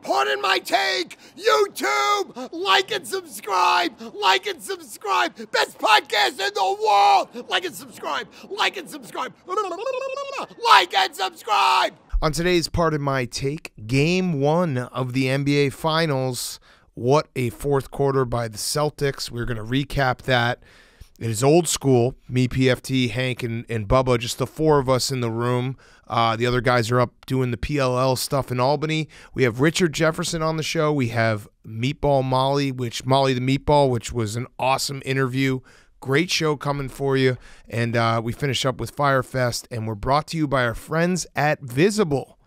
Pardon my take. YouTube, like and subscribe. Like and subscribe. Best podcast in the world. Like and subscribe. Like and subscribe. Like and subscribe. On today's Pardon My Take, Game 1 of the NBA Finals. What a fourth quarter by the Celtics. We're going to recap that. It is old school. Me, PFT, Hank, and Bubba, just the four of us in the room. The other guys are up doing the PLL stuff in Albany. We have Richard Jefferson on the show. We have Meatball Molly, Molly the Meatball, which was an awesome interview. Great show coming for you. And we finish up with Fyre Fest, and we're brought to you by our friends at Visible.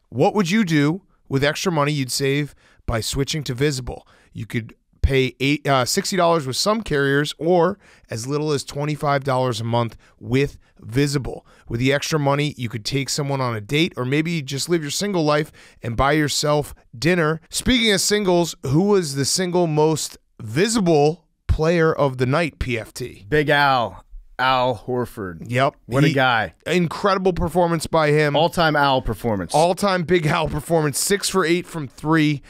What would you do with extra money you'd save by switching to Visible? You could pay $60 with some carriers or as little as $25 a month with Visible. With the extra money, you could take someone on a date or maybe just live your single life and buy yourself dinner. Speaking of singles, who was the single most visible player of the night, PFT? Big Al Horford. Yep. What a guy. Incredible performance by him. All-time Al performance. All-time Big Al performance. 6 for 8 from 3.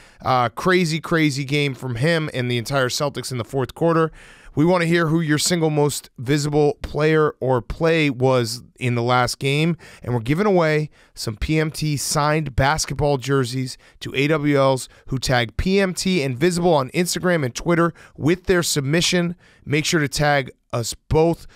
Crazy, crazy game from him and the entire Celtics in the fourth quarter. We want to hear who your single most visible player or play was in the last game. And we're giving away some PMT signed basketball jerseys to AWLs who tag PMT and Visible on Instagram and Twitter with their submission. Make sure to tag us both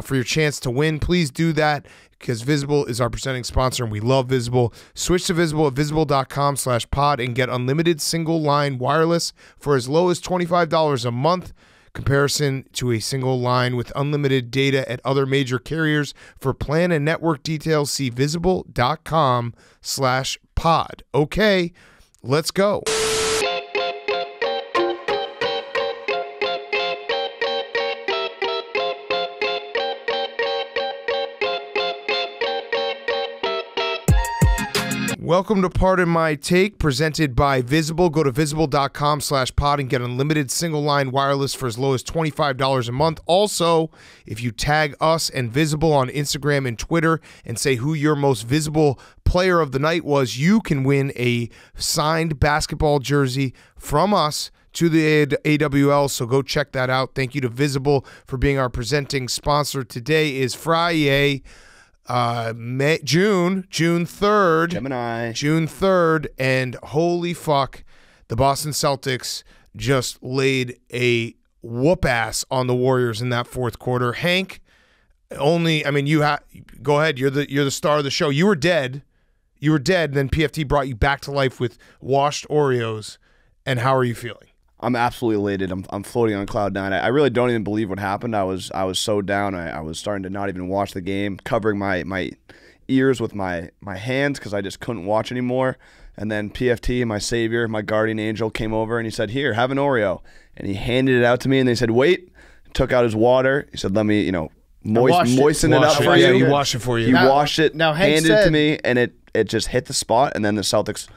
for your chance to win. Please do that because Visible is our presenting sponsor and we love Visible. Switch to Visible at visible.com/pod and get unlimited single line wireless for as low as $25 a month. Comparison to a single line with unlimited data at other major carriers. For plan and network details, see visible.com/pod. Okay, let's go. Welcome to Pardon My Take, presented by Visible. Go to visible.com/pod and get unlimited single-line wireless for as low as $25 a month. Also, if you tag us and Visible on Instagram and Twitter and say who your most visible player of the night was, you can win a signed basketball jersey from us to the AWL, so go check that out. Thank you to Visible for being our presenting sponsor. Today is Friday, June 3rd. Gemini. June 3rd, and holy fuck, the Boston Celtics just laid a whoop ass on the Warriors in that fourth quarter. Hank, go ahead. You're the star of the show. You were dead. And then PFT brought you back to life with washed Oreos. And how are you feeling? I'm absolutely elated. I'm floating on cloud nine. I really don't even believe what happened. I was so down. I was starting to not even watch the game, covering my ears with my hands because I just couldn't watch anymore. And then PFT, my savior, my guardian angel, came over and he said, "Here, have an Oreo." And he handed it out to me, and they said, "Wait." Took out his water. He said, "Let me, moisten it up for you." Yeah, he washed it for you. He washed it, now Hank handed it to me, and it just hit the spot. And then the Celtics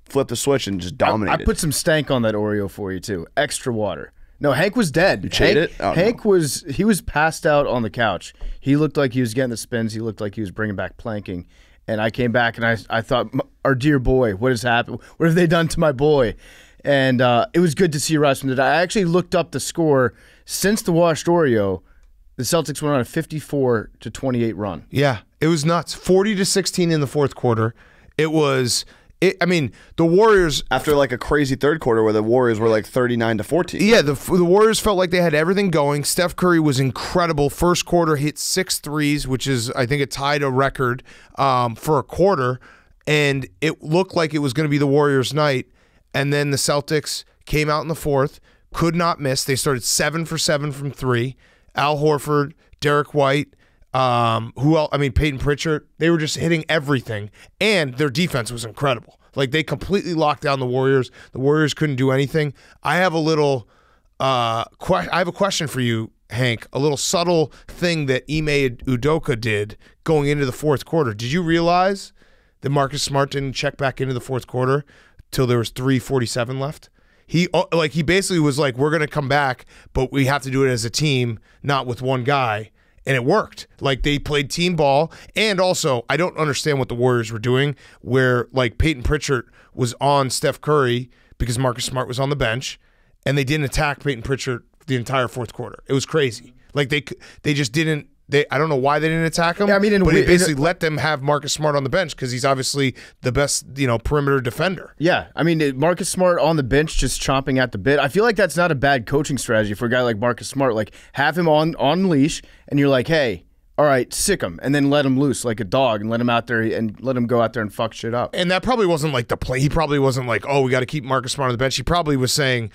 flipped the switch and just dominated. I put some stank on that Oreo for you too. Extra water. No, Hank was dead. You cheated it? Oh, Hank was passed out on the couch. He looked like he was getting the spins. He looked like he was bringing back planking. And I came back and I thought, our dear boy, what has happened? What have they done to my boy? And it was good to see rise from the dead. I actually looked up the score since the washed Oreo. The Celtics went on a 54-28 run. Yeah, it was nuts. 40-16 in the fourth quarter. It was. The Warriors, after like a crazy third quarter where the Warriors were like 39-14. Yeah, the Warriors felt like they had everything going. Steph Curry was incredible. First quarter hit 6 threes, which is, I think, it tied a record for a quarter. And it looked like it was going to be the Warriors' night. And then the Celtics came out in the fourth, could not miss. They started 7 for 7 from 3. Al Horford, Derek White, Peyton Pritchard, they were just hitting everything, and their defense was incredible. Like, they completely locked down the Warriors. The Warriors couldn't do anything. I have a question for you, Hank, a little subtle thing that Ime Udoka did going into the fourth quarter. Did you realize that Marcus Smart didn't check back into the fourth quarter till there was 3:47 left? He basically was like, we're going to come back, but we have to do it as a team, not with one guy. and it worked. Like, they played team ball, and also, I don't understand what the Warriors were doing, where, like, Peyton Pritchard was on Steph Curry because Marcus Smart was on the bench, and they didn't attack Peyton Pritchard the entire fourth quarter. It was crazy. Like, they just didn't. I don't know why they didn't attack him, but he basically let them have Marcus Smart on the bench because he's obviously the best, perimeter defender. Yeah, I mean, Marcus Smart on the bench just chomping at the bit. I feel like that's not a bad coaching strategy for a guy like Marcus Smart. Like, have him on leash, and you're like, hey, all right, sick him, and then let him loose like a dog and let him out there and let him go out there and fuck shit up. And that probably wasn't like the play. He probably wasn't like, oh, we got to keep Marcus Smart on the bench. He probably was saying,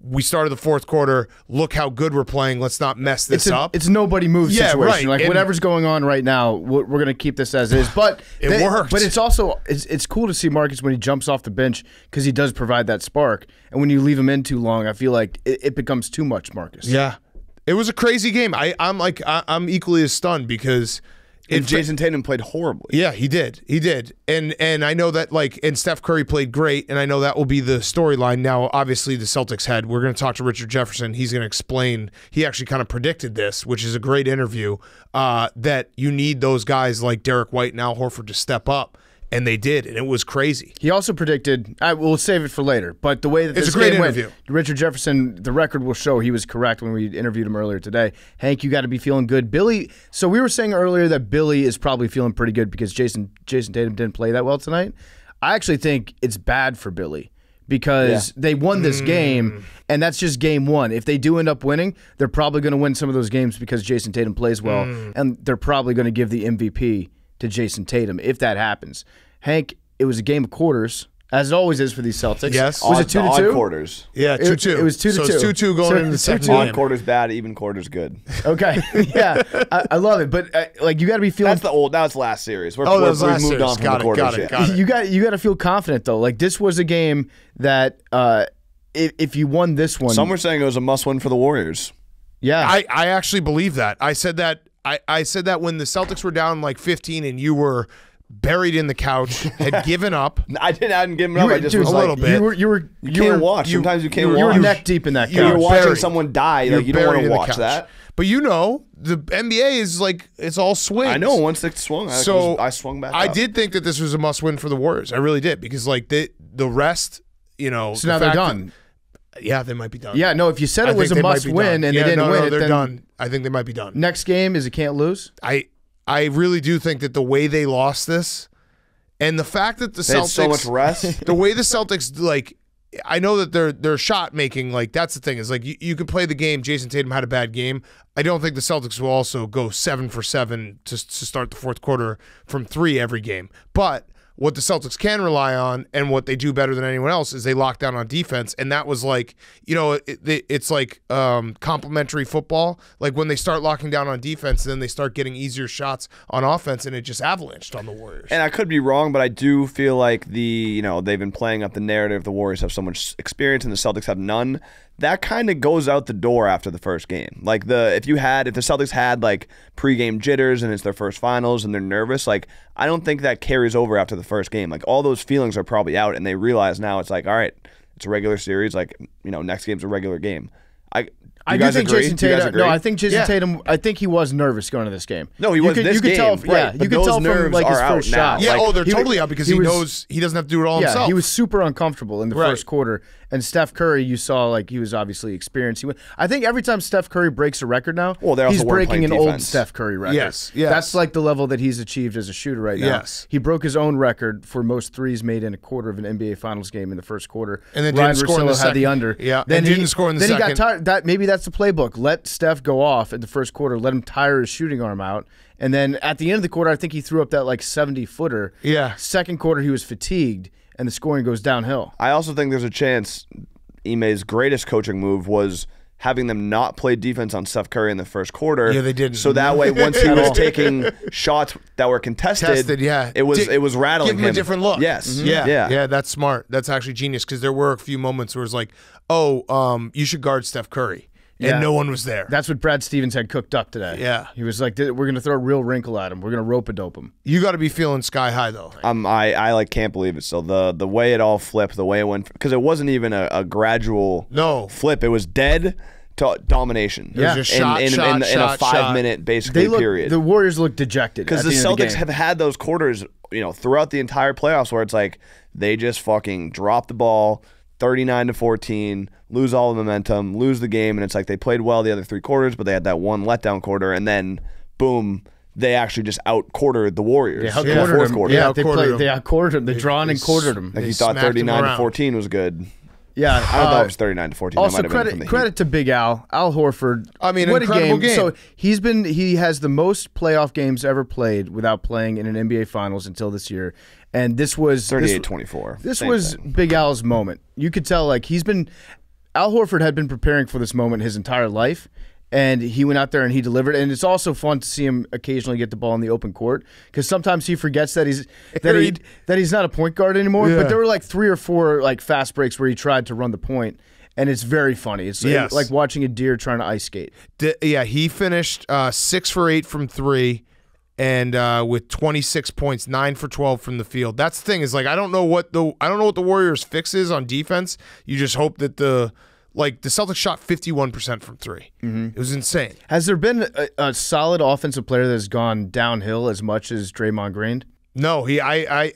we started the fourth quarter. Look how good we're playing. Let's not mess this up. It's nobody move situation. Right. Like, whatever's going on right now, we're going to keep this as is. But it worked. But it's also it's cool to see Marcus when he jumps off the bench because he does provide that spark. And when you leave him in too long, I feel like it becomes too much, Marcus. Yeah, it was a crazy game. I'm equally as stunned because. And Jason Tatum played horribly. Yeah, he did. And I know that, and Steph Curry played great, and I know that will be the storyline. Now, obviously, the Celtics we're going to talk to Richard Jefferson. He's going to explain, he actually kind of predicted this, which is a great interview, that you need those guys like Derek White and Al Horford to step up. And they did, and it was crazy. He also predicted, we'll save it for later, but the way that it's this a great game interview. Went, Richard Jefferson, the record will show he was correct when we interviewed him earlier today. Hank, you got to be feeling good. Billy, so we were saying earlier that Billy is probably feeling pretty good because Jason Tatum didn't play that well tonight. I actually think it's bad for Billy because they won this game, and that's just game one. If they do end up winning, they're probably going to win some of those games because Jason Tatum plays well, and they're probably going to give the MVP to Jason Tatum if that happens. Hank, it was a game of quarters, as it always is for these Celtics. Yes. Was it 2-2? Odd quarters. Yeah, 2-2. It was 2-2. So it's 2-2 going into the second game. Odd quarters bad, even quarters good. Okay, yeah, I love it. But you got to be feeling. That's last series. We've last moved series. on from the quarters. Got it. You got to feel confident though. Like, this was a game that if you won this one, some were saying it was a must-win for the Warriors. Yeah, I actually believe that. I said that. I said that when the Celtics were down like 15 and you were buried in the couch, had given up. I hadn't given up. I just was a little bit. You can't watch. Sometimes you can't watch. You were neck deep in that couch. You're watching buried. someone die. You don't want to watch that. But the NBA is like, it's all swings. I know. Once it swung, I swung back I up. did think that this was a must-win for the Warriors. I really did because the rest, So now they're done. Yeah, they might be done. Yeah, no, if you said it was a must-win and they didn't win it, they're then done. I think they might be done. Next game is a can't lose. I really do think that the way they lost this, and the fact that the Celtics had so much rest, the way the Celtics I know that their shot making, that's the thing, is you could play the game. Jason Tatum had a bad game. I don't think the Celtics will also go 7 for 7 to start the fourth quarter from 3 every game, but. What the Celtics can rely on and what they do better than anyone else is they lock down on defense. And that was it's like complementary football. Like when they start locking down on defense, then they start getting easier shots on offense, and it just avalanched on the Warriors. And I could be wrong, but I do feel like they've been playing up the narrative the Warriors have so much experience and the Celtics have none. That kind of goes out the door after the first game. If the Celtics had pregame jitters and it's their first finals and they're nervous, I don't think that carries over after the first game. All those feelings are probably out, and they realize now it's all right, it's a regular series. Next game's a regular game. I do think Jason Tatum. No, I think Jason Tatum. I think he was nervous going to this game. No, he was. You could tell. Yeah, you could tell from his first shot. Yeah, they're totally out because he knows he doesn't have to do it all himself. Yeah, he was super uncomfortable in the first quarter. And Steph Curry, you saw he was obviously experienced. I think every time Steph Curry breaks a record now, he's breaking an old Steph Curry record. Yes. That's the level that he's achieved as a shooter right now. Yes. He broke his own record for most threes made in a quarter of an NBA Finals game in the first quarter. And then Ryan didn't score in the second. Had the under. Yeah. Then didn't score in the second. Then he got tired. Maybe that's the playbook. Let Steph go off in the first quarter. Let him tire his shooting arm out. And then at the end of the quarter, I think he threw up that 70-footer. Yeah. Second quarter, he was fatigued, and the scoring goes downhill. I also think there's a chance Ime's greatest coaching move was having them not play defense on Steph Curry in the first quarter. Yeah, they didn't. So that way, once he was taking shots that were contested, it was rattling him. Give him a different look. Yes. Mm-hmm. Yeah, that's smart. That's actually genius because there were a few moments where it was you should guard Steph Curry. And no one was there. That's what Brad Stevens had cooked up today. Yeah. He was like, we're going to throw a real wrinkle at him. We're going to rope-a-dope him. You got to be feeling sky high, though. I can't believe it still. The way it all flipped, the way it went, because it wasn't even a gradual flip. It was dead domination. It was just shot, in a 5-minute basically period. The Warriors look dejected because the Celtics have had those quarters, throughout the entire playoffs where it's like they just fucking drop the ball 39-14, lose all the momentum, lose the game, and it's like they played well the other 3 quarters, but they had that one letdown quarter, and then boom, they actually just out-quartered the Warriors in the fourth quarter. Yeah, they out-quartered them. They drawn and quartered them. Like you thought 39-14 was good. Yeah, I don't know if it was 39-14. Also, that might have been from the credit to Big Al Horford. I mean, what incredible game. So he has the most playoff games ever played without playing in an NBA Finals until this year, and this was 38-24. This was Big Al's moment. You could tell Al Horford had been preparing for this moment his entire life. And he went out there and he delivered. And it's also fun to see him occasionally get the ball in the open court because sometimes he forgets that he's not a point guard anymore. Yeah. But there were like 3 or 4 like fast breaks where he tried to run the point, and it's very funny. It's like watching a deer trying to ice skate. He finished 6 for 8 from 3, and with 26 points, 9 for 12 from the field. That's the thing is I don't know what the Warriors' fix is on defense. You just hope that the Celtics shot 51% from 3. Mm-hmm. It was insane. Has there been a solid offensive player that has gone downhill as much as Draymond Green? No, we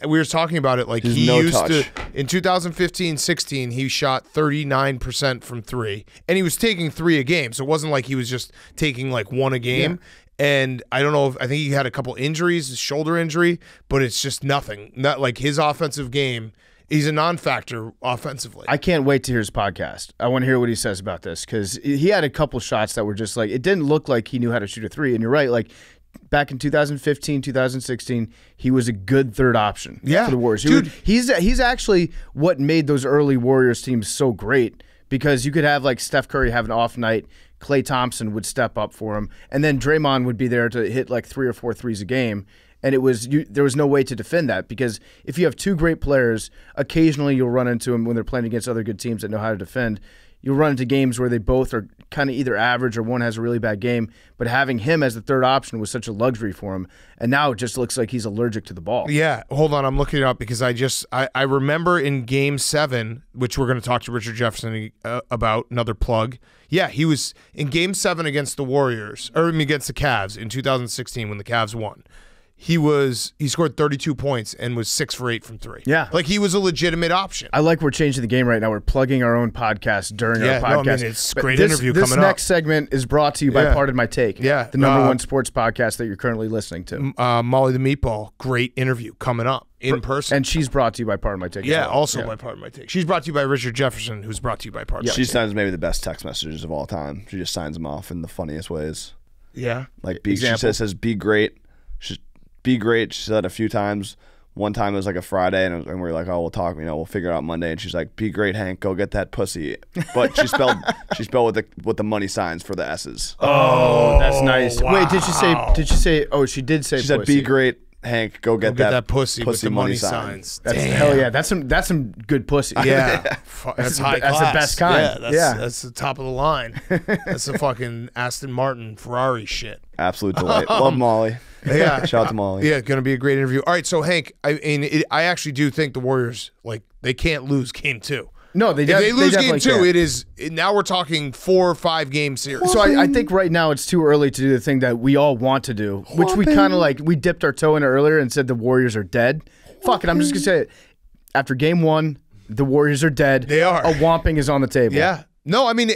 were talking about it. In 2015-16, he shot 39% from 3, and he was taking 3 a game. So it wasn't like he was just taking 1 a game. Yeah. And I don't know I think he had a couple injuries, a shoulder injury, but it's just nothing. Not like his offensive game. He's a non-factor offensively. I can't wait to hear his podcast. I want to hear what he says about this because he had a couple shots that were just it didn't look like he knew how to shoot a 3. And you're right, back in 2015, 2016, he was a good third option for the Warriors. Dude. He's actually what made those early Warriors teams so great because you could have Steph Curry have an off night, Klay Thompson would step up for him, and then Draymond would be there to hit 3 or 4 threes a game. And there was no way to defend that because if you have 2 great players, occasionally you'll run into them when they're playing against other good teams that know how to defend. You'll run into games where they both are kind of either average or one has a really bad game. But having him as the third option was such a luxury for him. And now it just looks like he's allergic to the ball. Yeah, hold on. I'm looking it up because I remember in Game 7, which we're going to talk to Richard Jefferson about, another plug. Yeah, he was in Game 7 against the Warriors, against the Cavs in 2016 when the Cavs won. He scored 32 points and was 6 for 8 from 3. Yeah. He was a legitimate option. I like we're changing the game right now. We're plugging our own podcast during our podcast. It's a great interview coming up. This next segment is brought to you by Pardon My Take, the number 1 sports podcast that you're currently listening to. Molly the Meatball, great interview coming up in person. And she's brought to you by Pardon My Take. Yeah, also by Pardon My Take. She's brought to you by Richard Jefferson, who's brought to you by Pardon My Take. She sends maybe the best text messages of all time. She just signs them off in the funniest ways. Yeah. She says, be great. Be great. She said a few times. One time it was a Friday, and we were like, "Oh, we'll talk. We'll figure it out Monday." And she's like, "Be great, Hank. Go get that pussy." But she spelled with the money signs for the S's. Oh, that's nice. Wow. Wait, did she say? Oh, she did say. She said, "Be great, Hank. Go get that pussy with the money signs." Hell yeah, that's some good pussy. Yeah, that's high class. That's the best kind. That's the top of the line. That's the fucking Aston Martin Ferrari shit. Absolute delight. Love Molly. Yeah, shout out to Molly. Yeah, going to be a great interview. All right, so Hank, I actually do think the Warriors they can't lose Game 2. No, if they lose Game 2, it is now we're talking 4 or 5 game series. So I think right now it's too early to do the thing that we all want to do, which we kind of we dipped our toe in earlier and said the Warriors are dead. Fuck it, I'm just gonna say it. After Game 1, the Warriors are dead. They are. A whomping is on the table. Yeah. No, I mean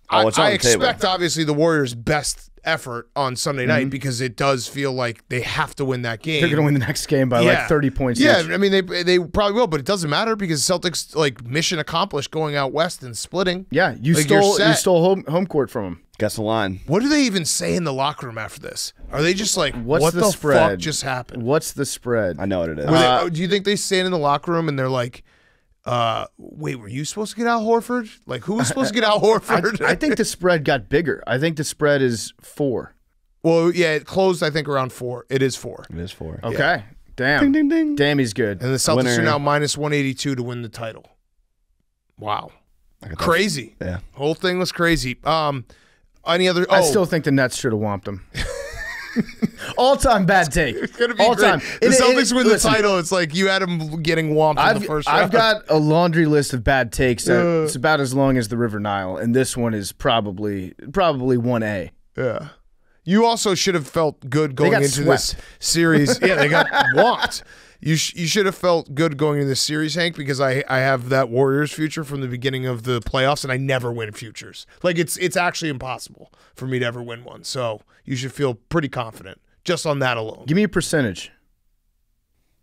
I expect obviously the Warriors' best effort on Sunday night because it does feel like they have to win that game. They're going to win the next game by 30 points. Yeah, each. I mean they probably will, but it doesn't matter because Celtics mission accomplished going out west and splitting. Yeah, you stole home court from them. Guess the line. What do they even say in the locker room after this? Are they just like, what the fuck just happened? What's the spread? I know what it is. Do you think they stand in the locker room and they're like, wait, were you supposed to get Al Horford? Who was supposed to get Al Horford? I think the spread got bigger. I think the spread is 4. Well, yeah, it closed, I think, around 4. It is 4. It is 4. Okay. Yeah. Damn. Ding, ding, ding. Damn, he's good. And the Celtics are now minus 182 to win the title. Wow. Crazy. Yeah. Whole thing was crazy. Any other? I still think the Nets should have whomped them. All-time bad take. It's gonna be all great. time. The Celtics win the listen, title. It's like you had them getting whomped in the first round. I've got a laundry list of bad takes that it's about as long as the River Nile, and this one is probably 1A. Yeah. You also should have felt good going into this series. Yeah, they got whomped. You should have felt good going into this series, Hank, because I have that Warriors future from the beginning of the playoffs, and I never win futures. Like, it's actually impossible for me to ever win one. So you should feel pretty confident just on that alone. Give me a percentage.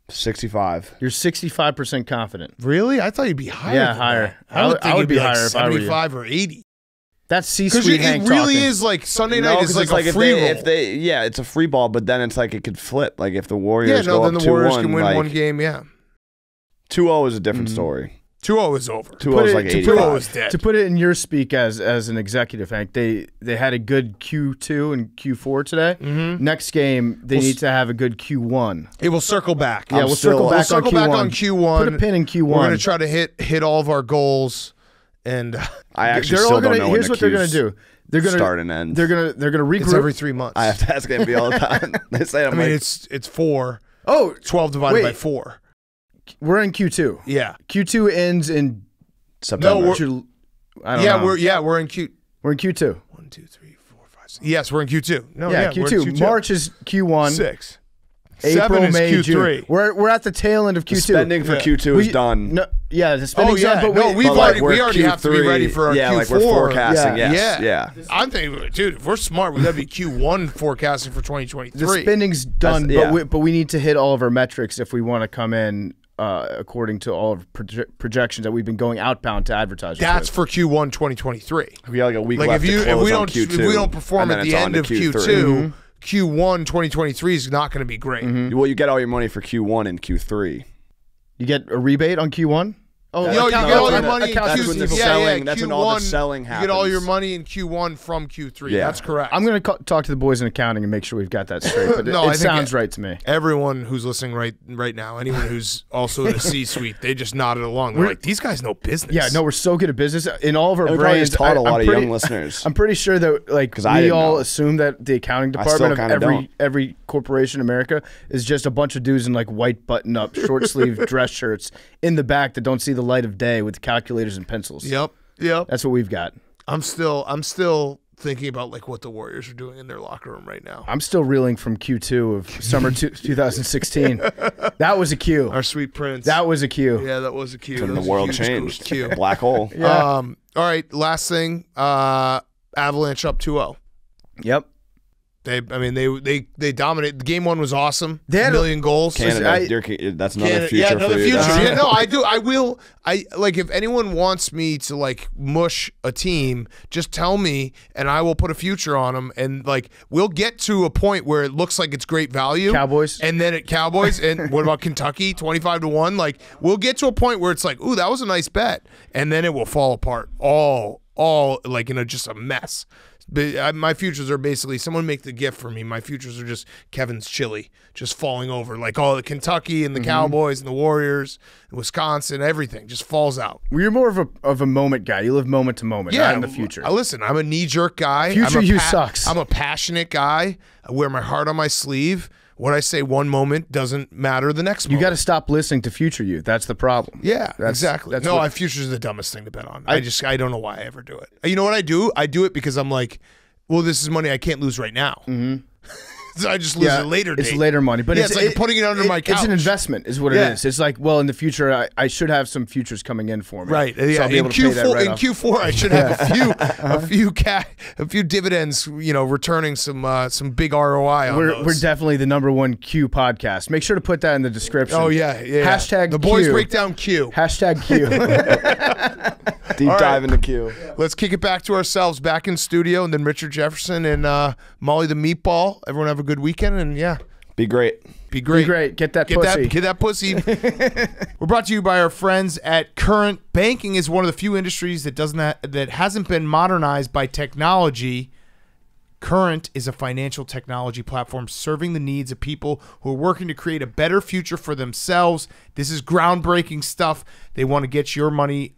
65. You're 65% confident. Really? I thought you'd be higher. Yeah, than higher. That. I would think you'd be higher like if I were you. 75 or 80. That's Because C-suite Hank it really talking. is like Sunday night is like a if free roll. it's a free ball, but then it's like it could flip. Like if the Warriors go then up the Warriors 2-1, can win like, one game. Yeah, 2-0 is a different story. 2-0 is over. 2-0 is like 85. 2-0 is dead. To put it in your speak as an executive, Hank, they had a good Q2 and Q4 today. Next game, they need to have a good Q1. It will circle back. Yeah, we'll circle back on Q1. Put Put a pin in Q1. We're going to try to hit all of our goals. And I actually they're still all gonna, don't know here's when what they're going to do. They're going to start and end. They're going to regroup. it's every 3 months. I have to ask NBA all the time. They say I mean, it's 4. Oh, 12 divided by wait. 4. We're in Q2. Yeah. Q2 ends in September. I don't know. We're in Q. We're in Q2. 1, 2, 3, 4, 5, 6. Yes, we're in Q2. No, Yeah, we're in Q2. March is Q1. 6. April, 7 is May, Q3. June. We're at the tail end of Q2. The spending for Q2 is done. No, yeah, the spending's done. But we already have to be Q3, ready for our yeah, Q4. like we're forecasting. Yeah. Yes, yeah. I'm thinking, dude, if we're smart, we got to be Q1 forecasting for 2023. the spending's done, but we need to hit all of our metrics if we want to come in according to all of projections that we've been going outbound to advertisers. That's for Q1 2023. We got like a week Like left to close on Q2. if we don't perform and at then the it's end on of to Q3. Q2, Q1 2023 is not going to be great. Well, you get all your money for Q1 and Q3. You get a rebate on Q1? Oh, you get all your money in That's Q2. when the selling. That's when all the selling happens. You get all your money in Q1 from Q3. Yeah. That's correct. I'm going to talk to the boys in accounting and make sure we've got that straight. But No, I it think sounds right to me. Everyone who's listening right now, anyone who's also in the C-suite, they just nodded along. They're like, these guys know business. Yeah, no, we're so good at business. In all of our We probably brains, just taught a lot I'm of young listeners. I'm pretty sure that I we didn't all know. assume that the accounting still department of kinda every corporation in America is just a bunch of dudes in like white button-up, short-sleeve dress shirts in the back that don't see the light of day with calculators and pencils. Yep. That's what we've got. I'm still thinking about like what the Warriors are doing in their locker room right now. I'm still reeling from Q2 of summer 2016. That was a Q. Our sweet prince. That was a Q. Yeah, that was a Q. And That the was a world huge changed. Q. Black hole. Yeah. All right, last thing. Avalanche up 2-0. Yep. They dominated. Game 1 was awesome. They had a million goals. Canada, that's another future Yeah, another for you. future. That's- Yeah, no, I do. I will. Like if anyone wants me to like mush a team, just tell me, and I will put a future on them. And like we'll get to a point where it looks like it's great value. Cowboys. And then at Cowboys, and what about Kentucky? 25-1. Like we'll get to a point where it's like, ooh, that was a nice bet, and then it will fall apart. All like in just a mess. But my futures are basically someone make the gift for me. My futures are just Kevin's chili just falling over, like all the Kentucky and the Cowboys and the Warriors, and Wisconsin, everything just falls out. Well, you're more of a moment guy. You live moment to moment, not in the future. Listen, I'm a knee jerk guy. Future you sucks. I'm a passionate guy. I wear my heart on my sleeve. What I say one moment doesn't matter the next You moment. got to stop listening to future you. That's the problem. Yeah, exactly. No, futures are the dumbest thing to bet on. I don't know why I ever do it. You know what I do? I do it because I'm like, well, this is money I can't lose right now. So I just lose it later date. It's later money. But it's like putting it under my couch. It's an investment is what it is. It's like, well, in the future, I should have some futures coming in for me. Right. So Yeah. I'll be able to pay that right off. Q4, I should have a few dividends, returning some big ROI on those. We're definitely the #1 Q podcast. Make sure to put that in the description. Oh, yeah. Hashtag The boys Q. break down Q. Hashtag Q. Deep dive into Q. Let's kick it back to ourselves, back in studio, and then Richard Jefferson and Molly the Meatball. Everyone have a good weekend, and Be great. be great. Be great. Get that pussy. Get that pussy. We're brought to you by our friends at Current. Banking is one of the few industries that hasn't been modernized by technology. Current is a financial technology platform serving the needs of people who are working to create a better future for themselves. This is groundbreaking stuff. They want to get your money,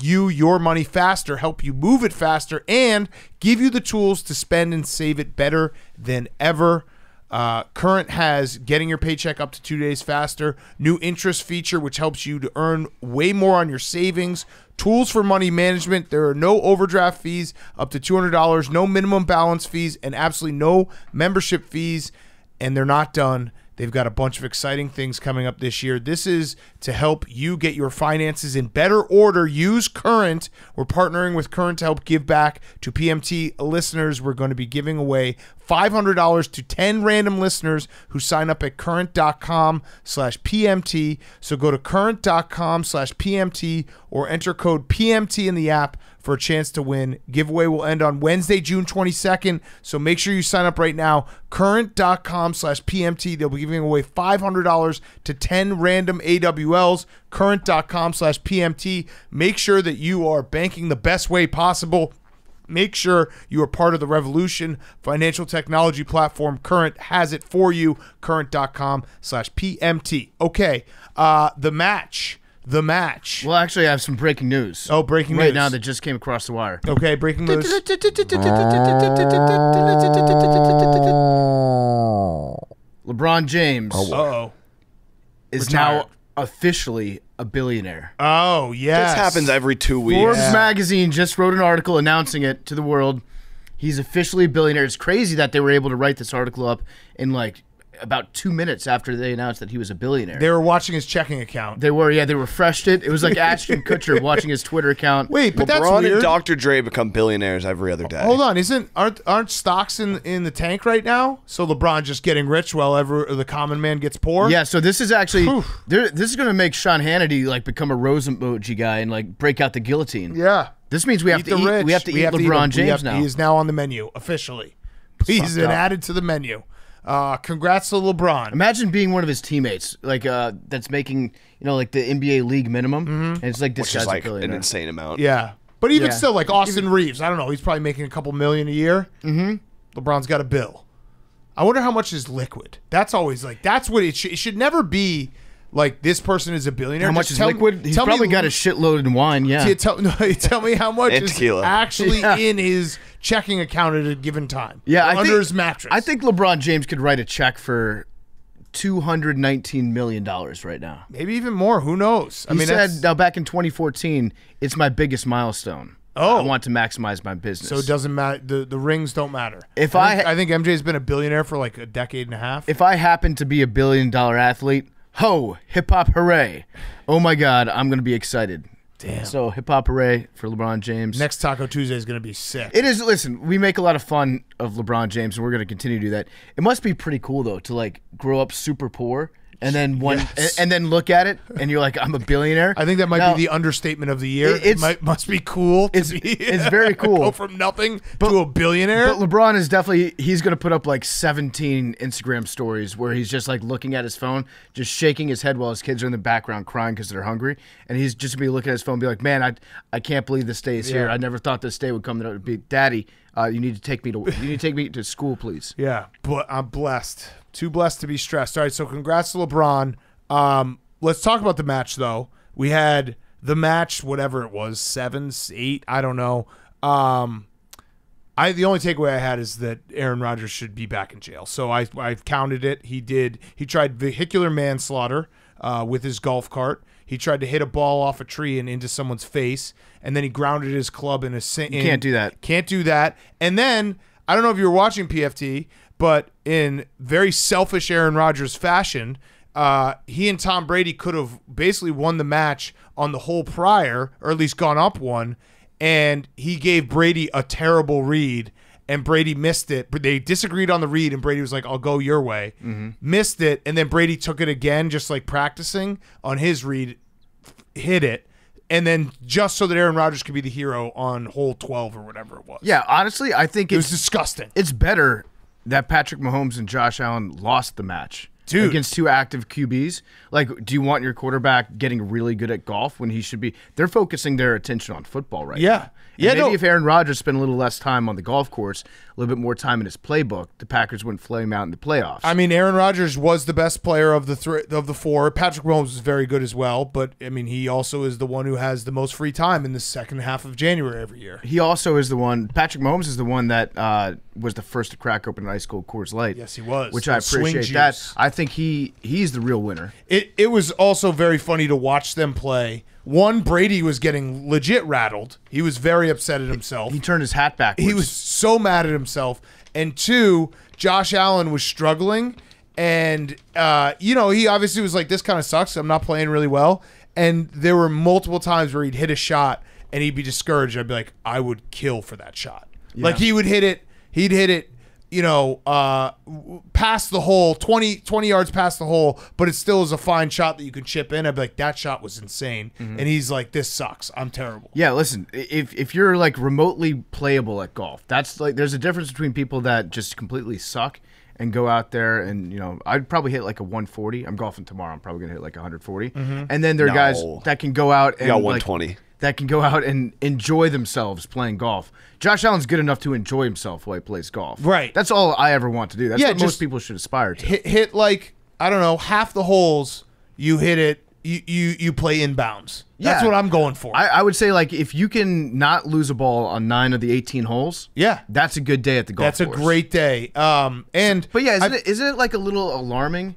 your money faster, help you move it faster, and give you the tools to spend and save it better than ever. Current has getting your paycheck up to 2 days faster. New interest feature, which helps you to earn way more on your savings. Tools for money management. There are no overdraft fees up to $200, no minimum balance fees, and absolutely no membership fees. And they're not done. They've got a bunch of exciting things coming up this year. This is to help you get your finances in better order. Use Current. We're partnering with Current to help give back to PMT listeners. We're going to be giving away $500 to 10 random listeners who sign up at current.com/PMT. So go to current.com/PMT or enter code PMT in the app for a chance to win. Giveaway will end on Wednesday, June 22nd. So make sure you sign up right now. Current.com/PMT. They'll be giving away $500 to 10 random AWLs. Current.com/PMT. Make sure that you are banking the best way possible. Make sure you are part of the revolution. Financial technology platform Current has it for you. Current.com/PMT. Okay, the match. Well, actually, I have some breaking news. Oh, breaking news. Right now that just came across the wire. Okay, breaking news. LeBron James is now officially a billionaire. Oh, yes. This happens every 2 weeks. Forbes magazine just wrote an article announcing it to the world. He's officially a billionaire. It's crazy that they were able to write this article up in like about 2 minutes after they announced that he was a billionaire. They were watching his checking account. They refreshed it. It was like Ashton Kutcher watching his Twitter account. Wait, but that's LeBron weird. and Dr. Dre become billionaires every other day. Hold on, aren't stocks in the tank right now? So LeBron just getting rich while the common man gets poor? Yeah, so this is actually this is going to make Sean Hannity like become a rose emoji guy and like break out the guillotine. Yeah. This means we have to eat LeBron James now. He is now on the menu officially. He's been added to the menu. Congrats to LeBron. Imagine being one of his teammates, like that's making like the NBA league minimum, and it's like this Which guy's is like a billionaire. an insane amount. Yeah, but even still, like Austin Reeves, I don't know. He's probably making a couple million a year. Mm-hmm. LeBron's got a bill. I wonder how much is liquid. That's always that's what it should never be. Like, this person is a billionaire. How much is liquid? He's probably got a shitload in wine, yeah. Tell me how much is tequila. actually in his checking account at a given time. Yeah, under his mattress. I think LeBron James could write a check for $219 million right now. Maybe even more. Who knows? He said, now back in 2014, it's my biggest milestone. Oh. I want to maximize my business. So it doesn't matter. The rings don't matter. I think MJ's been a billionaire for like a decade and a half. If I happen to be a $1 billion athlete, ho, hip hop hooray. Oh my God, I'm going to be excited. Damn. So hip hop hooray for LeBron James. Next Taco Tuesday is going to be sick. It is. Listen, we make a lot of fun of LeBron James, and we're going to continue to do that. It must be pretty cool though to like grow up super poor and then and then look at it and you're like, I'm a billionaire. I think that might be the understatement of the year. It must be cool. It's very cool. Go from nothing to a billionaire. But LeBron is he's going to put up like 17 Instagram stories where he's just like looking at his phone, just shaking his head while his kids are in the background crying because they're hungry. And he's just going to be looking at his phone and be like, man, I can't believe this day is here. I never thought this day would come. That it would be, Daddy, you need to take me to school, please. Yeah, but I'm blessed. Too blessed to be stressed. All right, so congrats to LeBron. Let's talk about the match, though. We had the match, whatever it was, 7, 8, I don't know. The only takeaway I had is that Aaron Rodgers should be back in jail. So I've counted it. He tried vehicular manslaughter with his golf cart. He tried to hit a ball off a tree and into someone's face, and then he grounded his club in a sink. Can't do that. Can't do that. And then, I don't know if you were watching PFT, but in very selfish Aaron Rodgers fashion, he and Tom Brady could have basically won the match on the hole prior, or at least gone up one, and he gave Brady a terrible read, and Brady missed it. But they disagreed on the read, and Brady was like, I'll go your way. Mm-hmm. Missed it, and then Brady took it again, just like practicing on his read, hit it, and then just so that Aaron Rodgers could be the hero on hole 12 or whatever it was. Yeah, honestly, I think it was disgusting. It's better that Patrick Mahomes and Josh Allen lost the match. Dude. against two active QBs. Like, do you want your quarterback getting really good at golf when he should be? They're focusing their attention on football right now. Yeah, Maybe if Aaron Rodgers spent a little less time on the golf course, a little bit more time in his playbook, the Packers wouldn't flame out in the playoffs. I mean, Aaron Rodgers was the best player of the four. Patrick Mahomes is very good as well, but I mean, he also is the one who has the most free time in the second half of January every year. He also is the one. Patrick Mahomes is the one that was the first to crack open an ice cold Coors Light. Yes, he was. Which I appreciate that. I think he's the real winner. It was also very funny to watch them play. One, Brady was getting legit rattled. He was very upset at himself. He turned his hat backwards. He was so mad at himself. And two, Josh Allen was struggling. And, he obviously was like, this kind of sucks. I'm not playing really well. And there were multiple times where he'd hit a shot and he'd be discouraged. I'd be like, I would kill for that shot. Yeah. Like, he would hit it. He'd hit it, past the hole, 20 yards past the hole, but it still is a fine shot that you can chip in. I'd be like, that shot was insane. Mm-hmm. And he's like, this sucks. I'm terrible. Yeah, listen, if you're like remotely playable at golf, that's like, there's a difference between people that just completely suck and go out there and, I'd probably hit like a 140. I'm golfing tomorrow. I'm probably going to hit like 140. Mm-hmm. And then there are guys that can go out and you got 120. That can go out and enjoy themselves playing golf. Josh Allen's good enough to enjoy himself while he plays golf. Right. That's all I ever want to do. That's what most people should aspire to. Hit like, I don't know, half the holes, you hit it, you play inbounds. That's what I'm going for. I would say, like, if you can not lose a ball on 9 of the 18 holes, that's a good day at the golf course. That's a great day. But yeah, isn't it like a little alarming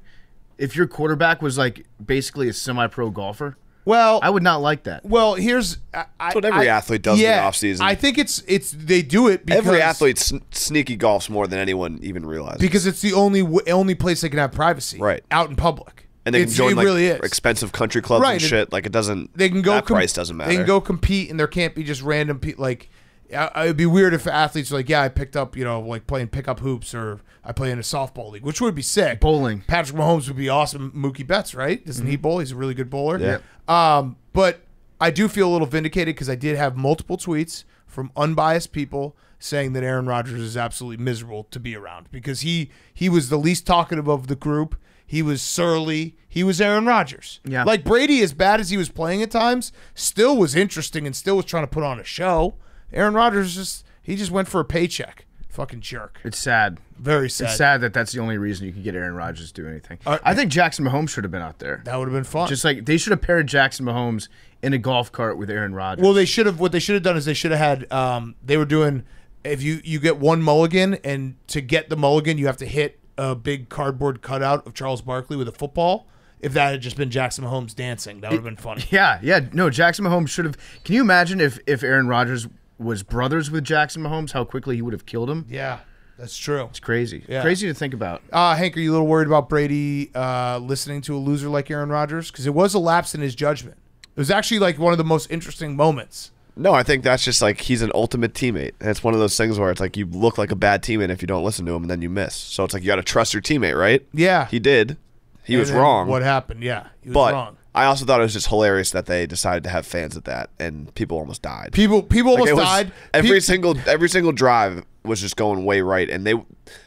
if your quarterback was like basically a semi-pro golfer? Well, I would not like that. Well, here's that's what every athlete does in the offseason. I think it's they do it because every athlete sneaky golfs more than anyone even realizes. Because it's the only place they can have privacy, right, out in public. And they can join expensive country clubs and shit. Like it doesn't. They can go. That price doesn't matter. They can go compete, and there can't be just random people. Like it'd be weird if athletes were like, I picked up, like playing pickup hoops, or I play in a softball league, which would be sick. Bowling. Patrick Mahomes would be awesome. Mookie Betts, right? Doesn't he bowl? He's a really good bowler. Yeah. But I do feel a little vindicated because I did have multiple tweets from unbiased people saying that Aaron Rodgers is absolutely miserable to be around because he was the least talkative of the group. He was surly. He was Aaron Rodgers. Yeah. Like Brady, as bad as he was playing at times, still was interesting and still was trying to put on a show. Aaron Rodgers just went for a paycheck. Fucking jerk. It's sad. Very sad. It's sad that that's the only reason you could get Aaron Rodgers to do anything. I think Jackson Mahomes should have been out there. That would have been fun. Just like they should have paired Jackson Mahomes in a golf cart with Aaron Rodgers. Well, what they should have done is they should have had they were doing, if you get one mulligan, and to get the mulligan you have to hit a big cardboard cutout of Charles Barkley with a football. If that had just been Jackson Mahomes dancing, that would have been funny. Yeah. No, Jackson Mahomes should have. Can you imagine if Aaron Rodgers was brothers with Jackson Mahomes, how quickly he would have killed him? Yeah. That's true. It's crazy. Yeah. Crazy to think about. Hank, are you a little worried about Brady listening to a loser like Aaron Rodgers? Because it was a lapse in his judgment. It was actually like one of the most interesting moments. No, I think that's just like he's an ultimate teammate. And it's one of those things where it's like you look like a bad teammate if you don't listen to him and then you miss. So it's like you got to trust your teammate, right? Yeah. He did. He was wrong. What happened? Yeah. He was wrong. I also thought it was just hilarious that they decided to have fans at that, and people almost died. People almost died. Every single drive was just going way right, and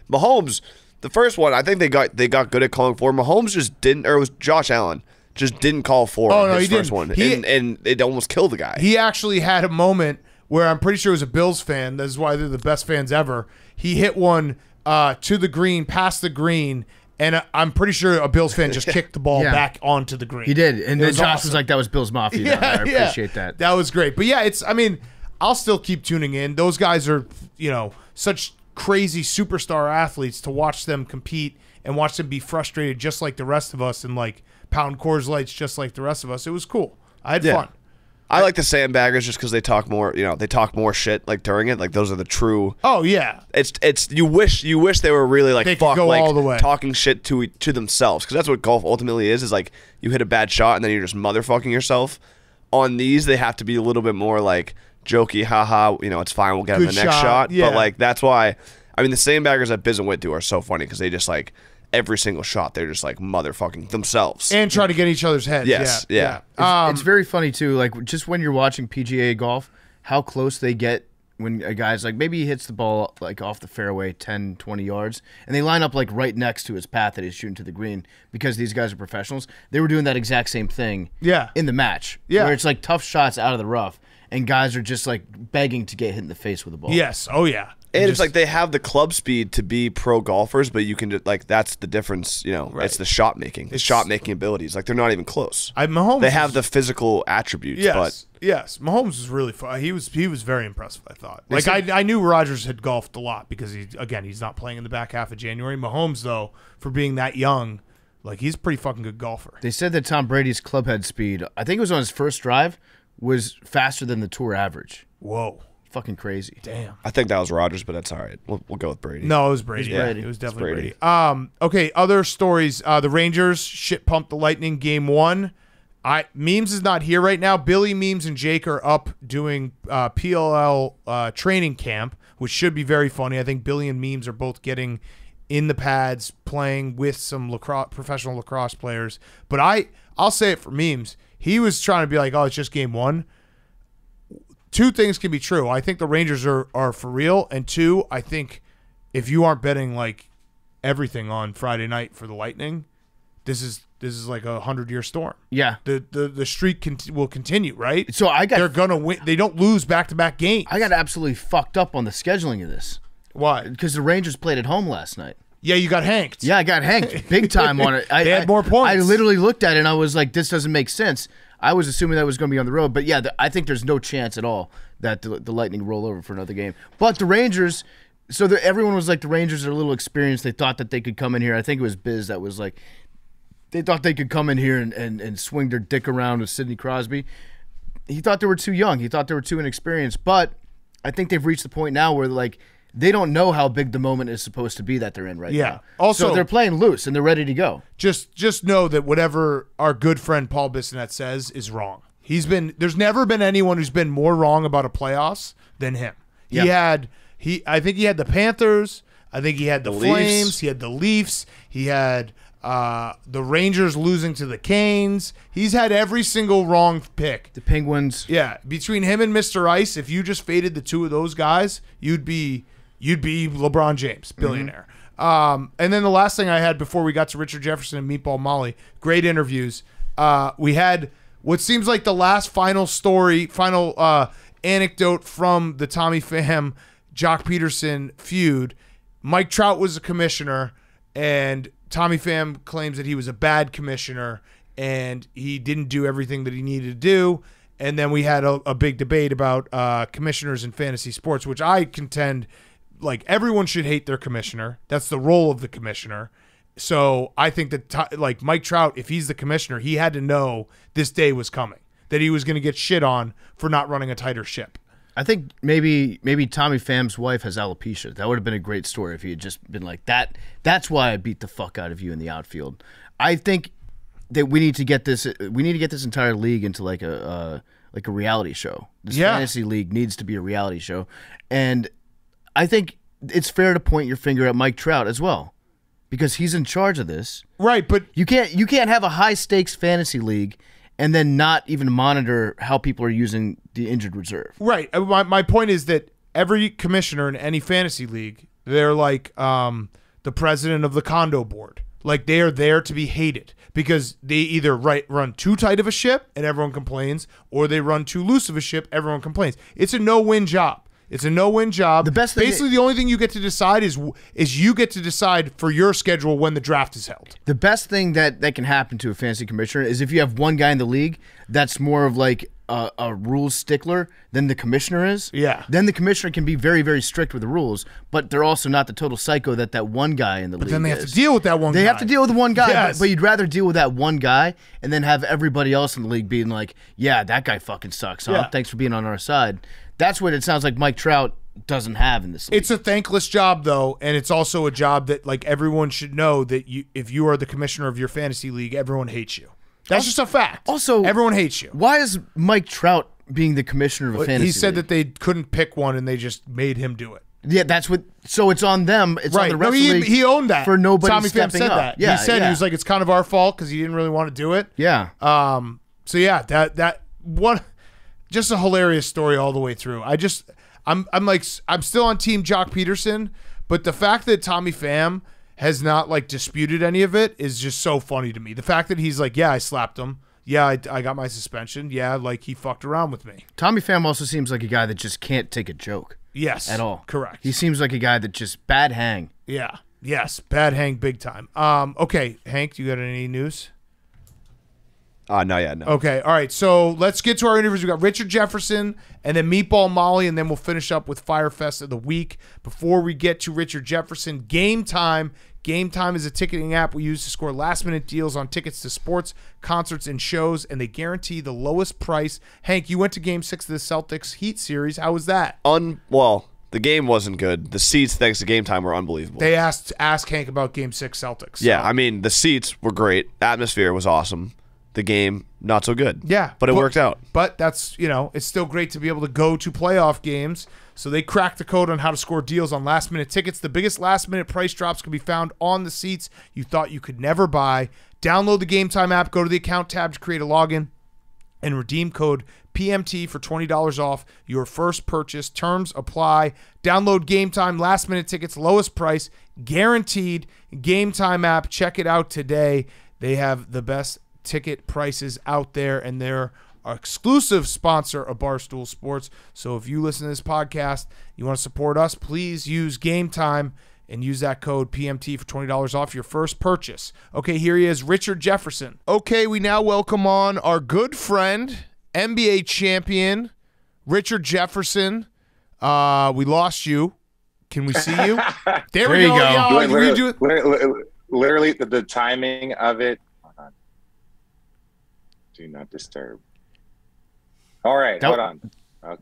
Mahomes, the first one, I think they got good at calling for. Mahomes just didn't, or it was Josh Allen just didn't call for his first one, and it almost killed the guy. He actually had a moment where I'm pretty sure it was a Bills fan. That's why they're the best fans ever. He hit one to the green, past the green. And I'm pretty sure a Bills fan just kicked the ball back onto the green. He did. And then Josh was like, that was Bills Mafia. I appreciate that. That was great. But yeah, I'll still keep tuning in. Those guys are, such crazy superstar athletes to watch them compete and watch them be frustrated just like the rest of us and like pound Coors Lights just like the rest of us. It was cool. I had fun. I like the sandbaggers just because they talk more. They talk more shit like during it. Like those are the true. Oh yeah. It's you wish they were really like they fuck go like all the way. Talking shit to themselves, because that's what golf ultimately is like you hit a bad shot and then you're just motherfucking yourself. On these they have to be a little bit more like jokey, haha. It's fine. We'll get in the next shot. Yeah. But like that's why the sandbaggers that Biz and Witt do are so funny because they just like. Every single shot, they're just like motherfucking themselves and try to get each other's heads. Yes, yeah. It's very funny too. Like just when you're watching PGA golf, how close they get when a guy's like, maybe he hits the ball like off the fairway 10, 20 yards, and they line up like right next to his path that he's shooting to the green because these guys are professionals. They were doing that exact same thing in the match. Yeah. Where it's like tough shots out of the rough, and guys are just like begging to get hit in the face with the ball. Yes. Oh, yeah. And it's like they have the club speed to be pro golfers, but you can just, like, that's the difference. You know, it's the shot making, abilities. Like, they're not even close. Mahomes. They have the physical attributes. Yes. Yes. Mahomes was really fun. He was very impressive. I thought. Like I knew Rodgers had golfed a lot because he's not playing in the back half of January. Mahomes though, for being that young, like he's a pretty fucking good golfer. They said that Tom Brady's club head speed, I think it was on his first drive, was faster than the tour average. Whoa. Fucking crazy. Damn. I think that was Rodgers, but that's all right. We'll go with Brady. No, it was Brady. It was definitely Brady. Okay, other stories. The Rangers shit pumped the Lightning game 1. Memes is not here right now. Billy, Memes, and Jake are up doing PLL training camp, which should be very funny. I think Billy and Memes are both getting in the pads, playing with some professional lacrosse players. But I'll say it for Memes. He was trying to be like, oh, it's just game 1. 2 things can be true. I think the Rangers are for real, and 2, I think if you aren't betting like everything on Friday night for the Lightning, this is like a 100-year storm. Yeah, the streak will continue, right? So they're gonna win. They don't lose back-to-back games. I got absolutely fucked up on the scheduling of this. Why? Because the Rangers played at home last night. Yeah, you got hanked. Yeah, I got hanked big time on it. They had more points. I literally looked at it and I was like, this doesn't make sense. I was assuming that was going to be on the road. But yeah, I think there's no chance at all that the Lightning roll over for another game. But the Rangers, everyone was like, the Rangers are a little experienced. They thought that they could come in here. I think it was Biz that was like, they thought they could come in here and swing their dick around with Sidney Crosby. He thought they were too young. He thought they were too inexperienced. But I think they've reached the point now where like, they don't know how big the moment is supposed to be that they're in right now. Also, so they're playing loose and they're ready to go. Just know that whatever our good friend Paul Bissonnette says is wrong. There's never been anyone who's been more wrong about a playoffs than him. I think he had the Panthers. I think he had the Flames. Leafs. He had the Leafs. He had the Rangers losing to the Canes. He's had every single wrong pick. The Penguins. Yeah, between him and Mr. Ice, if you just faded the 2 of those guys, you'd be LeBron James, billionaire. And then the last thing I had before we got to Richard Jefferson and Meatball Molly, great interviews. We had what seems like the last final anecdote from the Tommy Pham, Jock Pederson feud. Mike Trout was a commissioner, and Tommy Pham claims that he was a bad commissioner, and he didn't do everything that he needed to do. And then we had a big debate about commissioners in fantasy sports, which I contend – like everyone should hate their commissioner. That's the role of the commissioner. So I think that like Mike Trout, if he's the commissioner, he had to know this day was coming, that he was going to get shit on for not running a tighter ship. I think maybe Tommy Pham's wife has alopecia. That would have been a great story if he had just been like that. That's why I beat the fuck out of you in the outfield. I think that we need to get this. We need to get this entire league into like a reality show. This fantasy league needs to be a reality show, and I think it's fair to point your finger at Mike Trout as well, because he's in charge of this. Right, but you can't have a high stakes fantasy league and then not even monitor how people are using the injured reserve. Right. My point is that every commissioner in any fantasy league, they're like the president of the condo board. Like they are there to be hated because they either run too tight of a ship and everyone complains, or they run too loose of a ship, everyone complains. It's a no-win job. It's a no-win job. Basically, the only thing you get to decide is you get to decide for your schedule when the draft is held. The best thing that can happen to a fantasy commissioner is if you have one guy in the league that's more of like a rules stickler than the commissioner is. Yeah. Then the commissioner can be very, very strict with the rules, but they're also not the total psycho that one guy in the league is. But then they have to deal with that one guy. They have to deal with one guy, yes. but you'd rather deal with that one guy and then have everybody else in the league being like, yeah, that guy fucking sucks, huh? Yeah. Thanks for being on our side. That's what it sounds like Mike Trout doesn't have in this league. It's a thankless job, though, and it's also a job that like everyone should know that if you are the commissioner of your fantasy league, everyone hates you. That's just a fact. Also, everyone hates you. Why is Mike Trout being the commissioner of a fantasy league? He said that they couldn't pick one, and they just made him do it. Yeah, that's what. So it's on them. It's on the rest of the league. He owned that. For nobody Tommy Pham stepping said up. that. Yeah, he said he was like, it's kind of our fault because he didn't really want to do it. Yeah. So yeah, that one, just a hilarious story all the way through. I'm still on team Jock Pederson, but the fact that Tommy Pham has not like disputed any of it is just so funny to me. The fact that he's like, yeah, I slapped him. Yeah, I got my suspension. Yeah, like he fucked around with me. Tommy Pham also seems like a guy that just can't take a joke. Yes. At all. Correct. He seems like a guy that just bad hang. Yeah. Yes. Bad hang big time. Okay, Hank, you got any news? No. Okay, all right. So let's get to our interviews. We got Richard Jefferson and then Meatball Molly, and then we'll finish up with Fyre Fest of the week. Before we get to Richard Jefferson, Game Time. Game Time is a ticketing app we use to score last-minute deals on tickets to sports, concerts, and shows, and they guarantee the lowest price. Hank, you went to Game 6 of the Celtics Heat series. How was that? Well, the game wasn't good. The seats, thanks to Game Time, were unbelievable. They asked Hank about Game 6 Celtics. Yeah, I mean, the seats were great. Atmosphere was awesome. The game, not so good. Yeah. But it worked out. But that's, it's still great to be able to go to playoff games. So they cracked the code on how to score deals on last-minute tickets. The biggest last-minute price drops can be found on the seats you thought you could never buy. Download the Game Time app, go to the account tab to create a login, and redeem code PMT for $20 off your first purchase. Terms apply. Download Game Time, last-minute tickets, lowest price, guaranteed. Game Time app, check it out today. They have the best ticket prices out there, and they're our exclusive sponsor of Barstool Sports. So if you listen to this podcast, you want to support us, please use Game Time and use that code PMT for $20 off your first purchase. Okay, here he is, Richard Jefferson. Okay, we now welcome on our good friend, NBA champion, Richard Jefferson. We lost you. Can we see you? There we go. Literally, the timing of it. Do not disturb. All right, hold on.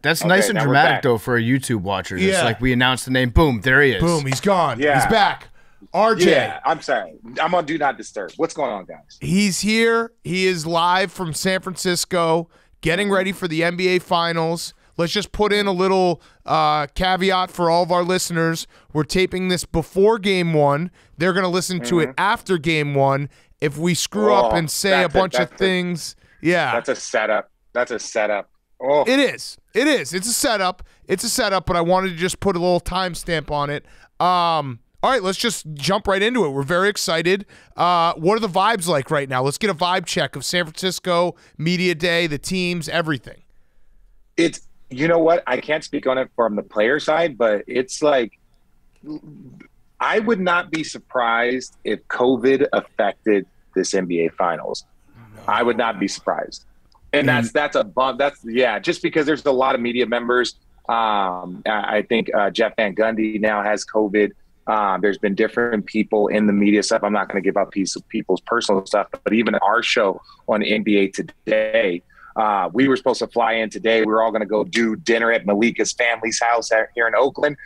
That's nice and dramatic, though, for a YouTube watcher. Yeah. It's like we announced the name. Boom, there he is. Boom, he's gone. Yeah. He's back. RJ. Yeah, I'm sorry. I'm on Do Not Disturb. What's going on, guys? He's here. He is live from San Francisco, getting ready for the NBA Finals. Let's just put in a little caveat for all of our listeners. We're taping this before Game 1. They're going to listen to it after Game 1. If we screw up and say a bunch of things, That's a setup. Oh. It is. It's a setup. But I wanted to just put a little timestamp on it. All right, let's just jump right into it. We're very excited. What are the vibes like right now? Let's get a vibe check of San Francisco, Media Day, the teams, everything. You know what? I can't speak on it from the player side, but it's like I would not be surprised if COVID affected this NBA Finals. No. I would not be surprised. And that's a bump. Just because there's a lot of media members. I think Jeff Van Gundy now has COVID. There's been different people in the media stuff. I'm not going to give up people's personal stuff, but even our show on NBA Today, we were supposed to fly in today. We were all going to go do dinner at Malika's family's house here in Oakland.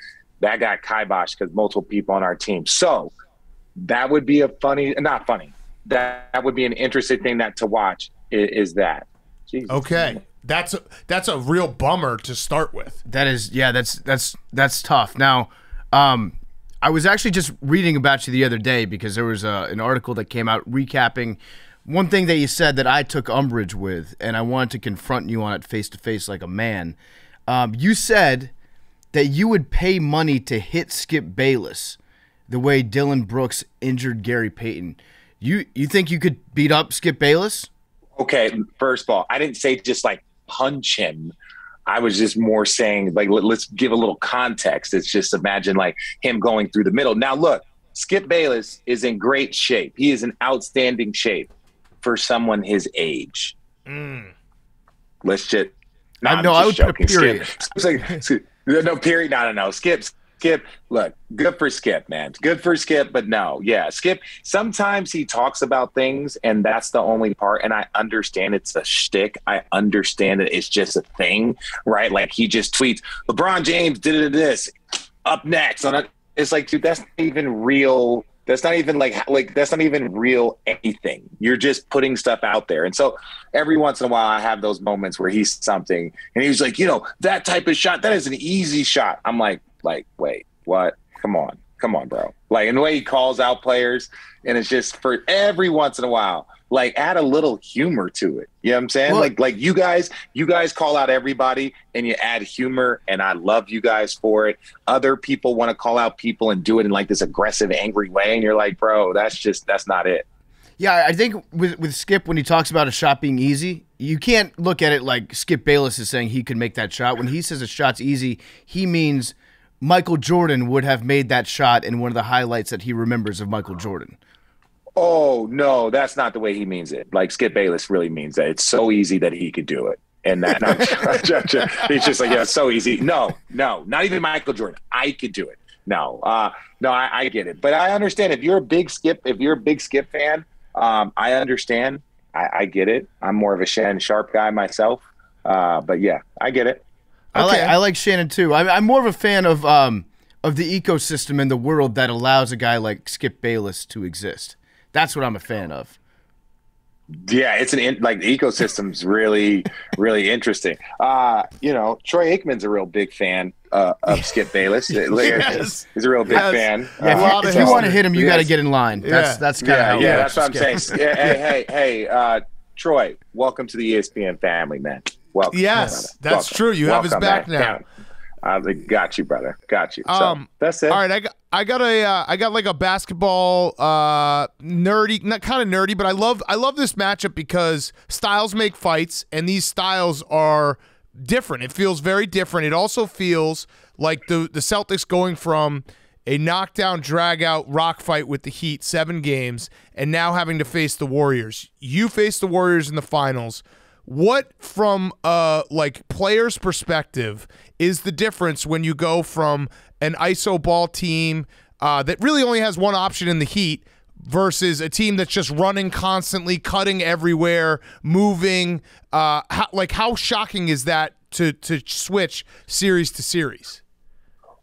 That got kiboshed because multiple people on our team. So that would be not funny. That would be an interesting thing to watch is that. Jesus. Okay. That's a real bummer to start with. That is, that's tough. Now, I was actually just reading about you the other day because there was an article that came out recapping one thing that you said that I took umbrage with, and I wanted to confront you on it face to face like a man. You said that you would pay money to hit Skip Bayless the way Dylan Brooks injured Gary Payton. You think you could beat up Skip Bayless? Okay, first of all, I didn't say just like punch him. I was just more saying like let's give a little context. It's just imagine like him going through the middle. Now look, Skip Bayless is in great shape. He is in outstanding shape for someone his age. Let's just I would put a period. No, period. No. Skip, look, good for Skip, man. Good for Skip, but no. Yeah, Skip, sometimes he talks about things, and that's the only part, and I understand it's a shtick. I understand that it's just a thing, right? Like, he just tweets, LeBron James did this, up next. It's like, dude, that's not even real. That's not even that's not even real anything. You're just putting stuff out there. And so every once in a while I have those moments where he's something and he's like, that type of shot, that is an easy shot. I'm like, wait, what? Come on, bro. Like, and the way he calls out players, and it's just for every once in a while, like add a little humor to it. You know what I'm saying? Well, like you guys call out everybody and you add humor, and I love you guys for it. Other people want to call out people and do it in like this aggressive, angry way, and you're like, bro, that's not it. Yeah, I think with Skip, when he talks about a shot being easy, you can't look at it like Skip Bayless is saying he could make that shot. When he says a shot's easy, he means Michael Jordan would have made that shot in one of the highlights that he remembers of Michael Jordan. Oh, no, that's not the way he means it. Like Skip Bayless really means that it's so easy that he could do it. And that he's just like, yeah, it's so easy. No, not even Michael Jordan. I could do it. No, I get it. But I understand if you're a big Skip fan, I understand. I get it. I'm more of a Shannon Sharp guy myself. But yeah, I get it. Okay. I like Shannon too. I'm more of a fan of the ecosystem in the world that allows a guy like Skip Bayless to exist. That's what I'm a fan of. Yeah, it's the ecosystem's really, really interesting. Troy Aikman's a real big fan of Skip Bayless. Yes. He's a real big fan. Yeah, if you want to hit him, you got to get in line. That's kind of how it that's works. what I'm saying. Hey, Troy, welcome to the ESPN family, man. Welcome. Yes, that's true. You have his back now. Got you, brother. Got you. So that's it. All right, I got like a basketball nerdy, not kind of nerdy, but I love this matchup because styles make fights, and these styles are different. It feels very different. It also feels like the Celtics going from a knockdown, drag-out rock fight with the Heat, 7 games, and now having to face the Warriors. You face the Warriors in the finals. What, from like player's perspective, is the difference when you go from an iso ball team that really only has one option in the Heat versus a team that's just running constantly, cutting everywhere, moving? How shocking is that to switch series to series?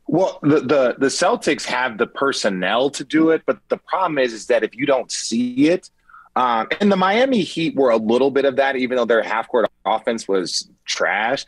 Well, the Celtics have the personnel to do it, but the problem is that if you don't see it, and the Miami Heat were a little bit of that, even though their half-court offense was trash.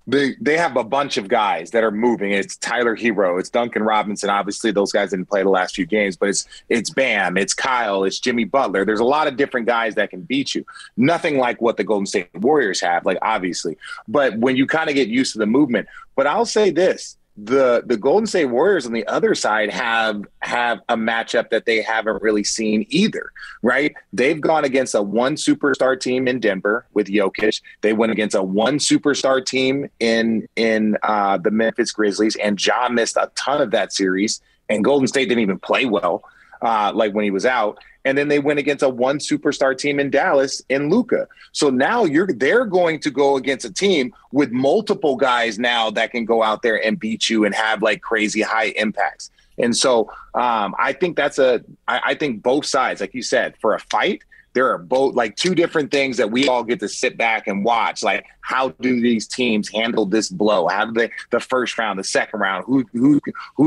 They have a bunch of guys that are moving. It's Tyler Hero, it's Duncan Robinson. Obviously, those guys didn't play the last few games, but it's Pham, it's Kyle, it's Jimmy Butler. There's a lot of different guys that can beat you. Nothing like what the Golden State Warriors have, like obviously. But when you kind of get used to the movement. But I'll say this. The Golden State Warriors on the other side have a matchup that they haven't really seen either, right? They've gone against a 1 superstar team in Denver with Jokic. They went against a 1 superstar team in the Memphis Grizzlies, and Ja missed a ton of that series, and Golden State didn't even play well like when he was out. And then they went against a 1 superstar team in Dallas in Luka. So now they're going to go against a team with multiple guys now that can go out there and beat you and have like crazy high impacts. And so I think I think both sides, like you said, for a fight, there are both like 2 different things that we all get to sit back and watch. Like, how do these teams handle this blow? How do they, the first round, the second round, who's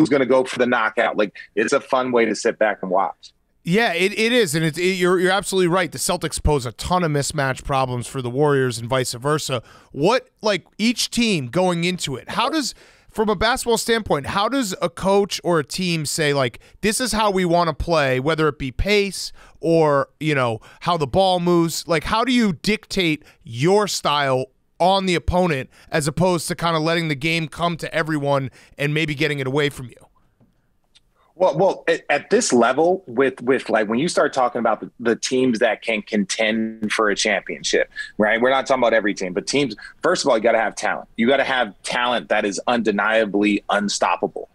going to go for the knockout? Like, it's a fun way to sit back and watch. Yeah, it is, and you're absolutely right. The Celtics pose a ton of mismatch problems for the Warriors and vice versa. What, like, each team going into it, how does, from a basketball standpoint, how does a coach or a team say, like, this is how we want to play, whether it be pace or, how the ball moves? Like, how do you dictate your style on the opponent as opposed to kind of letting the game come to everyone and maybe getting it away from you? Well, at this level, with like when you start talking about the teams that can contend for a championship, right? We're not talking about every team, but teams. First of all, you got to have talent. You got to have talent that is undeniably unstoppable,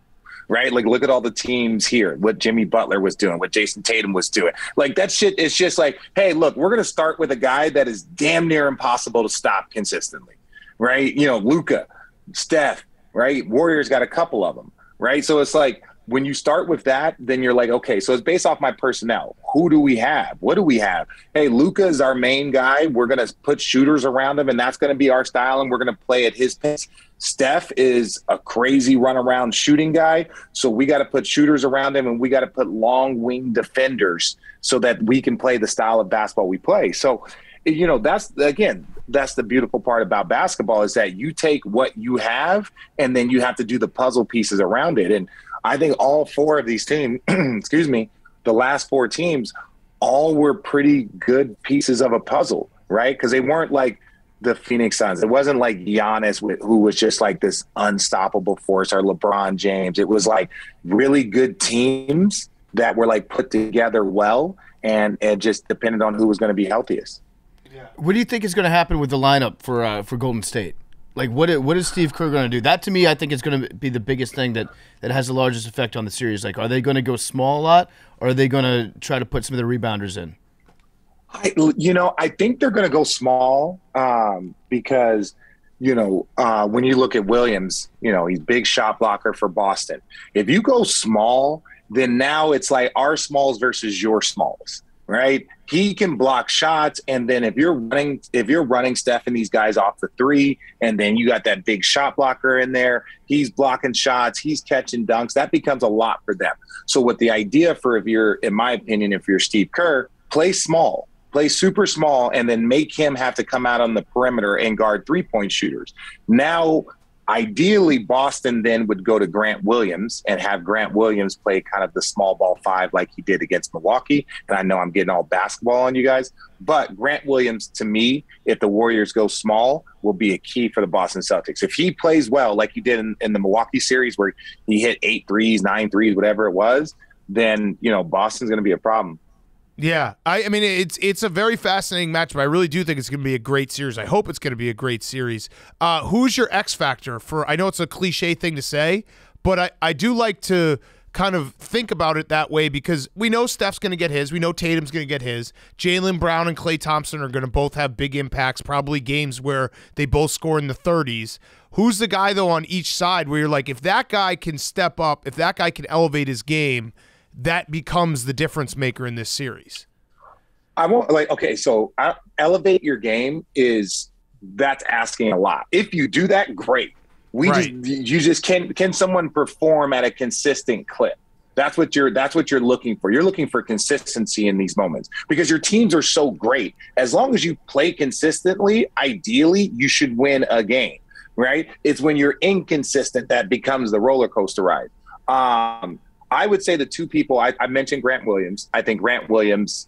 right? Like, look at all the teams here. What Jimmy Butler was doing, what Jason Tatum was doing. Like, that shit is just like, hey, look, we're gonna start with a guy that is damn near impossible to stop consistently, right? Luka, Steph, right? Warriors got a couple of them, right? So it's like, when you start with that, then you're like, okay, so it's based off my personnel. Who do we have? What do we have? Hey, Luka is our main guy. We're going to put shooters around him, and that's going to be our style, and we're going to play at his pace. Steph is a crazy runaround shooting guy, so we got to put shooters around him, and we got to put long wing defenders so that we can play the style of basketball we play. So, that's the beautiful part about basketball is that you take what you have, and then you have to do the puzzle pieces around it. And I think all 4 of these teams, the last 4 teams, all were pretty good pieces of a puzzle, right? Because they weren't like the Phoenix Suns. It wasn't like Giannis, who was just like this unstoppable force, or LeBron James. It was like really good teams that were like put together well, and just depended on who was going to be healthiest. What do you think is going to happen with the lineup for Golden State? Like, what is Steve Kerr going to do? That, to me, I think is going to be the biggest thing that has the largest effect on the series. Like, are they going to go small a lot, or are they going to try to put some of the rebounders in? I think they're going to go small because, when you look at Williams, he's big shot blocker for Boston. If you go small, then now it's like our smalls versus your smalls, right? He can block shots, and then if you're running Steph and these guys off the three, and then you got that big shot blocker in there, he's blocking shots, he's catching dunks, that becomes a lot for them. So what the idea for, in my opinion, if you're Steve Kerr, play small. Play super small, and then make him have to come out on the perimeter and guard three-point shooters. Now, ideally, Boston then would go to Grant Williams and have Grant Williams play kind of the small ball five like he did against Milwaukee. And I know I'm getting all basketball on you guys, but Grant Williams, to me, if the Warriors go small, will be a key for the Boston Celtics. If he plays well like he did in the Milwaukee series where he hit 8 threes, 9 threes, whatever it was, then, Boston's going to be a problem. Yeah, I mean, it's a very fascinating matchup. I really do think it's going to be a great series. I hope it's going to be a great series. Who's your X factor for? I know it's a cliche thing to say, but I do like to kind of think about it that way, because we know Steph's going to get his. We know Tatum's going to get his. Jaylen Brown and Klay Thompson are going to both have big impacts, probably games where they both score in the 30s. Who's the guy, though, on each side where you're like, if that guy can step up, if that guy can elevate his game, that becomes the difference maker in this series? So elevate your game that's asking a lot. If you do that, great. Can someone perform at a consistent clip? That's what you're looking for. You're looking for consistency in these moments because your teams are so great. As long as you play consistently, ideally you should win a game, right? It's when you're inconsistent that becomes the roller coaster ride. I would say the two people I mentioned, Grant Williams. I think Grant Williams,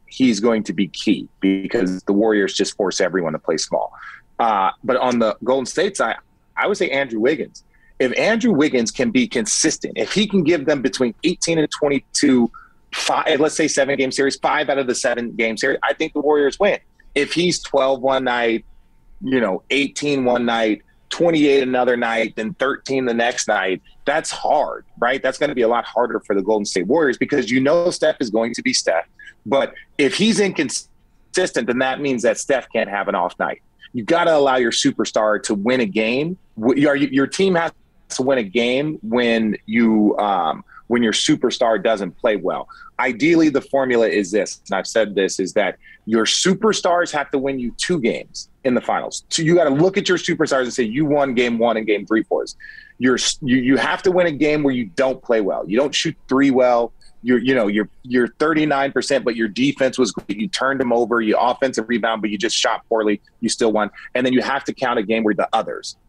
he's going to be key because the Warriors just force everyone to play small. But on the Golden State side, I would say Andrew Wiggins. If Andrew Wiggins can be consistent, if he can give them between 18 and 22, let's say 7-game series, 5 out of the 7-game series, I think the Warriors win. If he's 12 one night, 18 one night, 28 another night, then 13 the next night, that's hard, right? That's going to be a lot harder for the Golden State Warriors because Steph is going to be Steph. But if he's inconsistent, then that means that Steph can't have an off night. You got to allow your superstar to win a game. Your team has to win a game when your superstar doesn't play well. Ideally, the formula is this, and I've said this, is that your superstars have to win you 2 games in the finals. So you got to look at your superstars and say, you won game 1 and game 3 for us. You have to win a game where you don't play well. You don't shoot 3 well. You're 39%, but your defense was great. You turned them over. You offensive rebound, but you just shot poorly. You still won. And then you have to count a game where the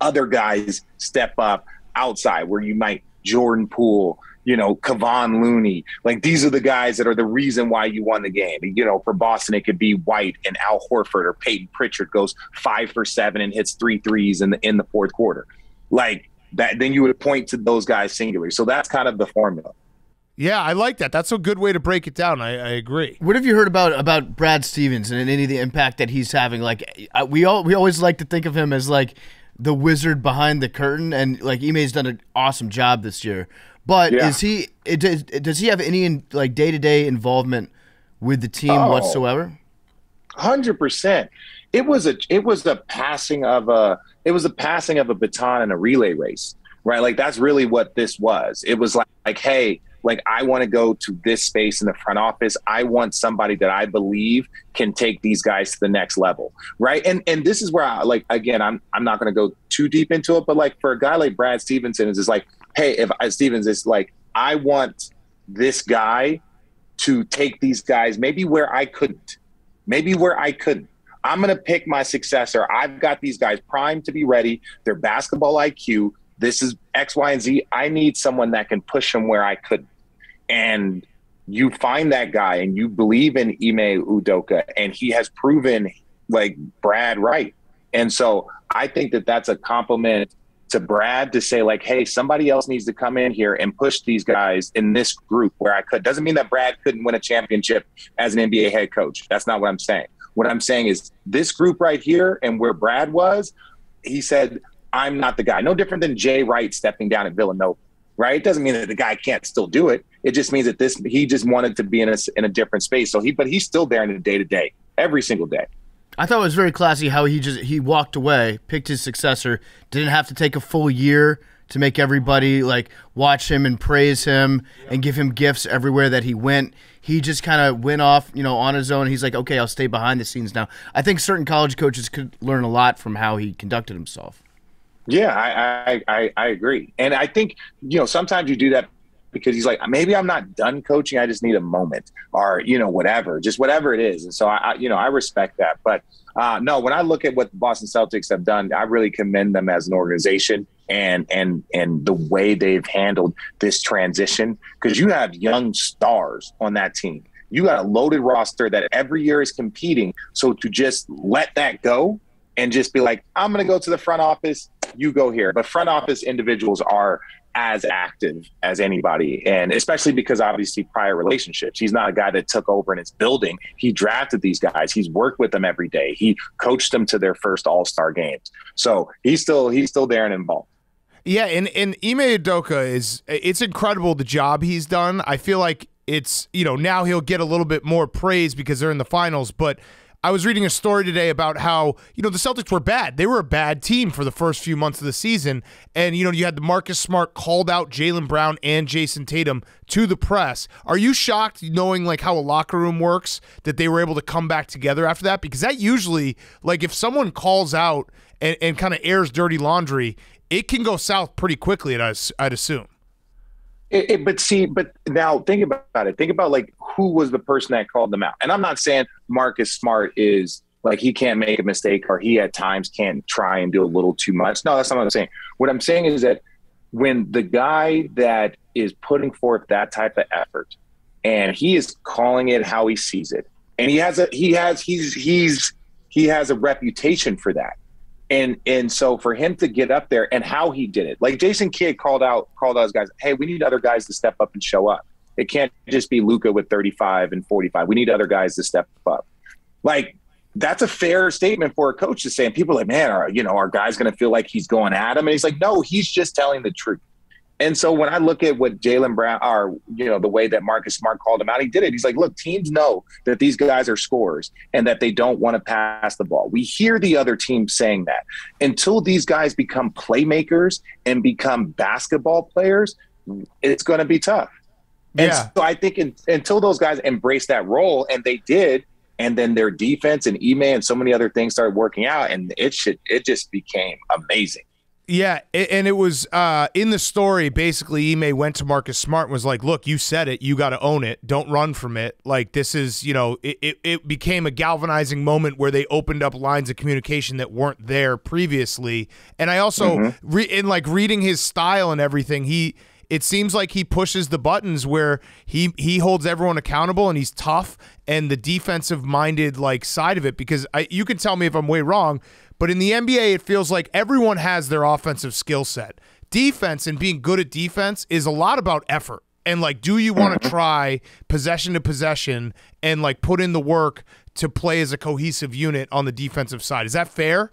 other guys step up outside, where you might Jordan Poole, Kevon Looney. These are the guys that are the reason why you won the game. For Boston, it could be White and Al Horford, or Peyton Pritchard goes 5 for 7 and hits 3 threes in the fourth quarter. That, then you would point to those guys singularly. So that's kind of the formula. Yeah, I like that. That's a good way to break it down. I agree. What have you heard about Brad Stevens and any of the impact that he's having? We always like to think of him as the wizard behind the curtain, and Ime's done an awesome job this year. But does he have any day-to-day involvement with the team whatsoever? 100%. It was a passing of a baton in a relay race, right? That's really what this was. It was hey, I want to go to this space in the front office. I want somebody that I believe can take these guys to the next level, right? And this is where again, I'm not going to go too deep into it, but for a guy like Brad Stevenson, it's hey, if Stevens is I want this guy to take these guys maybe where I couldn't. I'm going to pick my successor. I've got these guys primed to be ready. They're basketball IQ. This is X, Y, and Z. I need someone that can push them where I couldn't. And you find that guy and you believe in Ime Udoka, and he has proven like Brad right. And so I think that that's a compliment to Brad to say like, hey, somebody else needs to come in here and push these guys in this group where I could. Doesn't mean that Brad couldn't win a championship as an NBA head coach. That's not what I'm saying. What I'm saying is this group right here and where Brad was, he said, I'm not the guy. No different than Jay Wright stepping down at Villanova, right? It doesn't mean that the guy can't still do it. It just means that he just wanted to be in a different space. So but he's still there in the day-to-day, every single day. I thought it was very classy how he walked away, picked his successor, didn't have to take a full year to make everybody like watch him and praise him and give him gifts everywhere that he went. He just kind of went off, on his own. He's like, okay, I'll stay behind the scenes now. I think certain college coaches could learn a lot from how he conducted himself. Yeah, I agree. And I think, sometimes you do that because he's like, maybe I'm not done coaching. I just need a moment or, whatever it is. And so I respect that. But no, when I look at what the Boston Celtics have done, I really commend them as an organization and the way they've handled this transition, because you have young stars on that team. You got a loaded roster that every year is competing. So to just let that go and just be like, I'm going to go to the front office, you go here. But front office individuals are as active as anybody, and especially because obviously prior relationships. He's not a guy that took over and is building. He drafted these guys. He's worked with them every day. He coached them to their first All-Star games. So he's still there and involved. Yeah, and Ime Udoka it's incredible the job he's done. I feel like it's, now he'll get a little bit more praise because they're in the finals, but I was reading a story today about how, the Celtics were bad. They were a bad team for the first few months of the season. And, you had the Marcus Smart called out Jaylen Brown and Jason Tatum to the press. Are you shocked knowing like how a locker room works that they were able to come back together after that? Because that usually, like if someone calls out and kind of airs dirty laundry, it can go south pretty quickly, I'd assume. But now think about it. Think about like who was the person that called them out. And I'm not saying Marcus Smart is like he can't make a mistake or he at times can't try and do a little too much. No, that's not what I'm saying. What I'm saying is that when the guy that is putting forth that type of effort and he is calling it how he sees it, and he has a reputation for that. And so for him to get up there and how he did it, like Jason Kidd called out his guys, hey, we need other guys to step up and show up. It can't just be Luka with 35 and 45. We need other guys to step up. Like, that's a fair statement for a coach to say. And people are like, man, our guy's going to feel like he's going at him. And he's like, no, he's just telling the truth. And so when I look at what Jaylen Brown, or the way that Marcus Smart called him out, he did it. He's like, look, teams know that these guys are scorers and that they don't want to pass the ball. We hear the other team saying that. Until these guys become playmakers and become basketball players, it's going to be tough. And so I think until those guys embrace that role, and they did, and then their defense and Ime and so many other things started working out, and it just became amazing. Yeah, and it was in the story, basically, Ime went to Marcus Smart and was like, look, you said it. You got to own it. Don't run from it. Like, this is, it became a galvanizing moment where they opened up lines of communication that weren't there previously. And I also, in like reading his style and everything, it seems like he pushes the buttons where he holds everyone accountable and he's tough, and the defensive-minded like side of it, because you can tell me if I'm way wrong, but in the NBA, it feels like everyone has their offensive skill set. Defense and being good at defense is a lot about effort. And, like, do you want to try possession to possession and, like, put in the work to play as a cohesive unit on the defensive side? Is that fair?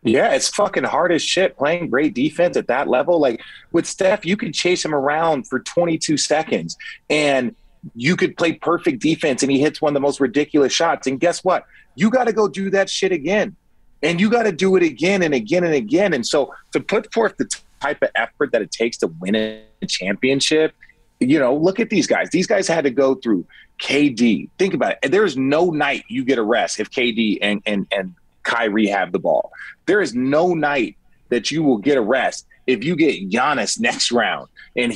Yeah, it's fucking hard as shit playing great defense at that level. Like, with Steph, you could chase him around for 22 seconds, and you could play perfect defense, and he hits one of the most ridiculous shots. And guess what? You got to go do that shit again. And you got to do it again and again and again. And so to put forth the type of effort that it takes to win a championship, look at these guys. These guys had to go through KD. Think about it. There's no night you get a rest if KD and Kyrie have the ball. There is no night that you will get a rest if you get Giannis next round. And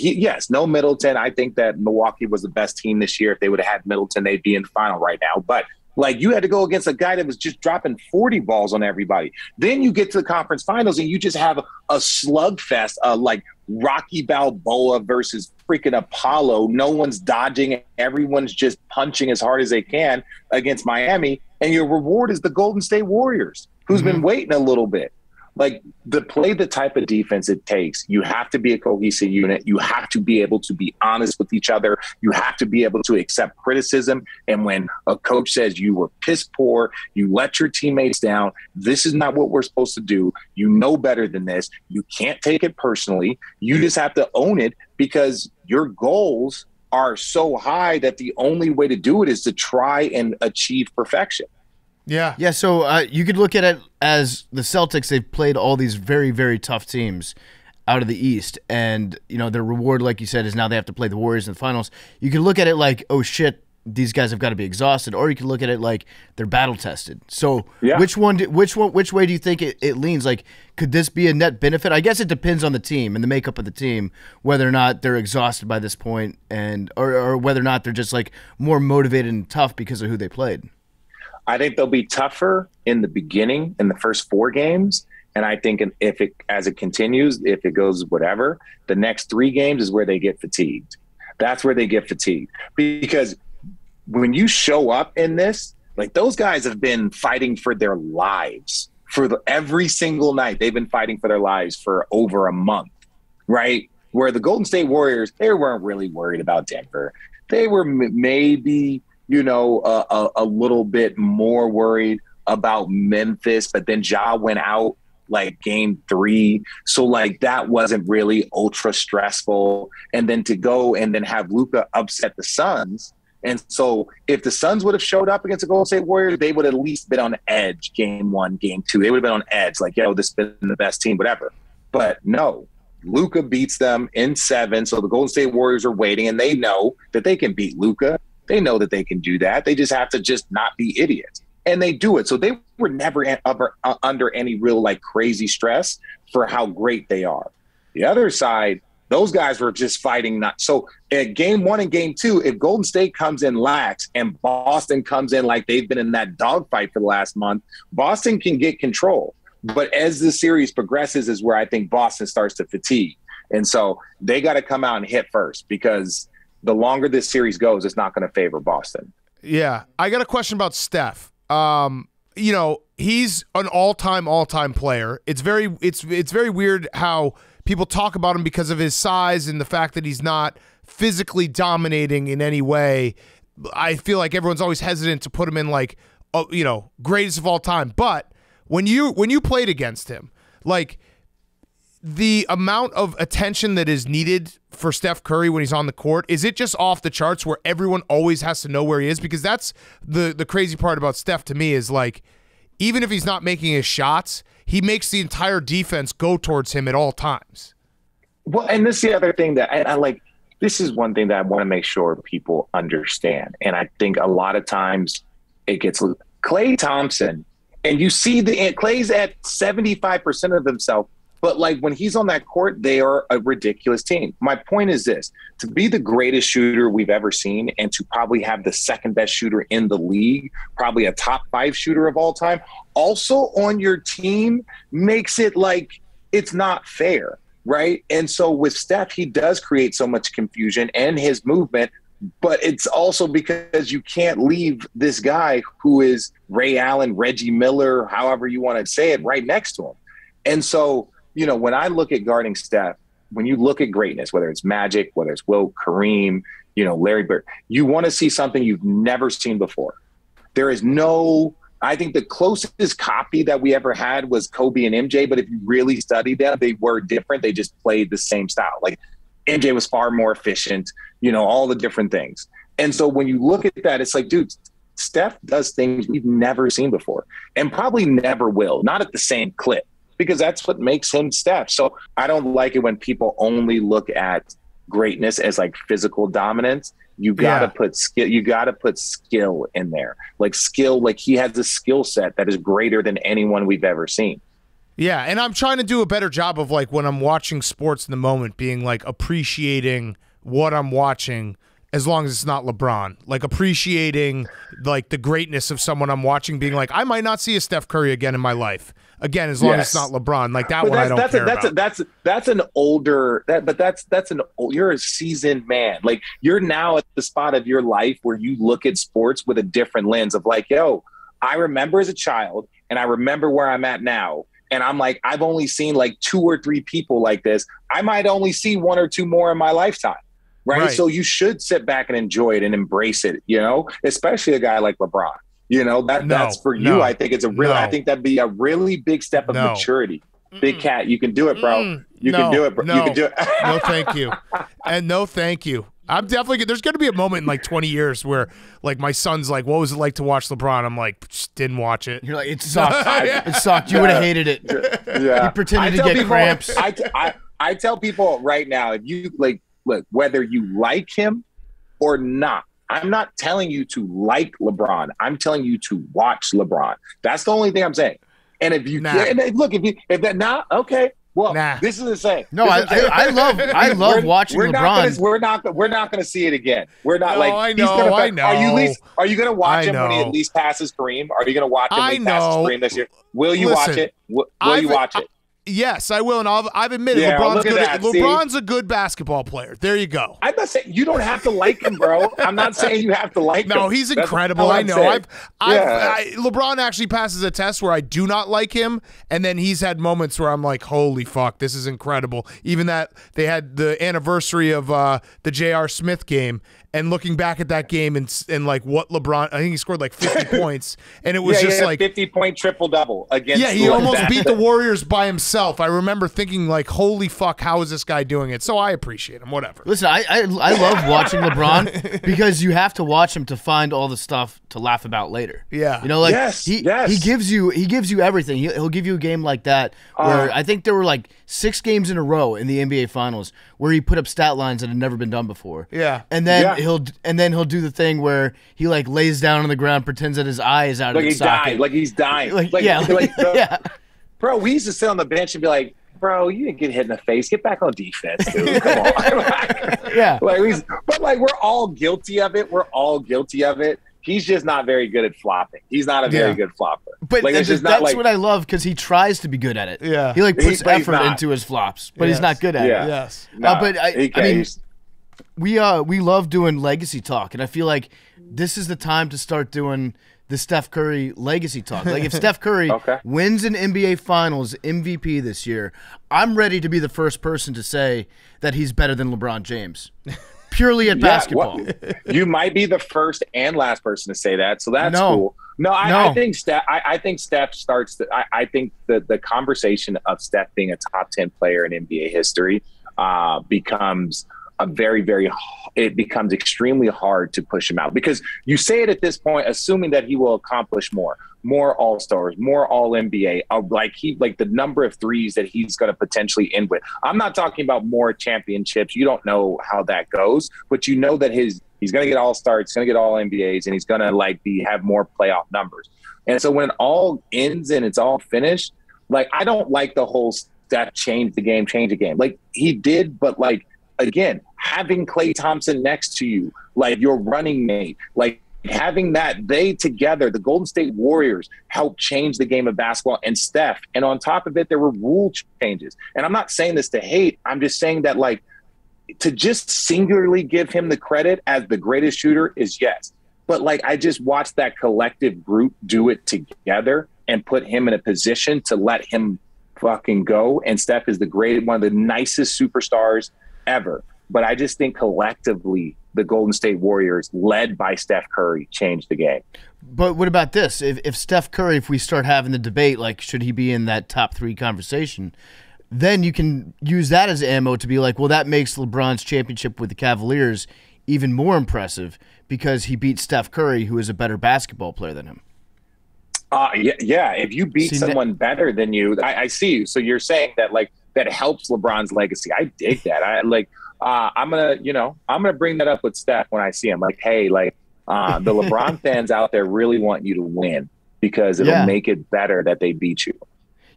no Middleton. I think that Milwaukee was the best team this year. If they would have had Middleton, they'd be in the final right now. But Like, you had to go against a guy that was just dropping 40 balls on everybody. Then you get to the conference finals and you just have a slugfest, like Rocky Balboa versus freaking Apollo. No one's dodging. Everyone's just punching as hard as they can against Miami. And your reward is the Golden State Warriors, who's been waiting a little bit. Like, to play the type of defense it takes, you have to be a cohesive unit. You have to be able to be honest with each other. You have to be able to accept criticism. And when a coach says you were piss poor, you let your teammates down, this is not what we're supposed to do. You know better than this. You can't take it personally. You just have to own it, because your goals are so high that the only way to do it is to try and achieve perfection. Yeah. Yeah, so you could look at it as the Celtics. They've played all these very, very tough teams out of the East, and their reward, like you said, is now they have to play the Warriors in the finals. You can look at it like, oh shit, these guys have got to be exhausted, or you can look at it like they're battle tested. So which way do you think it leans? Like, could this be a net benefit? I guess it depends on the team and the makeup of the team, whether or not they're exhausted by this point, and or whether or not they're just like more motivated and tough because of who they played. I think they'll be tougher in the beginning, in the first 4 games. And I think as it continues, if it goes whatever, the next 3 games is where they get fatigued. That's where they get fatigued. Because when you show up in this, like, those guys have been fighting for their lives every single night. They've been fighting for their lives for over a month, right? Where the Golden State Warriors, they weren't really worried about Denver. They were maybe a little bit more worried about Memphis, but then Ja went out like game 3. So like, that wasn't really ultra stressful. And then to go and then have Luka upset the Suns. And so if the Suns would have showed up against the Golden State Warriors, they would have at least been on edge game 1, game 2. They would have been on edge, like, this has been the best team, whatever. But no, Luka beats them in 7. So the Golden State Warriors are waiting, and they know that they can beat Luka. They know that they can do that. They just have to just not be idiots. And they do it. So they were never under any real like crazy stress for how great they are. The other side, those guys were just fighting. So at game 1 and game 2, if Golden State comes in lax and Boston comes in like they've been in that dogfight for the last month, Boston can get control. But as the series progresses is where I think Boston starts to fatigue. And so they got to come out and hit first, because the longer this series goes, it's not going to favor Boston. Yeah. I got a question about Steph. He's an all-time player. It's very weird how people talk about him because of his size and the fact that he's not physically dominating in any way. I feel like everyone's always hesitant to put him in like, greatest of all time. But when you played against him, like, the amount of attention that is needed for Steph Curry when he's on the court, is it just off the charts where everyone always has to know where he is? Because that's the crazy part about Steph to me, is like, even if he's not making his shots, he makes the entire defense go towards him at all times. Well, and this is the other thing that I like. This is one thing that I want to make sure people understand. And I think a lot of times it gets Klay Thompson, and you see Klay's at 75% of himself. But like, when he's on that court, they are a ridiculous team. My point is this: to be the greatest shooter we've ever seen, and to probably have the second best shooter in the league, probably a top 5 shooter of all time, also on your team, makes it like it's not fair, right? And so with Steph, he does create so much confusion and his movement, but it's also because you can't leave this guy who is Ray Allen, Reggie Miller, however you want to say it, right next to him. And so, when I look at guarding Steph, when you look at greatness, whether it's Magic, whether it's Wilt, Kareem, Larry Bird, you want to see something you've never seen before. There is I think the closest copy that we ever had was Kobe and MJ, but if you really studied them, they were different. They just played the same style. Like, MJ was far more efficient, all the different things. And so when you look at that, it's like, dude, Steph does things we've never seen before and probably never will, not at the same clip, because that's what makes him Steph. So I don't like it when people only look at greatness as like physical dominance. You gotta put skill. You gotta put skill in there, like skill. Like, he has a skill set that is greater than anyone we've ever seen. Yeah, and I'm trying to do a better job of, like, when I'm watching sports in the moment, being like appreciating what I'm watching as long as it's not LeBron. Like appreciating like the greatness of someone I'm watching, being like, I might not see a Steph Curry again in my life. Again, as long as it's not LeBron. Like that but one I don't care about. That's an older you're a seasoned man. Like you're now at the spot of your life where you look at sports with a different lens of like, yo, I remember as a child and I remember where I'm at now. And I'm like, I've only seen like 2 or 3 people like this. I might only see 1 or 2 more in my lifetime. Right. So you should sit back and enjoy it and embrace it, you know, especially a guy like LeBron. You know, that's for you. I think it's I think that'd be a really big step of maturity. Big Cat, you can do it, bro. You can do it, bro. You can do it. No, thank you. And no, thank you. I'm definitely, there's going to be a moment in like 20 years where like my son's like, what was it like to watch LeBron? I'm like, just didn't watch it. You're like, it sucked. It sucked. You would have hated it. Yeah. You pretended to get cramps. I tell people right now, if you like, look, whether you like him or not, I'm not telling you to like LeBron. I'm telling you to watch LeBron. That's the only thing I'm saying. And if you okay. Well, this is the same. No, I love watching LeBron. We're not going to see it again. We're not I know. Are you going to watch him when he at least passes Kareem? Are you going to watch him when he passes Kareem this year? Will you watch it? Will you watch it? Yes, I will, and I've admitted LeBron's a good basketball player. There you go. I'm not saying you don't have to like him, bro. I'm not saying you have to like him. No, he's incredible. I know. LeBron actually passes a test where I do not like him, and then he's had moments where I'm like, holy fuck, this is incredible. Even that they had the anniversary of the J.R. Smith game, and looking back at that game and like what LeBron, I think he scored like 50 points, and it was just like 50-point triple-double against. Yeah, he almost beat the Warriors by himself. I remember thinking like, holy fuck, how is this guy doing it? So I appreciate him. Whatever. Listen, I love watching LeBron because you have to watch him to find all the stuff to laugh about later. Yeah, you know, like he gives you everything. He'll give you a game like that where I think there were like 6 games in a row in the NBA Finals where he put up stat lines that had never been done before. Yeah, and then he'll do the thing where he like lays down on the ground, pretends that his eye is out of his socket. Like he's dying. Bro, we used to sit on the bench and be like, bro, you didn't get hit in the face. Get back on defense, dude. Come on. But we're all guilty of it. We're all guilty of it. He's just not very good at flopping. He's not a very good flopper. But that's what I love because he tries to be good at it. Yeah. He puts effort into his flops, but he's not good at it. Yes. But I mean, we love doing legacy talk, and I feel like this is the time to start doing the Steph Curry legacy talk. Like if Steph Curry wins an NBA Finals MVP this year, I'm ready to be the first person to say that he's better than LeBron James. Purely at basketball. You might be the first and last person to say that, so that's cool. I think Steph. I think Steph starts. I think the conversation of Steph being a top 10 player in NBA history becomes it becomes extremely hard to push him out because you say it at this point, assuming that he will accomplish more All-Stars, more All-NBA, like the number of threes that he's going to potentially end with. I'm not talking about more championships. You don't know how that goes, but you know that he's going to get All-Stars, he's going to get All-NBAs, and he's going to have more playoff numbers. And so when it all ends and it's all finished, like I don't like the whole Steph change the game. Like he did, but like again, having Klay Thompson next to you, like your running mate, like having that, they together, the Golden State Warriors helped change the game of basketball and Steph. And on top of it, there were rule changes. And I'm not saying this to hate. I'm just saying that like to just singularly give him the credit as the greatest shooter is yes. But like I just watched that collective group do it together and put him in a position to let him fucking go. And Steph is one of the nicest superstars ever. But I just think collectively the Golden State Warriors, led by Steph Curry, changed the game. But what about this? If Steph Curry, if we start having the debate, like should he be in that top 3 conversation, then you can use that as ammo to be like, well, that makes LeBron's championship with the Cavaliers even more impressive because he beat Steph Curry, who is a better basketball player than him. Yeah. If you beat someone better than you, I see you. So you're saying that like that helps LeBron's legacy. I dig that. I'm gonna bring that up with Steph when I see him. Like, hey, like the LeBron fans out there really want you to win because it'll make it better that they beat you.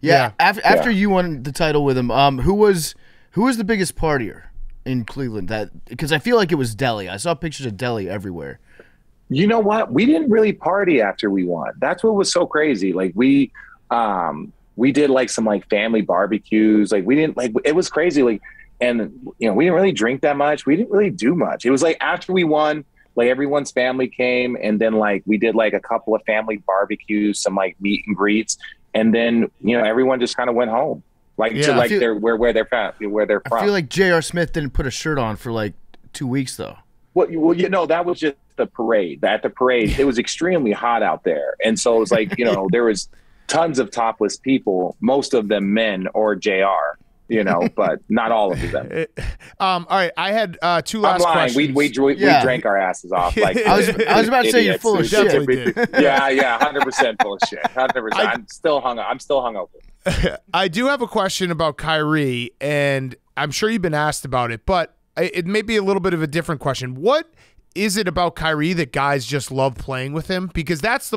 Yeah. After you won the title with him, who was the biggest partier? in Cleveland? That because I feel like it was Delhi. I saw pictures of Delhi everywhere. You know what? We didn't really party after we won. That's what was so crazy. Like we did like some like family barbecues. Like we didn't like it was crazy. Like and you know we didn't really drink that much. We didn't really do much. It was like after we won, like everyone's family came, and then like we did like a couple of family barbecues, some like meet and greets, and then you know everyone just kind of went home. Like to like where they're from. I feel like J.R. Smith didn't put a shirt on for like 2 weeks though. Well, you know that was just the parade. At the parade, it was extremely hot out there, and so it was like you know there was tons of topless people, most of them men or J.R. You know, but not all of them. All right, I had two last questions. We drank our asses off. Like I was about to say you're full of shit. Yeah, 100% full of shit. 100%. I'm still hungover. I do have a question about Kyrie, and I'm sure you've been asked about it, but it may be a little bit of a different question. What is it about Kyrie that guys just love playing with him? Because that's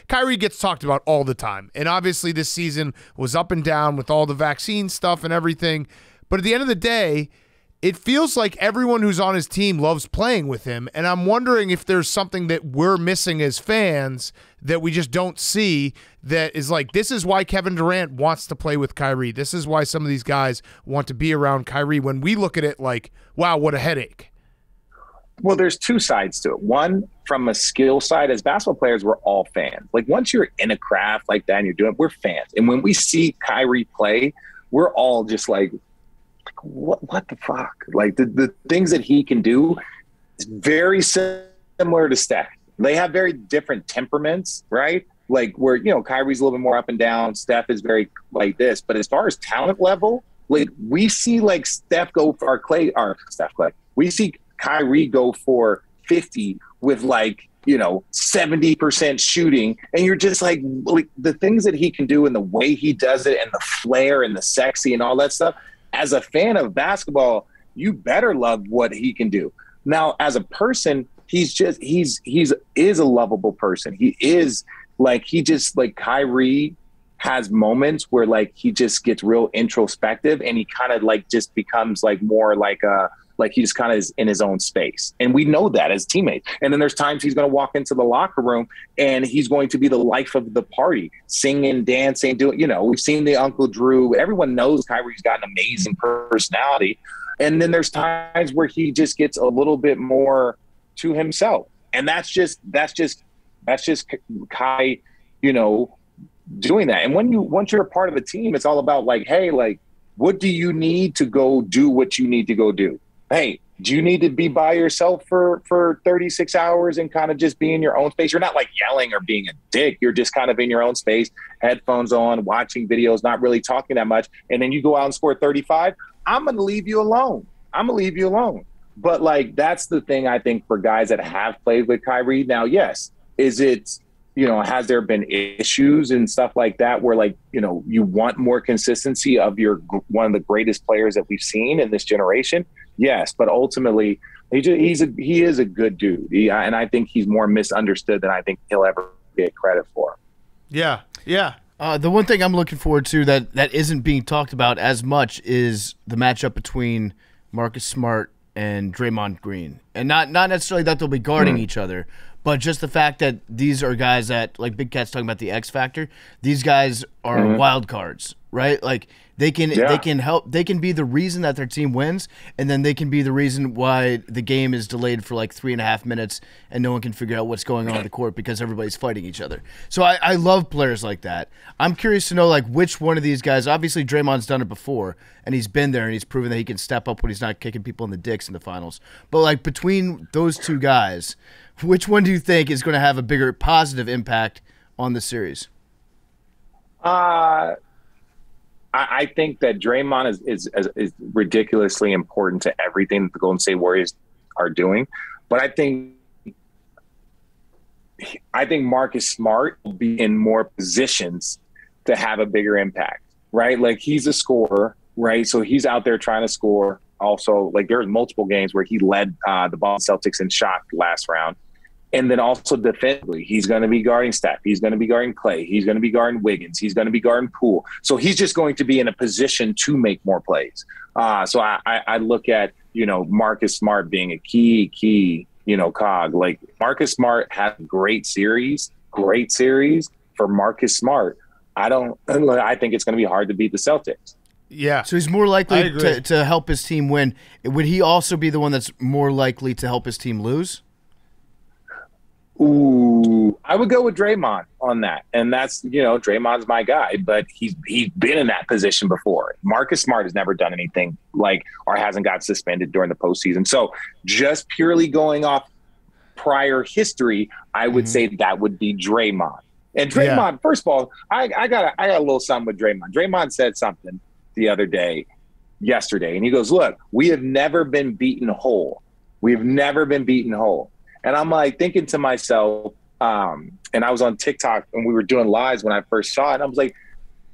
Kyrie gets talked about all the time. And obviously this season was up and down with all the vaccine stuff and everything. But at the end of the day, it feels like everyone who's on his team loves playing with him. And I'm wondering if there's something that we're missing as fans that we just don't see that is like, this is why Kevin Durant wants to play with Kyrie. This is why some of these guys want to be around Kyrie when we look at it like, wow, what a headache. Well, there's two sides to it. One, from a skill side, as basketball players, we're all fans. Like once you're in a craft like that and you're doing it, we're fans. And when we see Kyrie play, we're all just like what the fuck? Like the things that he can do is very similar to Steph. They have very different temperaments, right? Like where, you know, Kyrie's a little bit more up and down. Steph is very like this. But as far as talent level, like we see like Steph go for Steph Clay. We see Kyrie go for 50 with like, you know, 70% shooting. And you're just like the things that he can do and the way he does it and the flair and the sexy and all that stuff. As a fan of basketball, you better love what he can do. Now, as a person, he's a lovable person. He is like, Kyrie has moments where like he just gets real introspective and he kind of like just becomes like more like he just kind of is in his own space. And we know that as teammates. And then there's times he's going to walk into the locker room and he's going to be the life of the party, singing, dancing, doing, you know, we've seen the Uncle Drew. Everyone knows Kyrie's got an amazing personality. And then there's times where he just gets a little bit more to himself. And that's just Kai, you know, doing that. And once you're a part of a team, it's all about like, hey, like, what do you need to go do what you need to go do? Hey, do you need to be by yourself for 36 hours and kind of just be in your own space? You're not like yelling or being a dick. You're just kind of in your own space, headphones on, watching videos, not really talking that much. And then you go out and score 35. I'm going to leave you alone. But like, that's the thing I think for guys that have played with Kyrie. Now, yes, is it, you know, has there been issues and stuff like that where like, you know, you want more consistency of one of the greatest players that we've seen in this generation? Yes, but ultimately he is a good dude, and I think he's more misunderstood than I think he'll ever get credit for. Yeah. The one thing I'm looking forward to that isn't being talked about as much is the matchup between Marcus Smart and Draymond Green, and not necessarily that they'll be guarding each other, but just the fact that these are guys that, like Big Cat's talking about the X factor. These guys are wild cards, right? Like they can help. They can be the reason that their team wins, and then they can be the reason why the game is delayed for like 3.5 minutes, and no one can figure out what's going on the court because everybody's fighting each other. So I love players like that. I'm curious to know like which one of these guys. Obviously, Draymond's done it before, and he's been there, and he's proven that he can step up when he's not kicking people in the dicks in the finals. But like between those two guys, which one do you think is going to have a bigger positive impact on the series? I think that Draymond is ridiculously important to everything that the Golden State Warriors are doing. But I think Marcus Smart will be in more positions to have a bigger impact, right? Like he's a scorer, right? So he's out there trying to score. Also, like there's multiple games where he led the Boston Celtics in shot last round. And then also defensively, he's going to be guarding Steph. He's going to be guarding Clay. He's going to be guarding Wiggins. He's going to be guarding Poole. So he's just going to be in a position to make more plays. So I look at Marcus Smart being a key, cog. Like Marcus Smart had great series for Marcus Smart. I think it's going to be hard to beat the Celtics. Yeah. So he's more likely to help his team win. Would he also be the one that's more likely to help his team lose? Ooh, I would go with Draymond on that. And that's, Draymond's my guy, but he's been in that position before. Marcus Smart has never done anything or hasn't got suspended during the postseason. So just purely going off prior history, I would say that would be Draymond. And Draymond, first of all, I got a little something with Draymond. Draymond said something the other day, yesterday, and he goes, look, we have never been beaten whole. We've never been beaten whole. And I'm like thinking to myself, and I was on TikTok and we were doing lives when I first saw it. And I was like,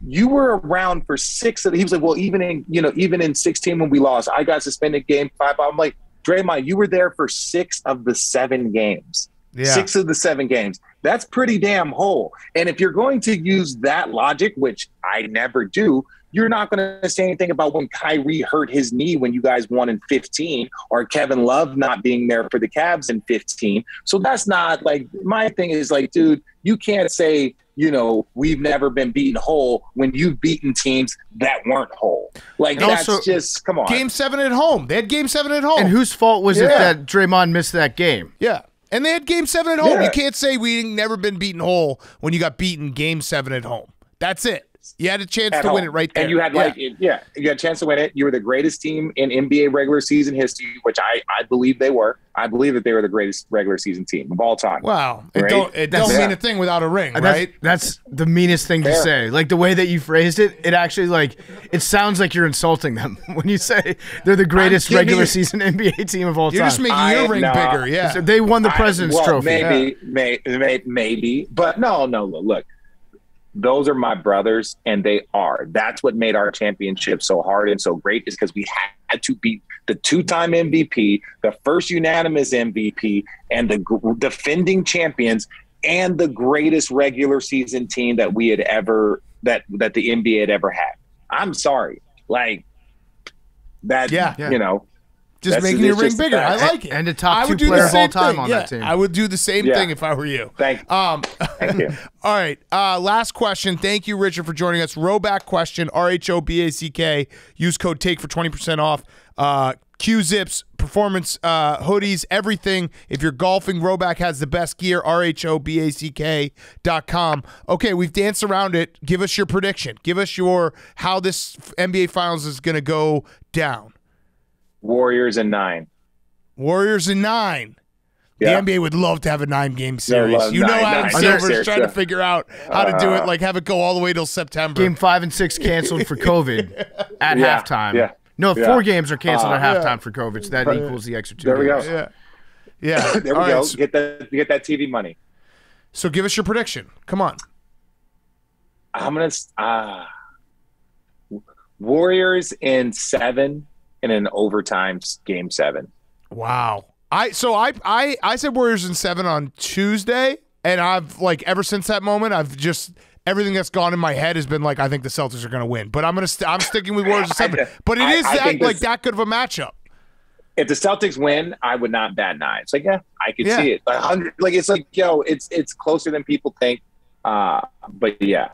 you were around for 6 of the, he was like, well, even in 16 when we lost, I got suspended game 5. I'm like, Draymond, you were there for 6 of the 7 games. Yeah. 6 of the 7 games. That's pretty damn whole. And if you're going to use that logic, which I never do, you're not going to say anything about when Kyrie hurt his knee when you guys won in 15, or Kevin Love not being there for the Cavs in 15. So that's not my thing is dude, you can't say, we've never been beaten whole when you've beaten teams that weren't whole. That's also, just, come on. Game 7 at home. They had game 7 at home. And whose fault was it that Draymond missed that game? Yeah. And they had game 7 at home. Yeah. You can't say we ain't never been beaten whole when you got beaten game 7 at home. That's it. You had a chance to win it right there. And you had you had a chance to win it. You were the greatest team in NBA regular season history, which I believe they were. I believe that they were the greatest regular season team of all time. Wow. Right? It don't mean a thing without a ring, right? That's the meanest thing to say. The way that you phrased it, it actually it sounds like you're insulting them when you say they're the greatest regular season NBA team of all time. You're just making your ring bigger, yeah. So they won the President's Trophy. Maybe. But no, look. Those are my brothers, and they are. That's what made our championship so hard and so great, is because we had to beat the 2-time MVP, the first unanimous MVP, and the defending champions, and the greatest regular season team that we had ever that the NBA had ever had. I'm sorry, Just making your ring bigger. I like it. And the top 2 player of all time on that team. I would do the same thing if I were you. Thank you. All right. Last question. Thank you, Richard, for joining us. Rhoback question, RHOBACK. Use code TAKE for 20% off. Q-Zips, performance hoodies, everything. If you're golfing, Rhoback has the best gear, RHOBACK.com. Okay, we've danced around it. Give us your prediction. Give us how this NBA Finals is going to go down. Warriors in 9. Warriors in 9. Yeah. The NBA would love to have a 9-game series. Adam Silver's trying to figure out how to do it, have it go all the way till September. Game 5 and 6 canceled for COVID at halftime. Yeah. No, 4 games are canceled at halftime for COVID, so that equals the extra 2 games. There we go. Yeah. There we go. Get that TV money. So give us your prediction. Come on. I'm going to Warriors in 7 in an overtime game 7. Wow. I said Warriors in 7 on Tuesday, and I've ever since that moment, I've just everything that's gone in my head has been I think the Celtics are going to win. But I'm sticking with Warriors in 7. But it is that good of a matchup. If the Celtics win, I would not bat an eye. It's I could see it. 100. It's closer than people think. But yeah,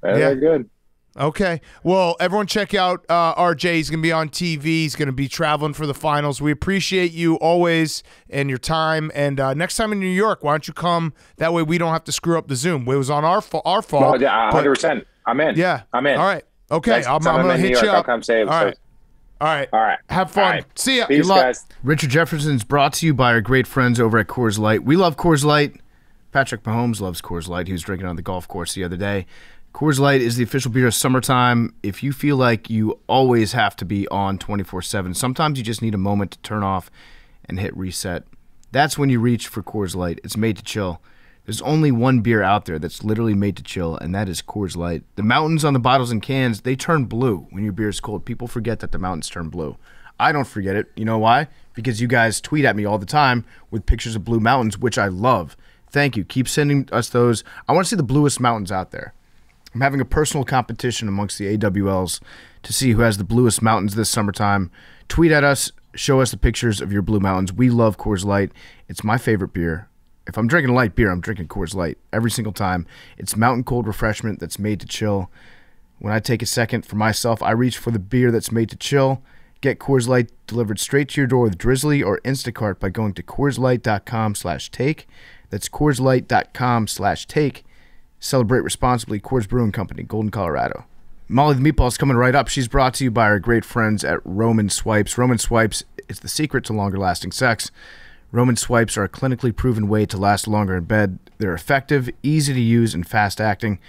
they're good. Okay. Well, everyone check out RJ. He's going to be on TV. He's going to be traveling for the finals. We appreciate you always and your time. And next time in New York, why don't you come? That way we don't have to screw up the Zoom. It was on our fault. No, yeah, 100%. I'm in. Yeah. I'm in. All right. Okay. I'm going to hit you up. I'll come save. All right. All right. Have fun. Right. See ya. Peace, guys. Richard Jefferson is brought to you by our great friends over at Coors Light. We love Coors Light. Patrick Mahomes loves Coors Light. He was drinking on the golf course the other day. Coors Light is the official beer of summertime. If you feel like you always have to be on 24/7, sometimes you just need a moment to turn off and hit reset. That's when you reach for Coors Light. It's made to chill. There's only one beer out there that's literally made to chill, and that is Coors Light. The mountains on the bottles and cans, they turn blue when your beer is cold. People forget that the mountains turn blue. I don't forget it. You know why? Because you guys tweet at me all the time with pictures of blue mountains, which I love. Thank you. Keep sending us those. I want to see the bluest mountains out there. I'm having a personal competition amongst the AWLs to see who has the bluest mountains this summertime. Tweet at us, show us the pictures of your Blue Mountains. We love Coors Light. It's my favorite beer. If I'm drinking light beer, I'm drinking Coors Light every single time. It's mountain cold refreshment that's made to chill. When I take a second for myself, I reach for the beer that's made to chill. Get Coors Light delivered straight to your door with Drizzly or Instacart by going to CoorsLight.com/take. That's CoorsLight.com/take. Celebrate responsibly. Coors Brewing Company, Golden, Colorado. Molly the Meatball's coming right up. She's brought to you by our great friends at Roman Swipes. Roman Swipes is the secret to longer lasting sex. Roman Swipes are a clinically proven way to last longer in bed. They're effective, easy to use, and fast acting,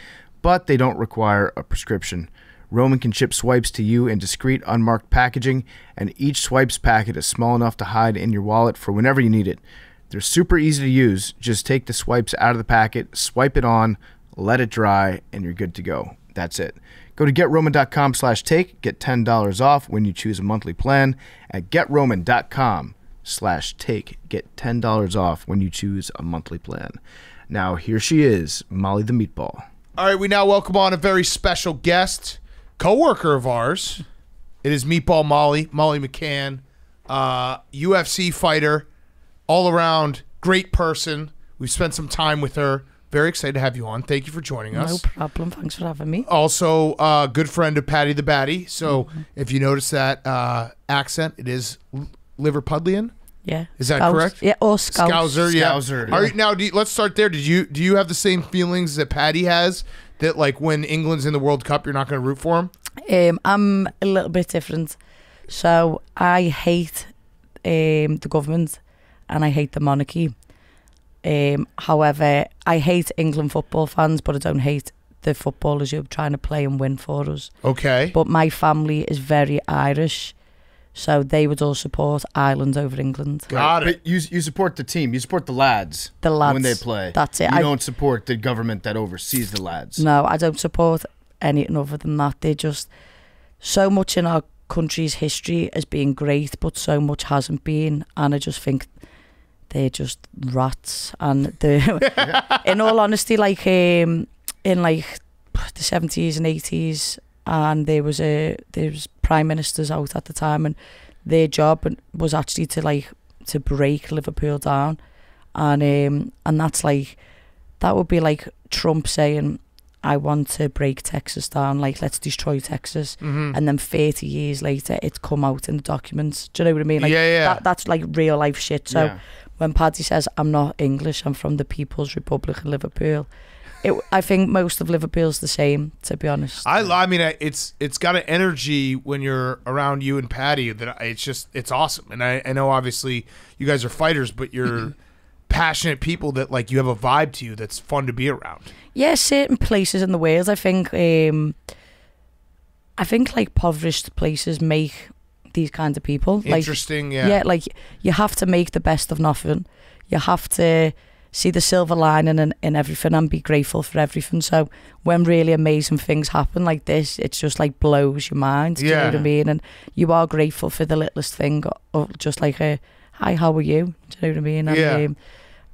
but they don't require a prescription. Roman can ship swipes to you in discreet, unmarked packaging, and each swipes packet is small enough to hide in your wallet for whenever you need it. They're super easy to use. Just take the swipes out of the packet, swipe it on, let it dry, and you're good to go. That's it. Go to GetRoman.com/take. Get $10 off when you choose a monthly plan at GetRoman.com/take. Get $10 off when you choose a monthly plan. Now, here she is, Molly the Meatball. All right, we now welcome on a very special guest, co-worker of ours. It is Meatball Molly, Molly Mccann, UFC fighter, all around great person. We've spent some time with her. Very excited to have you on. Thank you for joining us. No problem. Thanks for having me. Also, good friend of Patty the Batty. So if you notice that accent, it is Liverpudlian. Yeah. Is that correct? Yeah, or Scouse. Scouser, yeah. Scouser, All right, now let's start there. Do you have the same feelings that Patty has, that like when England's in the World Cup, you're not going to root for them? I'm a little bit different. So I hate the government and I hate the monarchy. However, I hate England football fans, but I don't hate the footballers who are trying to play and win for us. Okay. But my family is very Irish, so they would all support Ireland over England. Got it. But you support the team. You support the lads. The lads. When they play. That's it. You don't support the government that oversees the lads. No, I don't support anything other than that. They're just so much in our country's history has been great, but so much hasn't been, and I just think they're just rats. And in all honesty, like in like the 70s and 80s, and there was prime ministers out at the time, and their job was actually to break Liverpool down, and that's like, that would be like Trump saying, I want to break Texas down, like let's destroy Texas. And then 30 years later it's come out in the documents. Do you know what I mean? Like, yeah. That's like real life shit. So when Paddy says I'm not English, I'm from the People's Republic of Liverpool, I think most of Liverpool's the same, to be honest. I mean, it's got an energy when you're around you and Patty that it's awesome. And I know obviously you guys are fighters, but you're passionate people that like you have a vibe to you that's fun to be around. Yeah, certain places in the world, I think like impoverished places make these kinds of people Interesting. Like, yeah, like you have to make the best of nothing. You have to see the silver lining in everything and be grateful for everything. So when really amazing things happen like this, it's just like blows your mind. Do you know what I mean? And you are grateful for the littlest thing, or just like a hi, how are you? Do you know what I mean? And,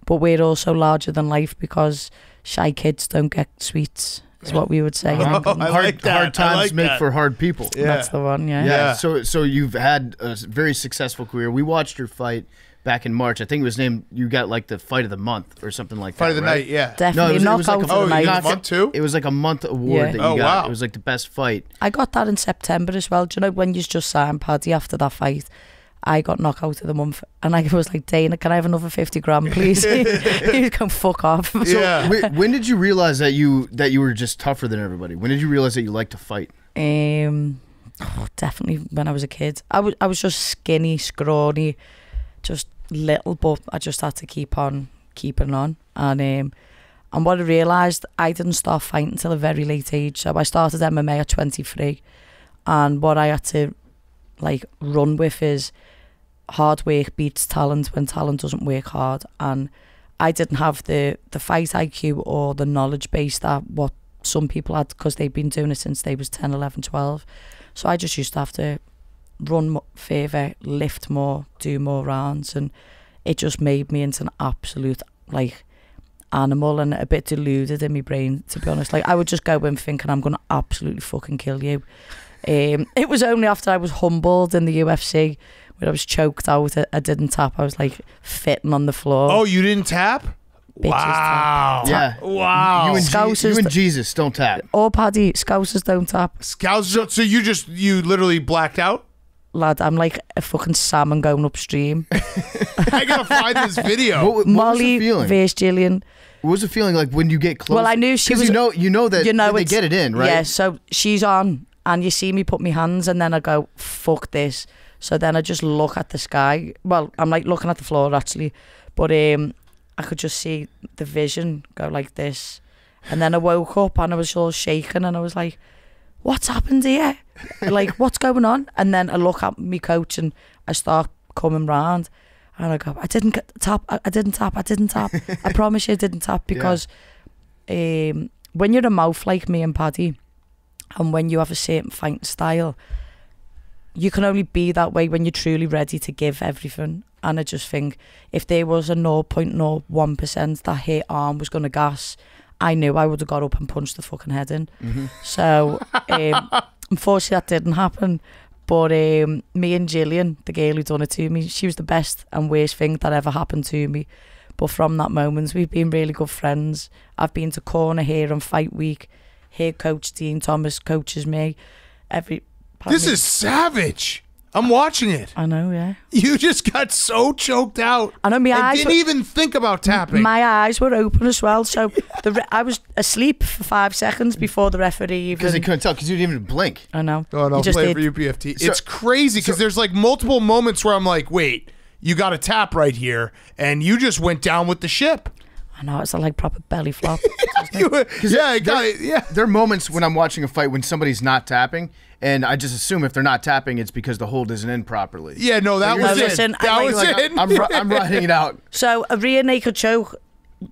but we're also larger than life because shy kids don't get sweets, is what we would say. Hard times make for hard people. Yeah. That's the one. Yeah. So you've had a very successful career. We watched your fight back in March. I think it was named, you got like the fight of the month or something like that. Fight of the right? night, yeah. Definitely it was knockout like of the night. month too? It was like a month award that you got. Wow. It was like the best fight. I got that in September as well. Do you know when you just signed Paddy after that fight? I got knockout of the month, and I was like, Dana, can I have another 50 grand, please? He was going, fuck off. Yeah. When did you realize that you were just tougher than everybody? When did you realize that you liked to fight? Definitely when I was a kid. I was just skinny, scrawny, just little, but I just had to keep on keeping on. And what I realised, I didn't start fighting until a very late age. So I started MMA at 23, and what I had to like run with is hard work beats talent when talent doesn't work hard. And I didn't have the fight IQ or the knowledge base that what some people had, because they've been doing it since they was 10, 11, 12. So I just used to have to run further, lift more, do more rounds, and it just made me into an absolute like animal and a bit deluded in my brain, to be honest. Like I would just go in thinking I'm going to absolutely fucking kill you. It was only after I was humbled in the UFC where I was choked out. I didn't tap. I was like fitting on the floor. Oh, you didn't tap? Bitches Wow. Yeah. Wow. Scousers You and Jesus don't tap. Oh, Paddy, Scousers don't tap. Scouts. So you literally blacked out? Lad, I'm like a fucking salmon going upstream. I gotta find this video. What was Molly the feeling? versus Gillian. What was the feeling like when you get close? Well, I knew she was. You know that they it's- get it in, right? Yeah, so she's on, and you see me put my hands, and then I go, fuck this. So then I just look at the sky. Well, I'm like looking at the floor, actually. But I could just see the vision go like this. And then I woke up, and I was all shaking, and I was like, what's happened here? Like, what's going on? And then I look at me coach, and I start coming round. And I go, I didn't tap. I didn't tap. I promise you I didn't tap because when you're a mouth like me and Paddy, and when you have a certain fighting style, you can only be that way when you're truly ready to give everything. And I just think if there was a 0.01% that her arm was going to gas, I knew I would have got up and punched the fucking head in. Mm-hmm. So unfortunately that didn't happen. But me and Gillian, the girl who done it to me, she was the best and worst thing that ever happened to me. But from that moment, we've been really good friends. I've been to corner here on fight week. Here, Coach Dean Thomas coaches me. This is savage. I'm watching it. I know, yeah. You just got so choked out. I know my I eyes. didn't even think about tapping. My eyes were open as well. So I was asleep for 5 seconds before the referee even. Because they couldn't tell because you didn't even blink. I know. Oh, no, You just play did. for UPFT. It's crazy because there's like multiple moments where I'm like, wait, you got a tap right here, and you just went down with the ship. I know, it's like proper belly flop. Yeah, yeah. There are moments when I'm watching a fight when somebody's not tapping, and I just assume if they're not tapping, it's because the hold isn't in properly. Yeah, no, that was it. listen, That I was like- it. I'm writing it out. So a rear naked choke,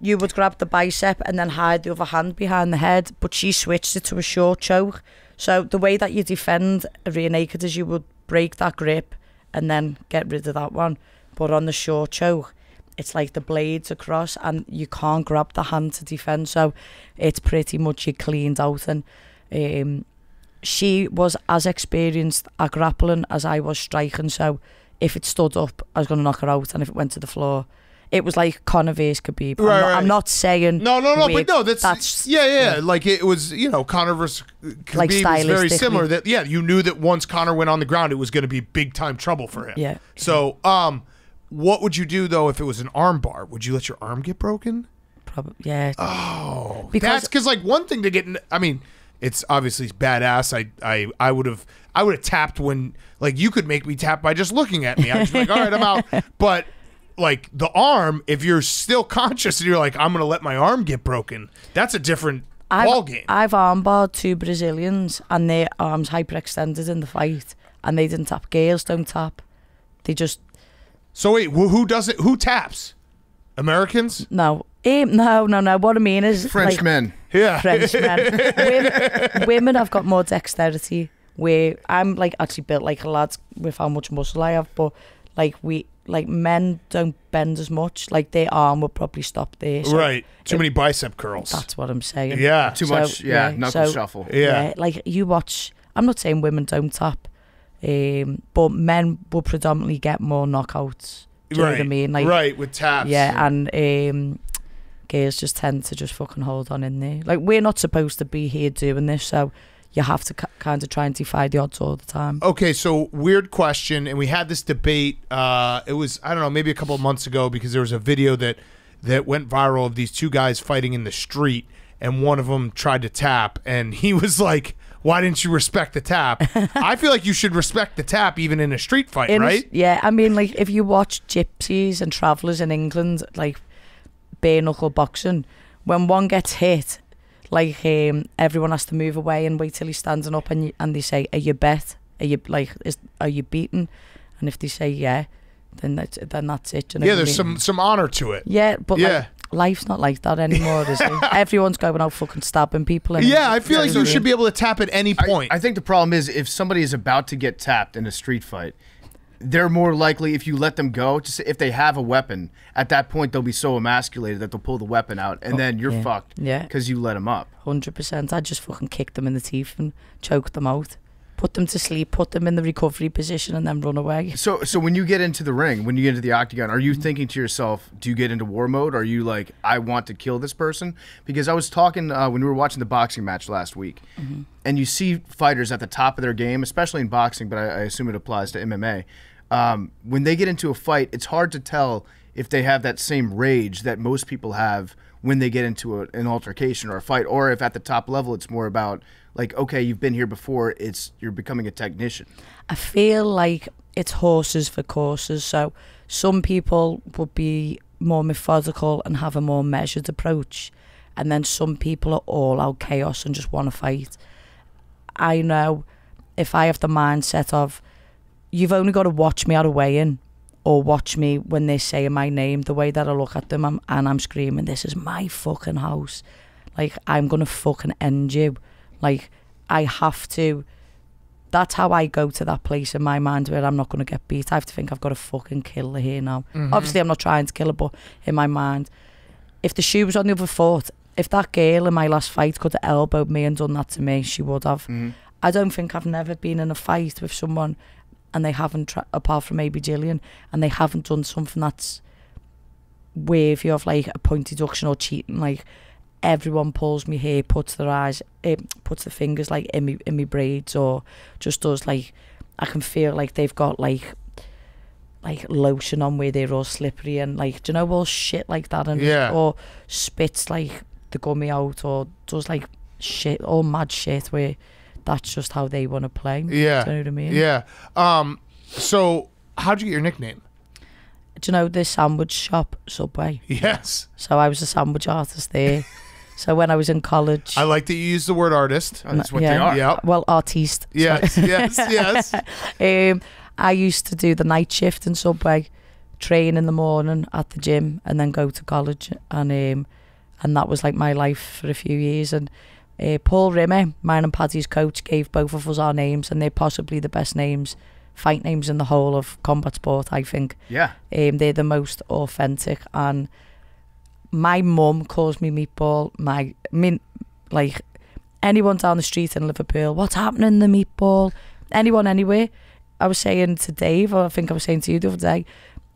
you would grab the bicep and then hide the other hand behind the head, but she switched it to a short choke. So the way that you defend a rear naked is you would break that grip and then get rid of that one. But on the short choke, it's like the blades across and you can't grab the hand to defend. So it's pretty much you cleaned out. And she was as experienced at grappling as I was striking. So if it stood up, I was going to knock her out. And if it went to the floor, it was like Conor versus Khabib. I'm not saying No, weird. but no, that's yeah. Like it was, Conor versus Khabib Like was very stylistically. similar. That you knew that once Conor went on the ground, it was going to be big time trouble for him. Yeah. So, what would you do though if it was an arm bar? Would you let your arm get broken? Probably, yeah. Oh, Because- that's because like one thing to get. I mean, it's obviously badass. I would have tapped when like you could make me tap by just looking at me. I'd just be like, all right, I'm out. But like the arm, if you're still conscious and you're like, I'm gonna let my arm get broken, that's a different ball game. I've armbarred 2 Brazilians and their arms hyperextended in the fight, and they didn't tap. Girls don't tap. They just So wait, who does it? Who taps? Americans? no. No. What I mean is French like, men. Yeah. French men. Women have got more dexterity. Where I'm like actually built like a lad with how much muscle I have, but like men don't bend as much. Like their arm would probably stop there. So Right. Too many bicep curls. That's what I'm saying. Yeah. Too So, much, yeah, knuckle so- shuffle. Yeah. Like you watch. I'm not saying women don't tap, but men will predominantly get more knockouts. Do you know what I mean? Like, right, with taps. yeah, and girls just tend to just fucking hold on in there. Like we're not supposed to be here doing this, so you have to kind of try and defy the odds all the time. Okay, so weird question, and we had this debate. It was, I don't know, maybe a couple of months ago, because there was a video that went viral of these 2 guys fighting in the street, and one of them tried to tap, and he was like, why didn't you respect the tap? I feel like you should respect the tap even in a street fight, right? Yeah, I mean, like if you watch gypsies and travellers in England, like bare knuckle boxing, when one gets hit, like everyone has to move away and wait till he's standing up, and they say, "Are you bet? Are you beaten?" And if they say yeah, then that's it. You know Yeah, what I there's mean? some honor to it. Yeah, but Yeah. like life's not like that anymore, is it? Everyone's going out fucking stabbing people. And Yeah, I feel like you should be able to tap at any point. I think the problem is if somebody is about to get tapped in a street fight, they're more likely, if you let them go, if they have a weapon, at that point they'll be so emasculated that they'll pull the weapon out, and then you're fucked Yeah. because you let them up. 100%. I just fucking kicked them in the teeth and choked them out. put them to sleep, put them in the recovery position, and then run away. So when you get into the ring, when you get into the octagon, are you thinking to yourself, do you get into war mode? Are you like, I want to kill this person? Because I was talking when we were watching the boxing match last week, and you see fighters at the top of their game, especially in boxing, but I assume it applies to MMA. When they get into a fight, it's hard to tell if they have that same rage that most people have when they get into an altercation or a fight, or if at the top level it's more about like, okay, you've been here before, you're becoming a technician. I feel like it's horses for courses. So some people would be more methodical and have a more measured approach, and then some people are all out chaos and just want to fight. I know if I have the mindset of, you've only got to watch me at a weigh-in, or watch me when they're saying my name, the way that I look at them and I'm screaming, this is my fucking house. Like, I'm going to fucking end you. Like, I have to. That's how I go to that place in my mind where I'm not going to get beat. I have to think I've got to fucking kill her here now. Obviously, I'm not trying to kill her, but in my mind, if the shoe was on the other foot, if that girl in my last fight could have elbowed me and done that to me, she would have. I don't think I've never been in a fight with someone and they haven't, apart from maybe Gillian, and they haven't done something that's worthy of like a point deduction or cheating. Like, everyone pulls me hair, puts their fingers like in me braids, or just does like, I can feel like they've got like lotion on where they're all slippery and like, do you know, all shit like that, and or spits like the gummy out, or does like shit, all mad shit where that's just how they want to play. Yeah. Do you know what I mean? Yeah. So how'd you get your nickname? Do you know the sandwich shop, Subway? Yes. So I was a sandwich artist there. So when I was in college, I like that you use the word artist. Oh, that's what they are. Yeah. well, artiste. Yes, yes. I used to do the night shift in Subway, train in the morning at the gym, and then go to college, and that was like my life for a few years. And Paul Rimmer, mine and Paddy's coach, gave both of us our names, and they're possibly the best names, fight names in the whole of combat sport, I think. Yeah. They're the most authentic, and my mum calls me Meatball. Like, anyone down the street in Liverpool, what's happening, the Meatball? Anyone, anywhere. I was saying to Dave, or I think I was saying to you the other day,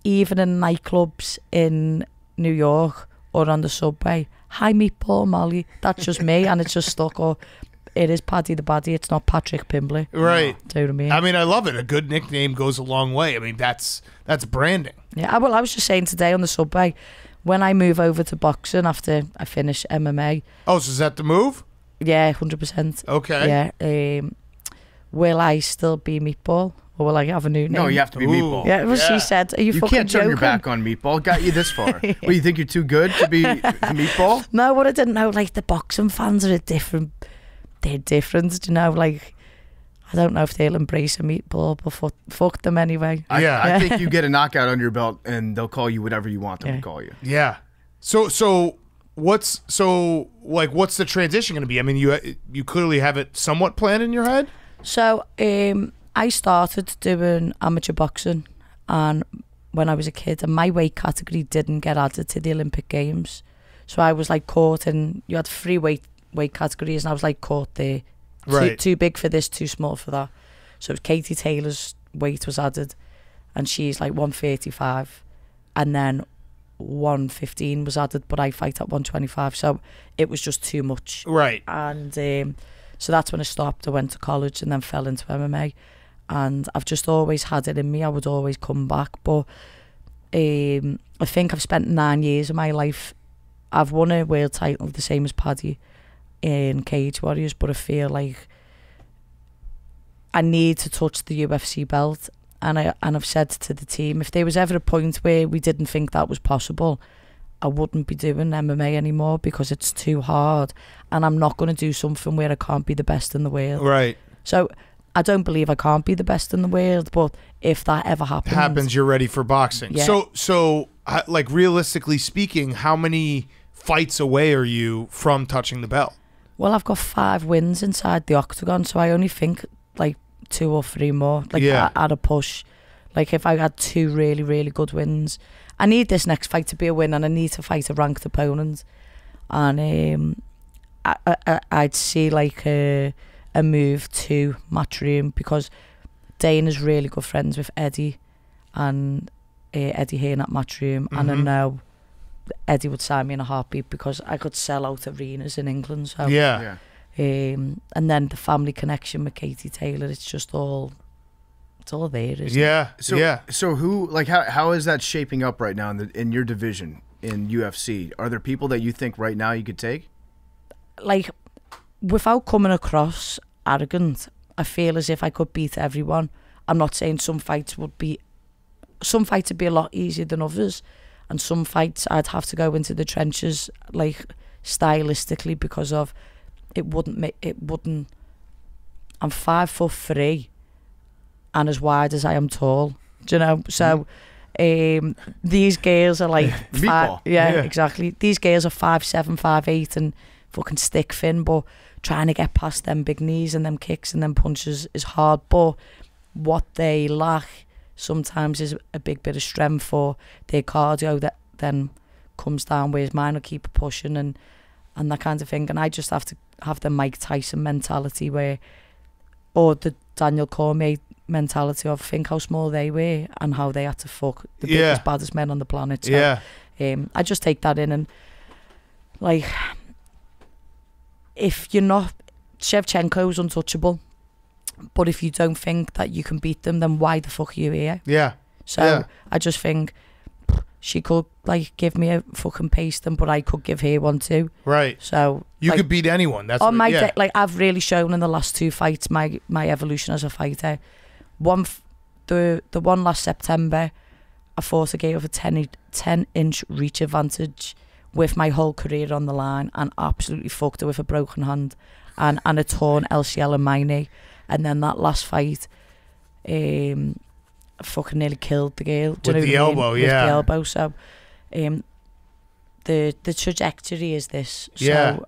even in nightclubs in New York or on the subway, hi Meatball Molly, that's just me, and it's just stuck. Or it is Paddy the Baddy, it's not Patrick Pimbley. Right. Do you know what I mean? I love it. A good nickname goes a long way. I mean, that's branding. Yeah, well, I was just saying today on the subway, when I move over to boxing after I finish MMA. Oh, so is that the move? Yeah, 100%. Okay. Yeah. Will I still be Meatball? Or will I have a new name? No, you have to be Meatball. Yeah, well, she said, are you fucking can't turn joking? your back on Meatball. Got you this far. Well, you think you're too good to be Meatball? No, what I didn't know, like, the boxing fans are different. They're different, you know, like, I don't know if they'll embrace a Meatball, but fuck them anyway. I think you get a knockout under your belt and they'll call you whatever you want them to call you. Yeah. So what's the transition going to be? I mean, you clearly have it somewhat planned in your head? So, I started doing amateur boxing, and when I was a kid, and my weight category didn't get added to the Olympic Games, so I was like caught in. You had 3 weight categories, and I was like caught there. Right. Too big for this, too small for that. So it was Katie Taylor's weight was added, and she's like 135, and then 115 was added, but I fight at 125, so it was just too much. Right. And so that's when I stopped. I went to college and then fell into MMA. And I've just always had it in me. I would always come back. But I think I've spent 9 years of my life. I've won a world title, the same as Paddy, in Cage Warriors. But I feel like I need to touch the UFC belt. And I've said to the team, if there was ever a point where we didn't think that was possible, I wouldn't be doing MMA anymore, because it's too hard. And I'm not going to do something where I can't be the best in the world. Right. So I don't believe I can't be the best in the world, but if that ever happens, you're ready for boxing. Yeah. So like, realistically speaking, how many fights away are you from touching the belt? Well, I've got 5 wins inside the octagon, so I only think like 2 or 3 more. Like, at a push. Like, if I had 2 really, really good wins, I need this next fight to be a win, and I need to fight a ranked opponent. And I'd see like a a move to Matchroom because Dana's really good friends with Eddie and Eddie Hearn at Matchroom, and I know Eddie would sign me in a heartbeat because I could sell out arenas in England. So and then the family connection with Katie Taylor, it's just all there, isn't it? So who, like, how is that shaping up right now in your division in UFC? Are there people that you think right now you could take? Like, without coming across arrogant, I feel as if I could beat everyone. I'm not saying some fights would be a lot easier than others, and some fights I'd have to go into the trenches, like, stylistically, because of it wouldn't. I'm 5'3" and as wide as I am tall. Do you know? So these girls are like Meatball. Exactly. These girls are 5'7", 5'8", and fucking stick thin, but trying to get past them big knees and them kicks and them punches is hard. But what they lack sometimes is a big bit of strength for their cardio that then comes down, whereas mine will keep pushing and that kind of thing. And I just have to have the Mike Tyson mentality or the Daniel Cormier mentality of think how small they were and how they had to fuck the biggest, baddest men on the planet. So, I just take that in, and like, if you're not, Shevchenko's untouchable, but if you don't think that you can beat them, then why the fuck are you here? So I just think she could like give me a fucking pasting, but I could give her one too. Right. So you could beat anyone. That's on my day. Like, I've really shown in the last 2 fights my evolution as a fighter. The one last September, I fought a guy with a 10-inch reach advantage with my whole career on the line, and absolutely fucked her with a broken hand and a torn LCL in my knee. And then that last fight, I fucking nearly killed the girl. With the elbow, With the elbow. So the trajectory is this. So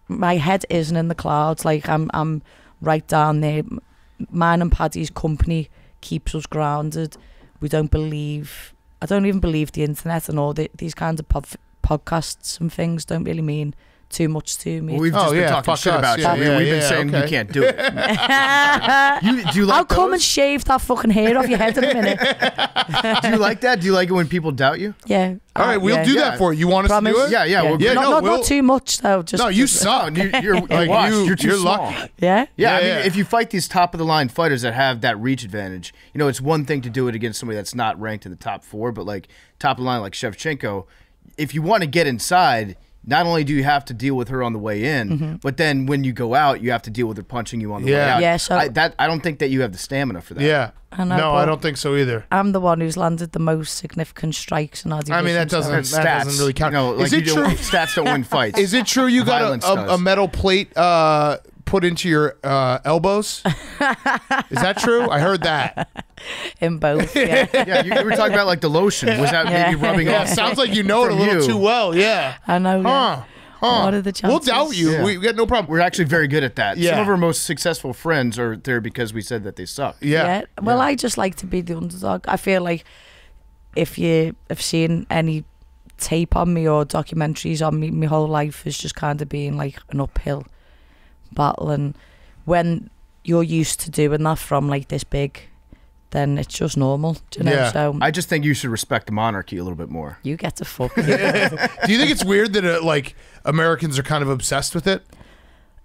my head isn't in the clouds. Like, I'm right down there. Mine and Paddy's company keeps us grounded. I don't even believe the internet and all these kinds of podcasts and things don't really mean too much to me. Well, we've just been talking shit about you. We've been saying you can't do it. Do you like I'll come and shave that fucking hair off your head in a minute. Do you like that? Do you like it when people doubt you? Yeah. All right, we'll do that for you. You want us to do it? Not too much though. Just no, you suck. You're too small. Yeah. I mean, if you fight these top of the line fighters that have that reach advantage, you know, it's one thing to do it against somebody that's not ranked in the top 4, but like top of the line like Shevchenko, if you want to get inside, not only do you have to deal with her on the way in, but then when you go out, you have to deal with her punching you on the way out. Yeah, so I don't think that you have the stamina for that. Yeah. I know, no, I don't think so either. I'm the one who's landed the most significant strikes in our division. I mean, that doesn't really count. No, like, is it true? Stats don't win fights. Is it true you got a metal plate put into your elbows? Is that true? I heard that. In both, yeah. You were talking about like the lotion. Was that maybe rubbing off? Sounds like you know it a little too well. Yeah. I know. What are the chances? We'll doubt you. We got no problem. We're actually very good at that. Yeah. Some of our most successful friends are there because we said that they suck. Yeah. Well, I just like to be the underdog. I feel like if you have seen any tape on me or documentaries on me, my whole life has just kind of been like an uphill battle. And when you're used to doing that from like this big, then it's just normal, do you know? Yeah. So I just think you should respect the monarchy a little bit more. You get to fuck. Do you think it's weird that like Americans are kind of obsessed with it?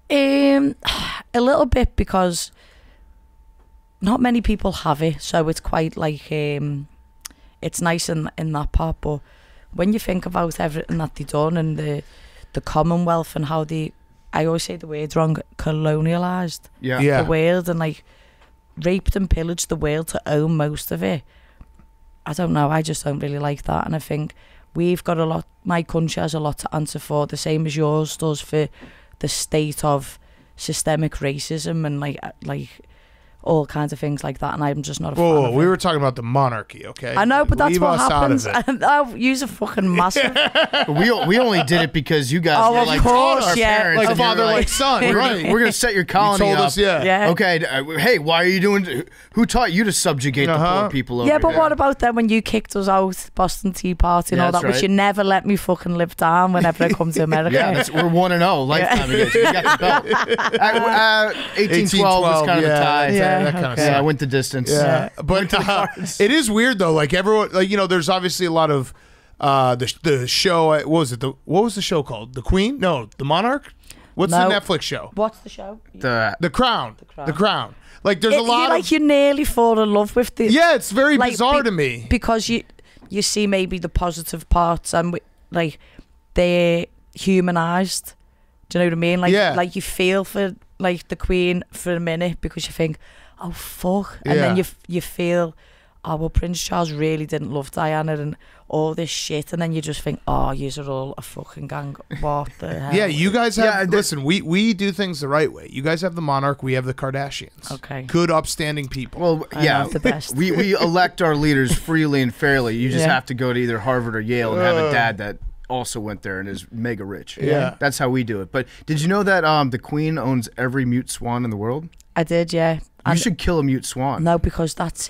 A little bit, because not many people have it, so it's quite like it's nice in that part. But when you think about everything that they've done and the Commonwealth and how I always say the word wrong, colonialised the world and like raped and pillaged the world to own most of it. I don't know, I just don't really like that, and I think we've got a lot, my country has a lot to answer for, the same as yours does, for the state of systemic racism and like all kinds of things like that, and I'm just not a fan Whoa, of we it. were talking about the monarchy, okay? I know, but that's Leave what us out of happens. it. I'll use a fucking massive. We only did it because you guys Oh, were of like course, our yeah. parents, Like and you were father, like son, we're right? We're gonna set your You colony told up. us, yeah. Yeah. Okay, hey, why are you doing? Who taught you to subjugate the poor people over Yeah, but here? what about then when you kicked us out, Boston Tea Party and Yeah, all that, that's which you right. never let me fucking live down whenever I come to America? Yeah, we're 1-0 lifetime against you. You got the belt. 18-12 was kind of a tie. Yeah, that kind of okay. Yeah, I went the distance. Yeah, but it is weird though. Like everyone, like there's obviously a lot of the show. What was it? What was the show called? The Queen? No, the Monarch. What's No. the Netflix show? What's the show? The Crown. The Crown. Like there's a lot of. You nearly fall in love with the. Yeah, it's very like, bizarre to me. because you see maybe the positive parts and like they're humanized. Do you know what I mean? Like Yeah. like you feel for like the Queen for a minute because you think, oh fuck, and Yeah. then you feel, oh well, Prince Charles really didn't love Diana and all this shit, and then you just think, oh, yous are all a fucking gang. What the hell? Yeah, you guys have. Yeah, listen, we do things the right way. You guys have the Monarch. We have the Kardashians. Okay. Good, upstanding people. Well, I yeah, know, the best. we elect our leaders freely and fairly. You just Yeah. have to go to either Harvard or Yale and have a dad that also went there and is mega rich. Yeah. That's how we do it. But did you know that the Queen owns every mute swan in the world? I did, yeah. You And should kill a mute swan. no, because that's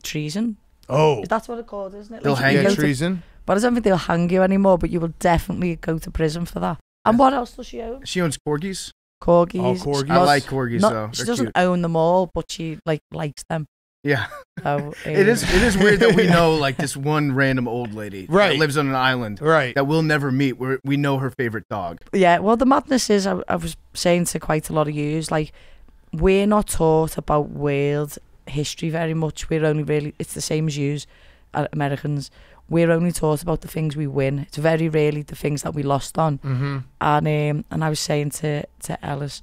treason. Oh, That's what it's called, isn't it? They'll Like, hang you you. go yeah, to- treason. But I don't think they'll hang you anymore, but you will definitely go to prison for that. And what else does she own? She owns corgis. Corgis. Oh, corgis. I like corgis though. She They're doesn't cute. own them all, but she likes them. Yeah. So, It is weird that we know like this one random old lady Right. that lives on an island Right. that we'll never meet. We know her favorite dog. Yeah, well, the madness is, I was saying to quite a lot of yous, like, we're not taught about world history very much. We're only really, it's the same as yous, Americans. We're only taught about the things we win. It's very rarely the things that we lost on. Mm-hmm. And I was saying to Ellis,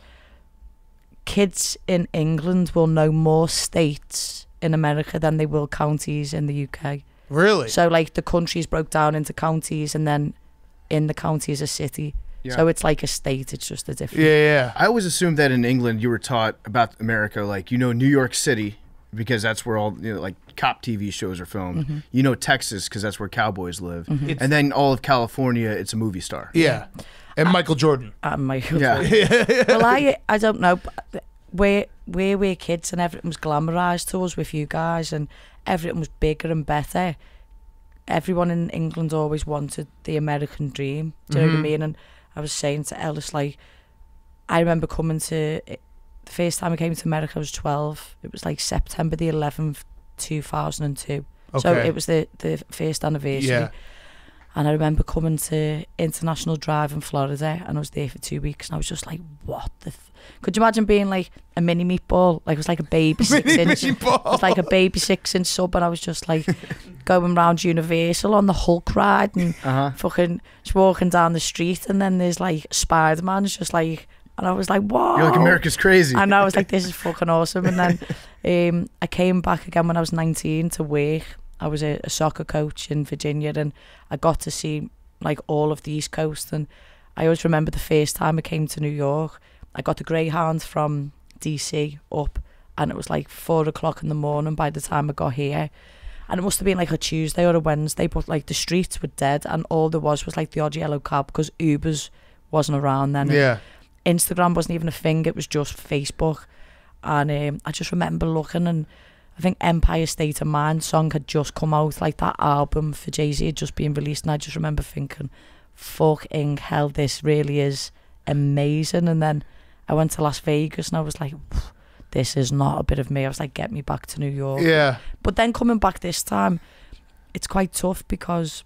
kids in England will know more states in America than they will counties in the UK. Really? So like the countries broke down into counties, and then in the county is a city. Yeah. So it's like a state. It's just a different. Yeah. I always assumed that in England you were taught about America, like New York City because that's where all like cop TV shows are filmed. Mm-hmm. Texas because that's where cowboys live, and then all of California, it's a movie star. Yeah. And Michael Jordan. Michael. Yeah. Well, I don't know. But we're kids, and everything was glamorized to us with you guys, and everything was bigger and better. Everyone in England always wanted the American dream. Do you know what I mean? And I was saying to Ellis, like, I remember coming to the first time I came to America. I was 12. It was like September the 11th, 2002. So Okay. it was the first anniversary. Yeah. And I remember coming to International Drive in Florida, and I was there for 2 weeks, and I was just like, what the... Could you imagine being like a mini meatball? Like, it was like a baby 6 inch. It was like a baby 6 inch sub, and I was just like going around Universal on the Hulk ride and fucking just walking down the street, and then there's like Spider-Man's just like... And I was like, whoa. You're like, America's crazy. And I was like, this is fucking awesome. And then I came back again when I was 19 to work. I was a soccer coach in Virginia, and I got to see like all of the East Coast. And I always remember the first time I came to New York, I got the Greyhound from DC up, and it was like 4 o'clock in the morning by the time I got here. And it must have been like a Tuesday or a Wednesday, but like the streets were dead, and all there was like the odd yellow cab because Ubers wasn't around then. Yeah. Instagram wasn't even a thing, it was just Facebook. And I just remember looking, and I think Empire State of Mind song had just come out, like that album for Jay-Z had just been released, and I just remember thinking, fucking hell, this really is amazing. And then I went to Las Vegas, and I was like, this is not a bit of me. I was like, get me back to New York. Yeah. But then coming back this time, it's quite tough because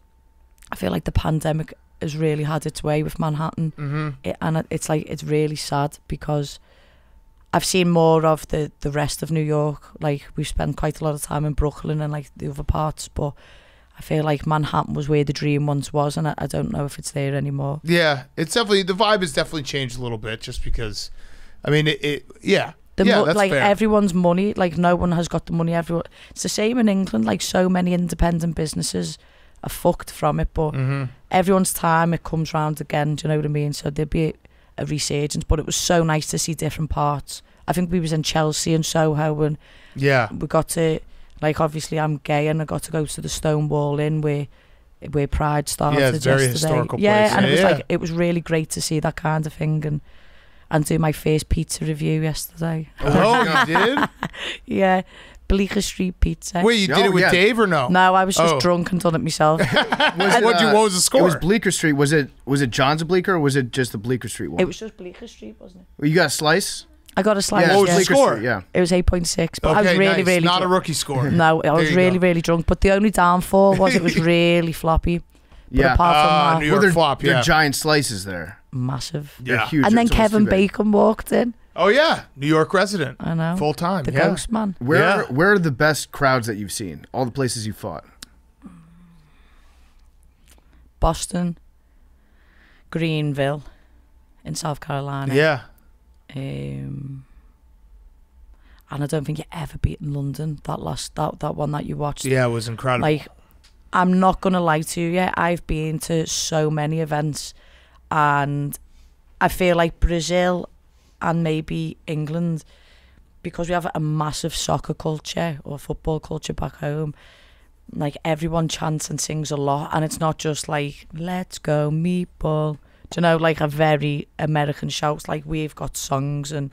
I feel like the pandemic has really had its way with Manhattan. And it's like, it's really sad because I've seen more of the rest of New York. Like, we've spent quite a lot of time in Brooklyn and like the other parts, but I feel like Manhattan was where the dream once was, and I don't know if it's there anymore. Yeah. It's definitely, the vibe has definitely changed a little bit just because, I mean, yeah. That's like fair. everyone's money, like no one has got the money. Everyone, it's the same in England. Like, so many independent businesses are fucked from it, but everyone's time it comes round again. Do you know what I mean? So there'd be a resurgence, but it was so nice to see different parts I think we was in Chelsea and Soho, and we got to, like, obviously I'm gay, and I got to go to the Stonewall Inn where Pride started. Yeah, it's very yesterday. historical place. Yeah, and it was Yeah. like, it was really great to see that kind of thing, and do my first pizza review yesterday. Oh, you did? Yeah, Bleecker Street Pizza. Wait, you did it with Dave or no? No, I was just drunk and done it myself. What was the score? It was Bleecker Street. Was it John's Bleecker, or was it just the Bleecker Street one? It was just Bleecker Street, wasn't it? Well, you got a slice? I got a slice. Yeah, What was the Bleecker score? Street, yeah. It was 8.6, but I was really, nice. really Not drunk. a rookie score. No, I was There you really, go. really drunk. But the only downfall was it was really floppy. But Yeah. apart from that, New York they're, flop, they're yeah. giant slices there. massive. They're Yeah. huge. And then It's almost Kevin too big. Bacon walked in. Oh, yeah. New York resident. I know. Full time. The yeah. ghost man. Where Yeah. are the best crowds that you've seen? All the places you fought. Boston, Greenville, in South Carolina. Yeah. And I don't think you ever beaten London. That one that you watched. Yeah, it was incredible. Like, I'm not gonna lie to you. I've been to so many events, and I feel like Brazil and maybe England, because we have a massive soccer culture or football culture back home. Like, everyone chants and sings a lot, and it's not just like "Let's go meatball." Do you know, like a very American shouts. Like, we've got songs, and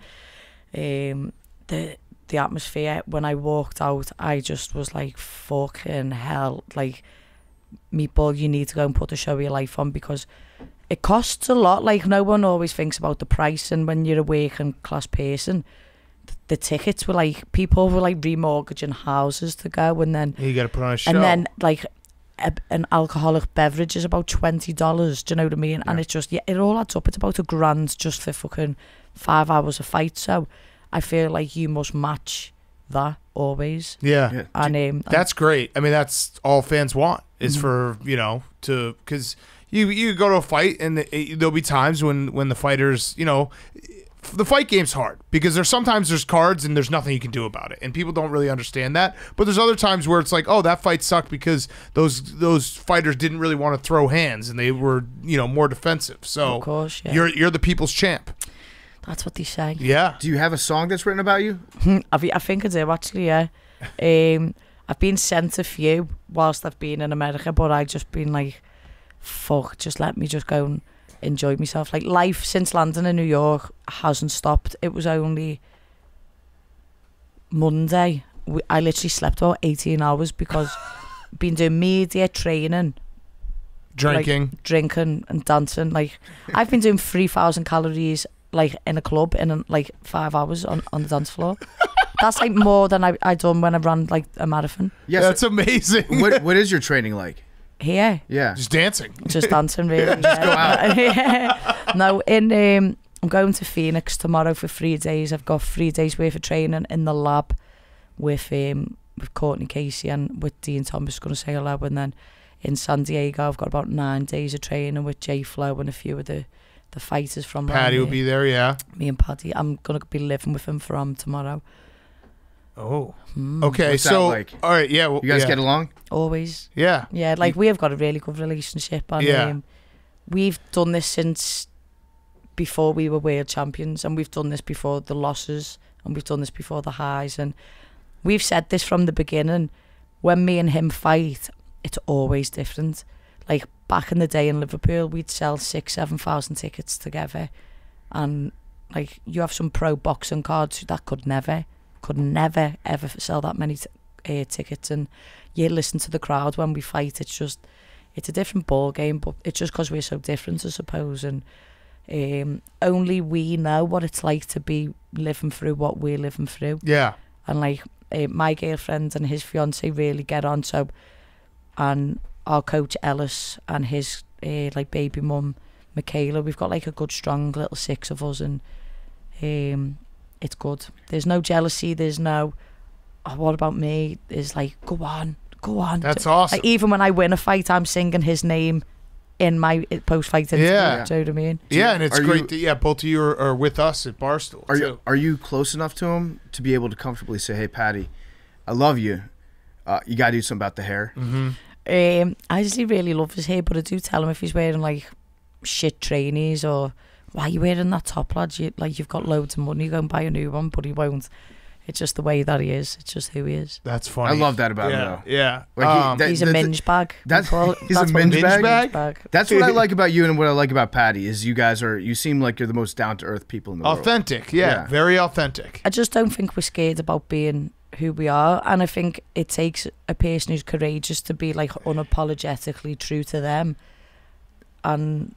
the atmosphere. When I walked out, I just was like, fucking hell. Like, meatball, you need to go and put the show of your life on, because it costs a lot. Like, no one always thinks about the price, and when you're a working class person, the tickets were like, people were like remortgaging houses to go, and then You got to put on a show. and then like an alcoholic beverage is about $20. Do you know what I mean? And it's just, it all adds up. It's about $1,000 just for fucking 5 hours of fight. So I feel like you must match that always. Yeah. And That's great. I mean, that's all fans want is for, because you go to a fight, and there'll be times when the fighters, the fight game's hard, because there's cards and there's nothing you can do about it, and people don't really understand that. But there's other times where it's like, oh, that fight sucked because those fighters didn't really want to throw hands, and they were more defensive. So of course, yeah. you're the people's champ. That's what they say. Yeah. Do you have a song that's written about you? I think I do, actually, yeah. I've been sent a few whilst I've been in America, but I've just been like, fuck, just let me just go and enjoy myself. Like, life since landing in New York hasn't stopped. It was only Monday. I literally slept about 18 hours because I've been doing media training, Drinking. like, drinking and dancing. Like, I've been doing 3,000 calories like in a club in like 5 hours on the dance floor. That's like more than I done when I ran like a marathon. Yes. That's amazing. What is your training like? Here, Yeah. Just dancing. just dancing, really. Just go out. Yeah. No, I'm going to Phoenix tomorrow for 3 days. I've got 3 days worth of training in the lab with Courtney Casey and with Dean Thomas. Going to say hello, and then in San Diego I've got about 9 days of training with J Flo and a few of the fighters from Patty will around be there, yeah. here. Me and Paddy. I'm gonna be living with him from tomorrow. Oh. Okay, What's that so like? all right, yeah. Well, You guys yeah. get along? Always. Yeah. Yeah, like we have got a really good relationship, and Yeah. we've done this since before we were world champions, and we've done this before the losses, and we've done this before the highs, and we've said this from the beginning. When me and him fight, it's always different. Like, back in the day in Liverpool, we'd sell 7,000 tickets together, and like, you have some pro boxing cards that could never ever sell that many tickets, and you listen to the crowd when we fight. It's a different ball game, but it's just because we're so different, I suppose, and only we know what it's like to be living through what we're living through. Yeah. And like, my girlfriend and his fiance really get on, so, and our coach Ellis and his like baby mum Michaela, we've got like a good strong little 6 of us, and it's good. There's no jealousy, there's no, oh, what about me? There's like, go on. That's awesome. Like, even when I win a fight, I'm singing his name in my post-fight interview. Yeah. Do you know what I mean? Yeah, and it's Are great you- that both of you are with us at Barstool. too. Are you close enough to him to be able to comfortably say, "Hey, Patty, I love you. You got to do something about the hair." Mm-hmm. I actually really love his hair, but I do tell him if he's wearing like shit trainees or why are you wearing that top, lad? You've got loads of money, go and buy a new one, but he won't. It's just the way that he is. It's just who he is. That's funny. I love that about him, though. Yeah. Like he's a minge bag. He's a minge bag? That's what I like about you and what I like about Patty is you seem like you're the most down-to-earth people in the world. Authentic, yeah. Very authentic. I just don't think we're scared about being who we are, and I think it takes a person who's courageous to be like unapologetically true to them. And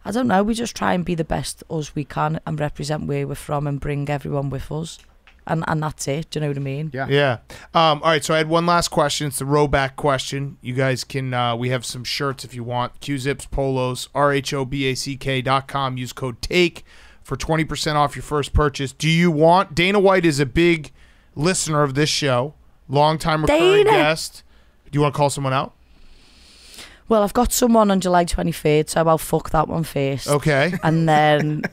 I don't know, we just try and be the best us we can and represent where we're from and bring everyone with us. And that's it. Do you know what I mean? Yeah. Yeah. All right. So I had one last question. It's the rowback question. You guys can, we have some shirts if you want. Q-Zips, polos, RHOBACK.com. Use code TAKE for 20% off your first purchase. Do you want, Dana White is a big listener of this show, longtime recurring guest. Do you want to call someone out? Well, I've got someone on July 23rd, so I'll fuck that one first. Okay. And then...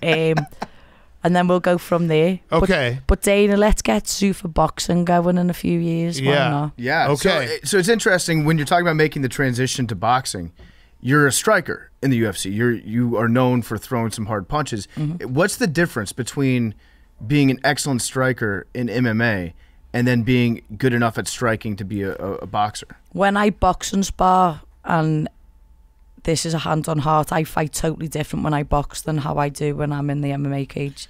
and then we'll go from there. Okay. But Dana, let's get Super Boxing going in a few years. Why not? Yeah. Okay. So it's interesting when you're talking about making the transition to boxing. You're a striker in the UFC. You are known for throwing some hard punches. What's the difference between being an excellent striker in MMA and then being good enough at striking to be a boxer? When I box and spar, and this is a hand on heart, I fight totally different when I box than how I do when I'm in the MMA cage.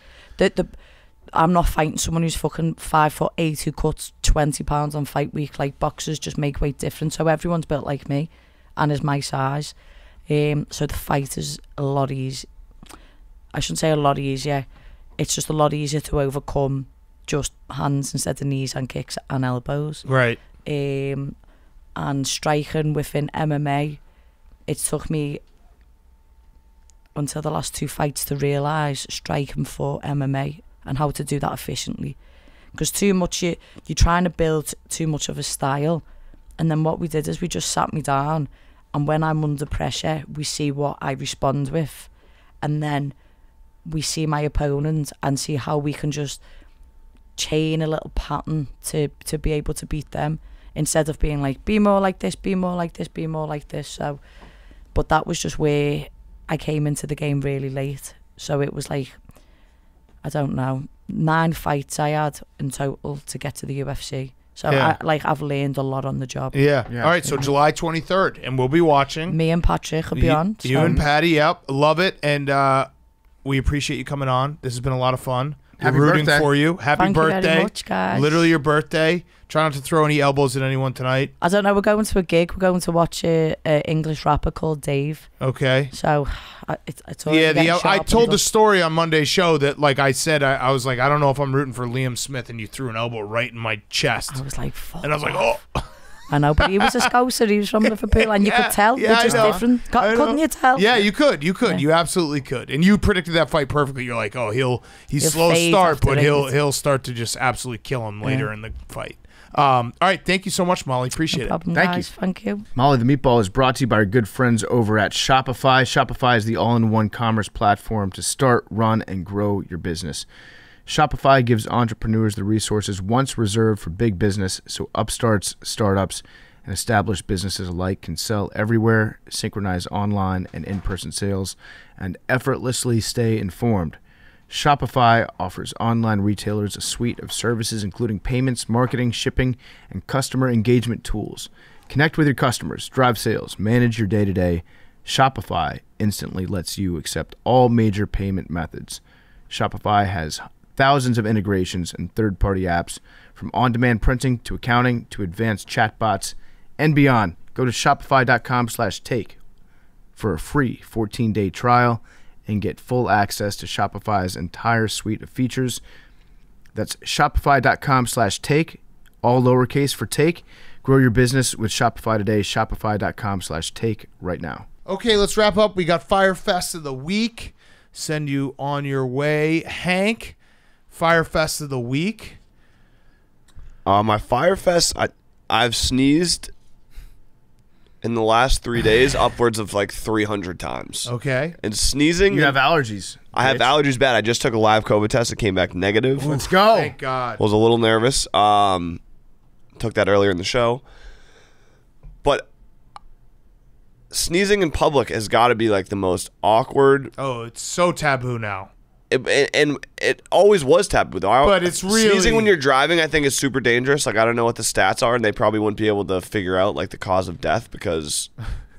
I'm not fighting someone who's fucking 5'8" who cuts 20 pounds on fight week. Like, boxers just make weight different, so everyone's built like me and is my size. So the fight is a lot easier. I shouldn't say a lot easier. It's just a lot easier to overcome just hands instead of knees and kicks and elbows. Right. And striking within MMA, it took me until the last 2 fights to realise striking for MMA and how to do that efficiently. Because too much, you're trying to build too much of a style. And then what we did is we just sat me down, and when I'm under pressure, we see what I respond with. And then we see my opponent and see how we can just chain a little pattern to be able to beat them, instead of being like, be more like this, be more like this, be more like this. So... But that was just where I came into the game really late. So it was like, I don't know, 9 fights I had in total to get to the UFC. So I've learned a lot on the job. Yeah. All right, so July 23rd, and we'll be watching. Me and Patrick will be on. You and Patty, yep. Love it. And we appreciate you coming on. This has been a lot of fun. Happy We're rooting birthday. for you. Happy birthday. Thank you very much, guys. Literally your birthday. Try not to throw any elbows at anyone tonight. I don't know. We're going to a gig. We're going to watch an English rapper called Dave. Okay. So it's all I told the story on Monday's show that, like I said, I was like, I don't know if I'm rooting for Liam Smith, and you threw an elbow right in my chest. I was like, fuck. And I was like, oh. I know, but he was a Scouser. He was from Liverpool, and you could tell. Yeah, They're just different. Couldn't you tell? Yeah, you could. Yeah. You absolutely could. And you predicted that fight perfectly. You're like, oh, he's slow start, but he'll start to just absolutely kill him later in the fight. All right, thank you so much, Molly. Appreciate no problem, it. Guys. Thank you. Molly, the Meatball is brought to you by our good friends over at Shopify. Shopify is the all-in-one commerce platform to start, run, and grow your business. Shopify gives entrepreneurs the resources once reserved for big business, so upstarts, startups, and established businesses alike can sell everywhere, synchronize online and in-person sales, and effortlessly stay informed. Shopify offers online retailers a suite of services including payments, marketing, shipping, and customer engagement tools. Connect with your customers, drive sales, manage your day-to-day. Shopify instantly lets you accept all major payment methods. Shopify has thousands of integrations and third-party apps, from on-demand printing to accounting to advanced chatbots and beyond. Go to shopify.com/take for a free 14-day trial and get full access to Shopify's entire suite of features. That's shopify.com/take, all lowercase for take. Grow your business with Shopify today. Shopify.com/take right now. Okay, let's wrap up. We got Fyre Fest of the week. Send you on your way. Hank, Fyre Fest of the week. My Fyre Fest, I've sneezed in the last 3 days upwards of like 300 times. Okay. And sneezing. You have allergies. I have allergies bad. I just took a live COVID test. It came back negative. Let's go. Thank God. Was a little nervous. Took that earlier in the show. But sneezing in public has got to be like the most awkward. Oh, it's so taboo now. And it always was taboo though. But it's really sneezing when you're driving. I think is super dangerous. Like I don't know what the stats are, and they probably wouldn't be able to figure out like the cause of death because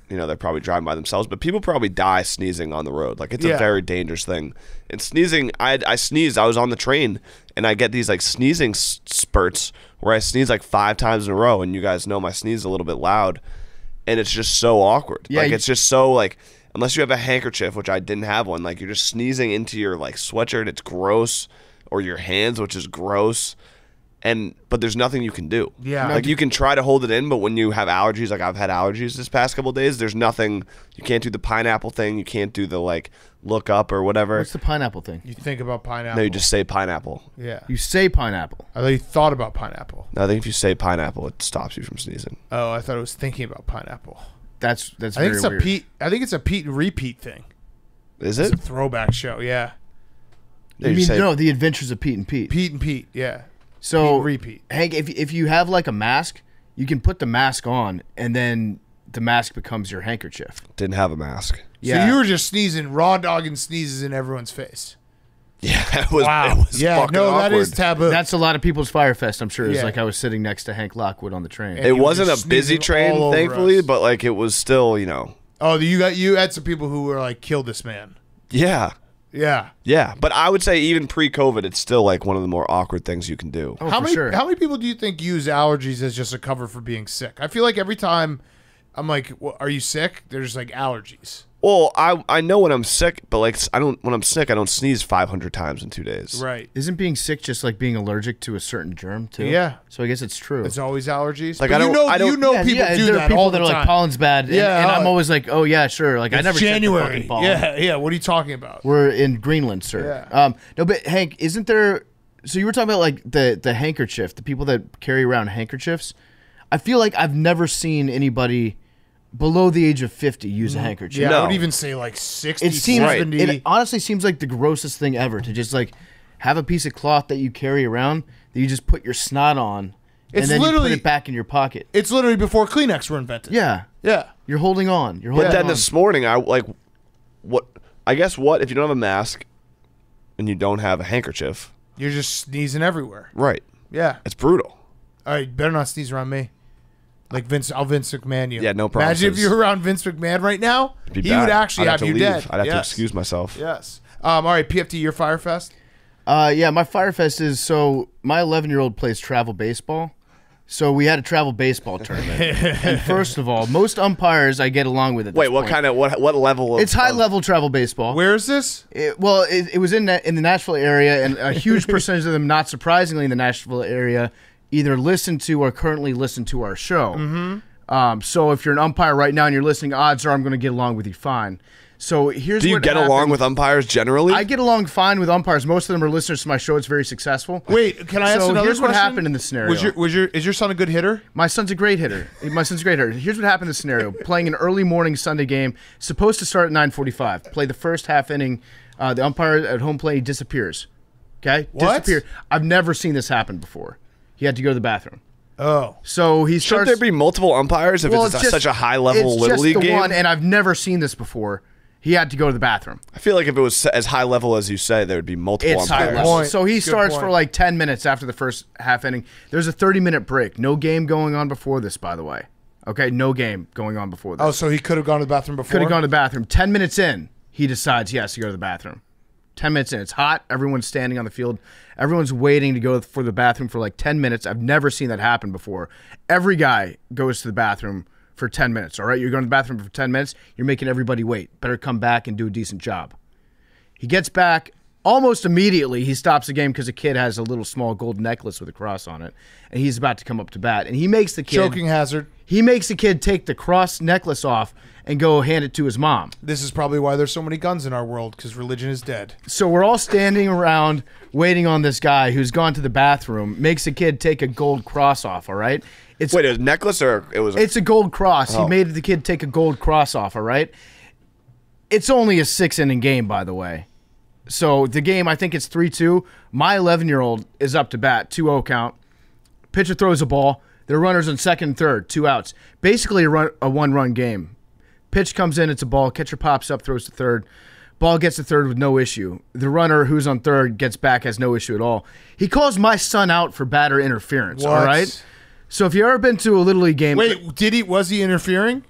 they're probably driving by themselves. But people probably die sneezing on the road. Like it's a very dangerous thing. And sneezing, I sneezed. I was on the train, and I get these like sneezing spurts where I sneeze like 5 times in a row, and you guys know my sneeze is a little bit loud, and it's just so awkward. Yeah, like it's just so like. Unless you have a handkerchief, which I didn't have one, like you're just sneezing into your like sweatshirt, it's gross, or your hands, which is gross, but there's nothing you can do. Yeah, like you can try to hold it in, but when you have allergies, like I've had allergies this past couple of days, there's nothing. You can't do the pineapple thing. You can't do the like look up or whatever. What's the pineapple thing? You think about pineapple. No, you just say pineapple. Yeah. You say pineapple. I thought you thought about pineapple. No, I think if you say pineapple, it stops you from sneezing. Oh, I thought it was thinking about pineapple. That's I think very it's a weird. Pete. I think it's a Pete and repeat thing. Is It's it? a throwback show. Yeah. You mean no? The Adventures of Pete and Pete. Pete and Pete. Yeah. So Pete and repeat. Hank, if you have like a mask, you can put the mask on, and then the mask becomes your handkerchief. Didn't have a mask. Yeah. So you were just sneezing, raw dogging sneezes in everyone's face. Yeah, it was. Wow. It was Yeah. fucking No, awkward. that is taboo. That's a lot of people's Fyre Fest, I'm sure. It's Yeah. like I was sitting next to Hank Lockwood on the train. And It you were wasn't just a busy sneezing train, all over thankfully, us. but like it was still, Oh, you had some people who were like, kill this man. yeah. Yeah. Yeah, but I would say even pre-COVID, it's still like one of the more awkward things you can do. Oh, how for many sure. how many people do you think use allergies as just a cover for being sick? I feel like every time I'm like, well, are you sick? There's like allergies. Well, I know when I'm sick, but like when I'm sick, I don't sneeze 500 times in 2 days. Right. Isn't being sick just like being allergic to a certain germ too? Yeah. So I guess it's true. It's always allergies. Like, But I don't- you know Yeah, people yeah, do there that are people all that the are time. like pollen's bad, and, Yeah, and I'm always like, oh yeah, sure. Like I It's never check the January. fucking pollen. Yeah. What are you talking about? We're in Greenland, sir. Yeah. No, but Hank, isn't there? So you were talking about like the handkerchief, the people that carry around handkerchiefs. I feel like I've never seen anybody below the age of 50 use a handkerchief. Yeah, I No. would even say like 60, It seems. 70. It honestly seems like the grossest thing ever to just like have a piece of cloth that you carry around that you just put your snot on, It's and then you put literally- it back in your pocket. It's literally before Kleenex were invented. Yeah, Yeah. you're holding on. You're But holding then on. this morning, I guess if you don't have a mask and you don't have a handkerchief, You're just sneezing everywhere. right? Yeah. It's brutal. All right, better not sneeze around me. Like I'll Vince McMahon you. Yeah, no Imagine if promises. you were around Vince McMahon right now. It'd be He bad. would actually I'd have to you leave. dead. I'd have to Yes. excuse myself. Yes. All right, PFT, your Fyre Fest. Yeah, my Fyre Fest is so my 11-year-old plays travel baseball. So we had a travel baseball tournament. And first of all, most umpires I get along with at this Wait, what point. kind of what level? It's high level travel baseball. Where is this? It was in the Nashville area, and a huge percentage of them, not surprisingly, in the Nashville area, either listen to or currently listen to our show. Mm-hmm. So if you're an umpire right now and you're listening, odds are I'm going to get along with you fine. So here's Do you what get happened. along with umpires generally? I get along fine with umpires. Most of them are listeners to my show. It's very successful. Wait, can I ask So another here's question? what happened in this scenario. Is your son a good hitter? My son's a great hitter. Here's what happened in this scenario. Playing an early morning Sunday game, supposed to start at 9:45. Play the first half inning. The umpire at home plate disappears. Okay? What? Disappear. I've never seen this happen before. He had to go to the bathroom. Oh. So he Shouldn't starts... there be multiple umpires if it's just- such a high level it's little just league the game? one, and I've never seen this before. He had to go to the bathroom. I feel like if it was as high level as you say, there would be multiple It's high umpires. level. point. So he Good starts point. for like 10 minutes after the first half inning. There's a 30-minute break. No game going on before this, by the way. Okay, no game going on before this. Oh, so he could have gone to the bathroom before? Could have gone to the bathroom. 10 minutes in, he decides he has to go to the bathroom. 10 minutes in. It's hot. Everyone's standing on the field. Everyone's waiting to go for the bathroom for like 10 minutes. I've never seen that happen before. Every guy goes to the bathroom for 10 minutes, all right? You're going to the bathroom for 10 minutes. You're making everybody wait. Better come back and do a decent job. He gets back. Almost immediately, he stops the game because a kid has a little small gold necklace with a cross on it, and he's about to come up to bat. And he makes the kid... Choking hazard. He makes the kid take the cross necklace off and go hand it to his mom. This is probably why there's so many guns in our world, because religion is dead. So we're all standing around waiting on this guy who's gone to the bathroom, makes a kid take a gold cross off, all right? Wait, it was a necklace or it was? It's a gold cross. Oh. He made the kid take a gold cross off, all right? It's only a 6-inning game, by the way. So the game, I think it's 3-2. My 11-year-old is up to bat, 2-0 count. Pitcher throws a ball. There are runners on second and third, 2 outs. Basically a one-run game. Pitch comes in, it's a ball. Catcher pops up, throws to third. Ball gets to third with no issue. The runner who's on third gets back, has no issue at all. He calls my son out for batter interference, all right? So if you've ever been to a Little League game... Wait, was he interfering?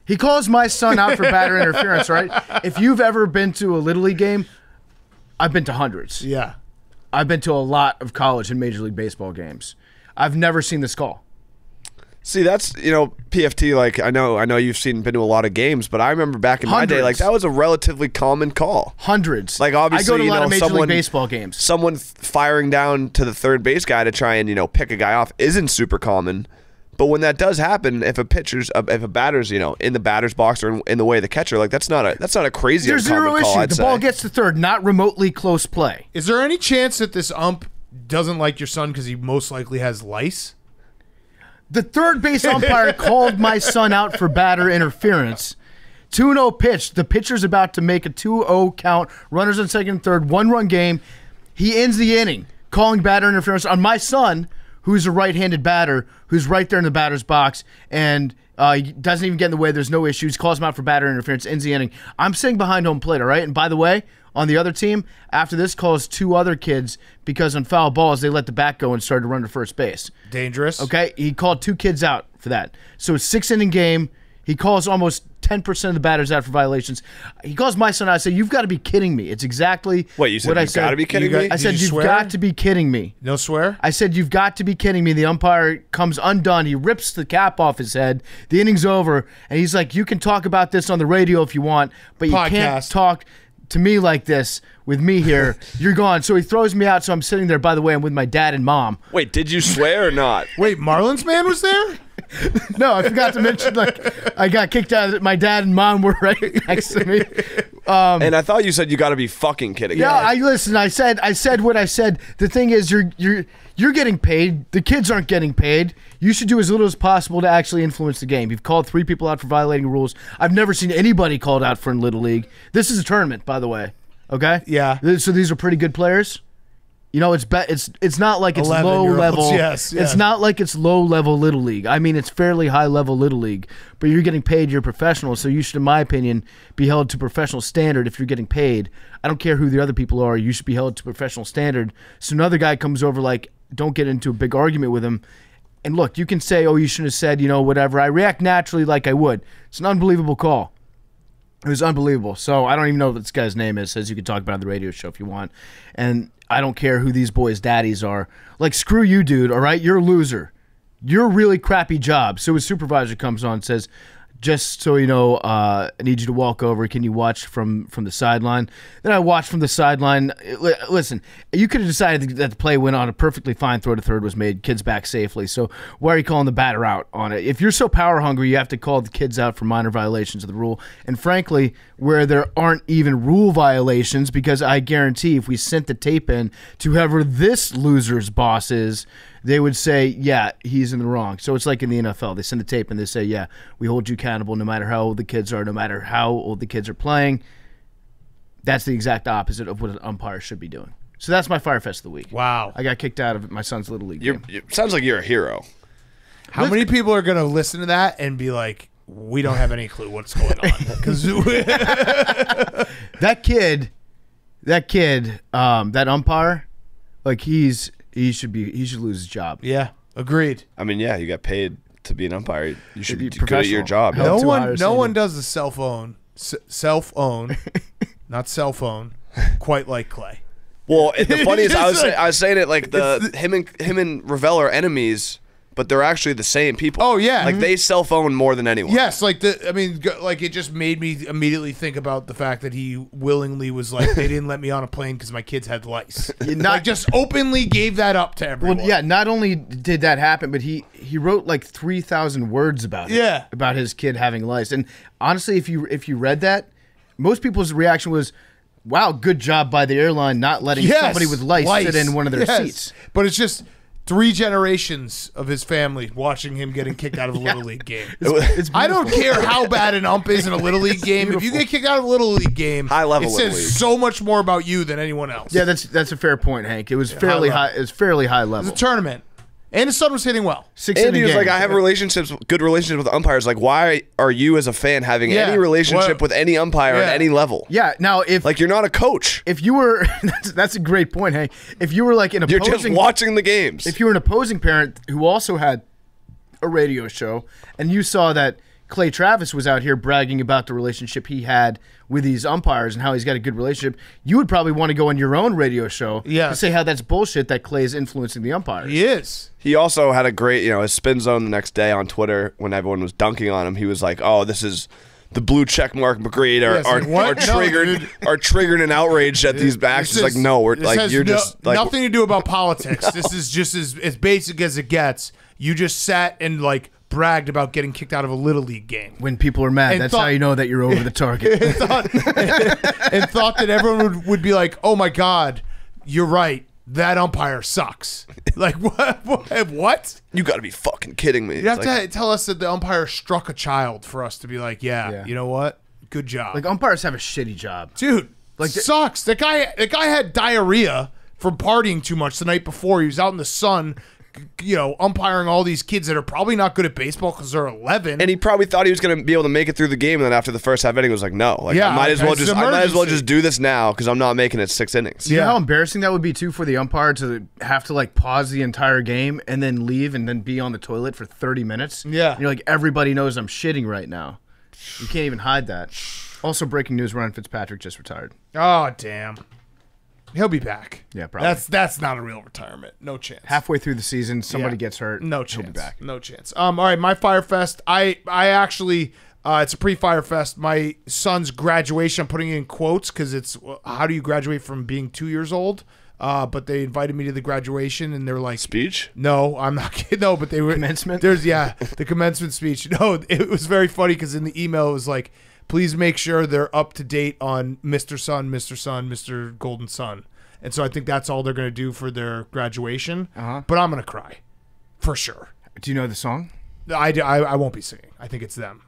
He calls my son out for batter interference, right? If you've ever been to a Little League game, I've been to hundreds. Yeah. I've been to a lot of college and Major League Baseball games. I've never seen this call. See, that's, PFT, like, I know you've been to a lot of games, but I remember back in my day, like, that was a relatively common call. Hundreds. Like, obviously, I go to a lot of Major League Baseball games. Someone firing down to the third base guy to try and, pick a guy off isn't super common. But when that does happen, if a batter's, in the batter's box or in the way of the catcher, like, that's not a crazy There's zero call, issue. I'd The say. ball gets to third, not remotely close play. Is there any chance that this ump doesn't like your son because he most likely has lice? The third base umpire called my son out for batter interference. 2-0 pitch. The pitcher's about to make a 2-0 count. Runners on second and third. 1-run game. He ends the inning calling batter interference on my son, who's a right-handed batter, who's right there in the batter's box, and he doesn't even get in the way. There's no issues. Calls him out for batter interference. Ends the inning. I'm sitting behind home plate, all right? And by the way, on the other team, after this, calls 2 other kids because on foul balls, they let the bat go and started to run to first base. Dangerous. Okay? He called 2 kids out for that. So it's 6-inning game. He calls almost 10% of the batters out for violations. He calls my son out. I say, you've got to be kidding me. It's exactly Wait, you said what I you've got to be kidding me? I said, you you've swear? got to be kidding me. No swear? I said, you've got to be kidding me. The umpire comes undone. He rips the cap off his head. The inning's over. And he's like, you can talk about this on the radio if you want, but you can't talk to me like this with me here. You're gone. So he throws me out. So I'm sitting there. By the way, I'm with my dad and mom. Wait, did you swear or not? Wait, Marlins man was there? No, I forgot to mention, like, I got kicked out. My dad and mom were right next to me. And I thought you said you got to be fucking kidding me. Yeah, listen. I said what I said. The thing is, you're getting paid. The kids aren't getting paid. You should do as little as possible to actually influence the game. You've called 3 people out for violating rules. I've never seen anybody called out for in Little League. This is a tournament, by the way. Okay. Yeah. So these are pretty good players. It's not like it's low level. Yes. It's not like it's low level Little League. I mean, it's fairly high level Little League, but you're getting paid. You're professional, so you should, in my opinion, be held to professional standard. If you're getting paid, I don't care who the other people are. You should be held to professional standard. So another guy comes over, like, don't get into a big argument with him. And look, you can say, oh, you shouldn't have said, whatever. I react naturally like I would. It's an unbelievable call. It was unbelievable. So I don't even know what this guy's name is. Says you can talk about it on the radio show if you want. And I don't care who these boys' daddies are. Like, screw you, dude, all right? You're a loser. You're a really crappy job. So his supervisor comes on and says, just so you know, I need you to walk over. Can you watch from the sideline? Then I watched from the sideline. Listen, you could have decided that the play went on. A perfectly fine throw to third was made. Kids back safely. So why are you calling the batter out on it? If you're so power hungry, you have to call the kids out for minor violations of the rule. And frankly, where there aren't even rule violations, because I guarantee if we sent the tape in to whoever this loser's boss is, they would say, yeah, he's in the wrong. So it's like in the NFL. They send the tape and they say, yeah, we hold you accountable no matter how old the kids are, no matter how old the kids are playing. That's the exact opposite of what an umpire should be doing. So that's my Fyre Fest of the week. Wow. I got kicked out of my son's Little League game. Sounds like you're a hero. How many people are going to listen to that and be like, we don't have any clue what's going on? Because that umpire, like he should lose his job. Yeah, agreed. I mean, yeah, you got paid to be an umpire. You should be be good at your job. professional. No one does the self own, not cell phone, quite like Clay. Well, the funny is, I was saying it like him and Ravel are enemies, but they're actually the same people. Oh yeah, like they cell phone more than anyone. Yes, it just made me immediately think about the fact that he willingly was like, they didn't let me on a plane because my kids had lice. Just openly gave that up to everyone. Well, yeah, not only did that happen, but he wrote like 3,000 words about it. Yeah. About his kid having lice. And honestly, if you read that, most people's reaction was, wow, good job by the airline not letting somebody with lice sit in one of their seats. But it's just 3 generations of his family watching him getting kicked out of a Little League game. I don't care how bad an ump is in a Little League game. If you get kicked out of a Little League game, it says so much more about you than anyone else. Yeah, that's a fair point, Hank. It was fairly high. It was fairly high level. It's a tournament. And his son was hitting well. Andy was like, I have good relationships with umpires. Like, why are you as a fan having any relationship with any umpire at any level? Yeah. Now, if like you're not a coach, if you were, that's a great point. Hey, if you were like an opposing, you're just watching the games. If you were an opposing parent who also had a radio show, and you saw that Clay Travis was out here bragging about the relationship he had with these umpires and how he's got a good relationship, you would probably want to go on your own radio show to say how that's bullshit that Clay is influencing the umpires. He is. He also had a great, his spin zone the next day on Twitter when everyone was dunking on him. He was like, "Oh, this is the blue check mark McGrade are triggered and outraged at these backs." It's like, no, we're like you're just like nothing to do about politics. This is just as basic as it gets. You just sat and like bragged about getting kicked out of a Little League game. When people are mad, that's how you know that you're over the target. and thought that everyone would be like, "Oh my God, you're right. That umpire sucks." Like, what? You got to be fucking kidding me. You have to tell us that the umpire struck a child for us to be like, yeah, you know what? Good job. Like, umpires have a shitty job. Dude, like sucks. That guy had diarrhea from partying too much the night before. He was out in the sun, umpiring all these kids that are probably not good at baseball because they're 11. And he probably thought he was going to be able to make it through the game, and then after the first half inning, was like, no, like I might as well just do this now because I'm not making it 6 innings. You know how embarrassing that would be too for the umpire to have to like pause the entire game and then leave and then be on the toilet for 30 minutes. Yeah, and you're like, everybody knows I'm shitting right now. You can't even hide that. Also, breaking news: Ryan Fitzpatrick just retired. Oh damn. He'll be back. Yeah, probably. That's not a real retirement. No chance. Halfway through the season, somebody gets hurt. No chance. He'll be back. No chance. All right, my Fyre Fest. I actually, it's a pre-Fyre Fest. My son's graduation. I'm putting it in quotes because it's how do you graduate from being 2 years old? But they invited me to the graduation, and they were like, speech? No, I'm not kidding. No, but they were commencement. The commencement speech. No, it was very funny because in the email it was like, please make sure they're up to date on Mr. Sun, Mr. Golden Sun. And so I think that's all they're going to do for their graduation. But I'm going to cry for sure. Do you know the song? I won't be singing. I think it's them.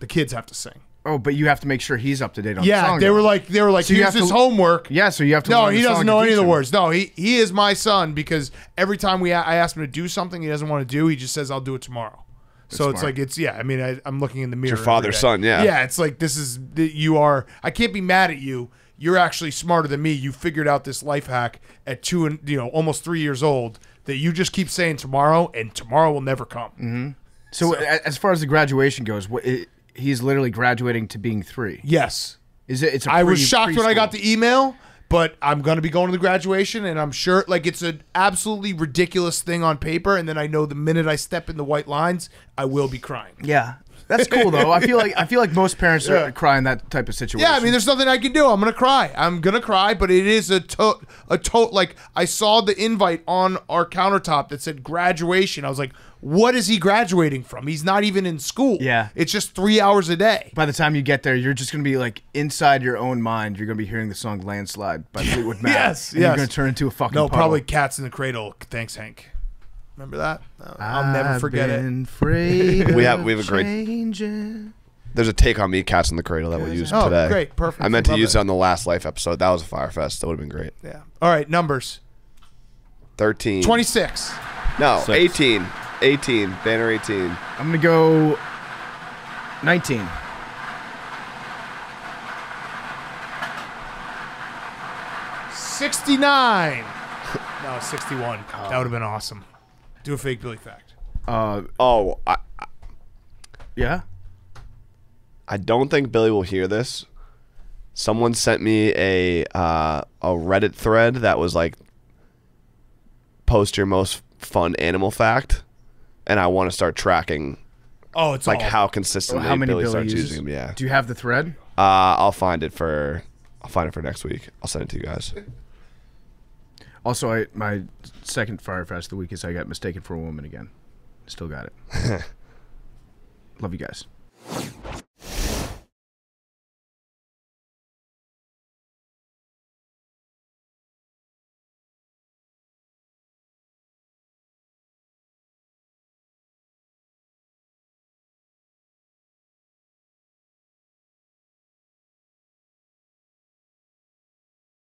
The kids have to sing. Oh, but you have to make sure he's up to date on the song. Yeah, they were like, so here's his homework. Yeah, so you have to. No, he doesn't know any of the words. No, he is my son because every time I ask him to do something he doesn't want to do, he just says, "I'll do it tomorrow." So it's like I mean, I'm looking in the mirror. It's your father's son, yeah. Yeah, it's like you are. I can't be mad at you. You're actually smarter than me. You figured out this life hack at almost 3 years old that you just keep saying tomorrow, and tomorrow will never come. Mm-hmm. So as far as the graduation goes, he's literally graduating to being 3. Yes. I was shocked when I got the email, but I'm going to be going to the graduation, and I'm sure it's an absolutely ridiculous thing on paper, and then I know the minute I step in the white lines, I will be crying. Yeah. That's cool though. I feel like most parents are crying that type of situation. Yeah, I mean, there's nothing I can do. I'm gonna cry. But it is like I saw the invite on our countertop that said graduation. I was like, what is he graduating from? He's not even in school. Yeah, it's just 3 hours a day. By the time you get there, you're just gonna be like inside your own mind. You're gonna be hearing the song "Landslide" by Fleetwood Mac. Yes, You're gonna turn into a fucking puddle. Probably "Cats in the Cradle." Thanks, Hank. Remember that? I'll never forget it. We have a great. There's a take on me, "Cats in the Cradle" that we'll use today. Great, perfect. I meant to use it on the last Life episode. That was a Fyre Fest. That would have been great. Yeah. All right, numbers. 13. 26. No, 6. 18. 18. Banner 18. I'm gonna go 19. 69. No, 61. That would have been awesome. Do a fake Billy fact. Yeah. I don't think Billy will hear this. Someone sent me a Reddit thread that was like, post your most fun animal fact, and I want to start tracking. Oh, it's like how consistently how many Billy starts uses? using them. Yeah. Do you have the thread? I'll find it for next week. I'll send it to you guys. Also, my second Fyre Fest of the week is I got mistaken for a woman again. Still got it. Love you guys.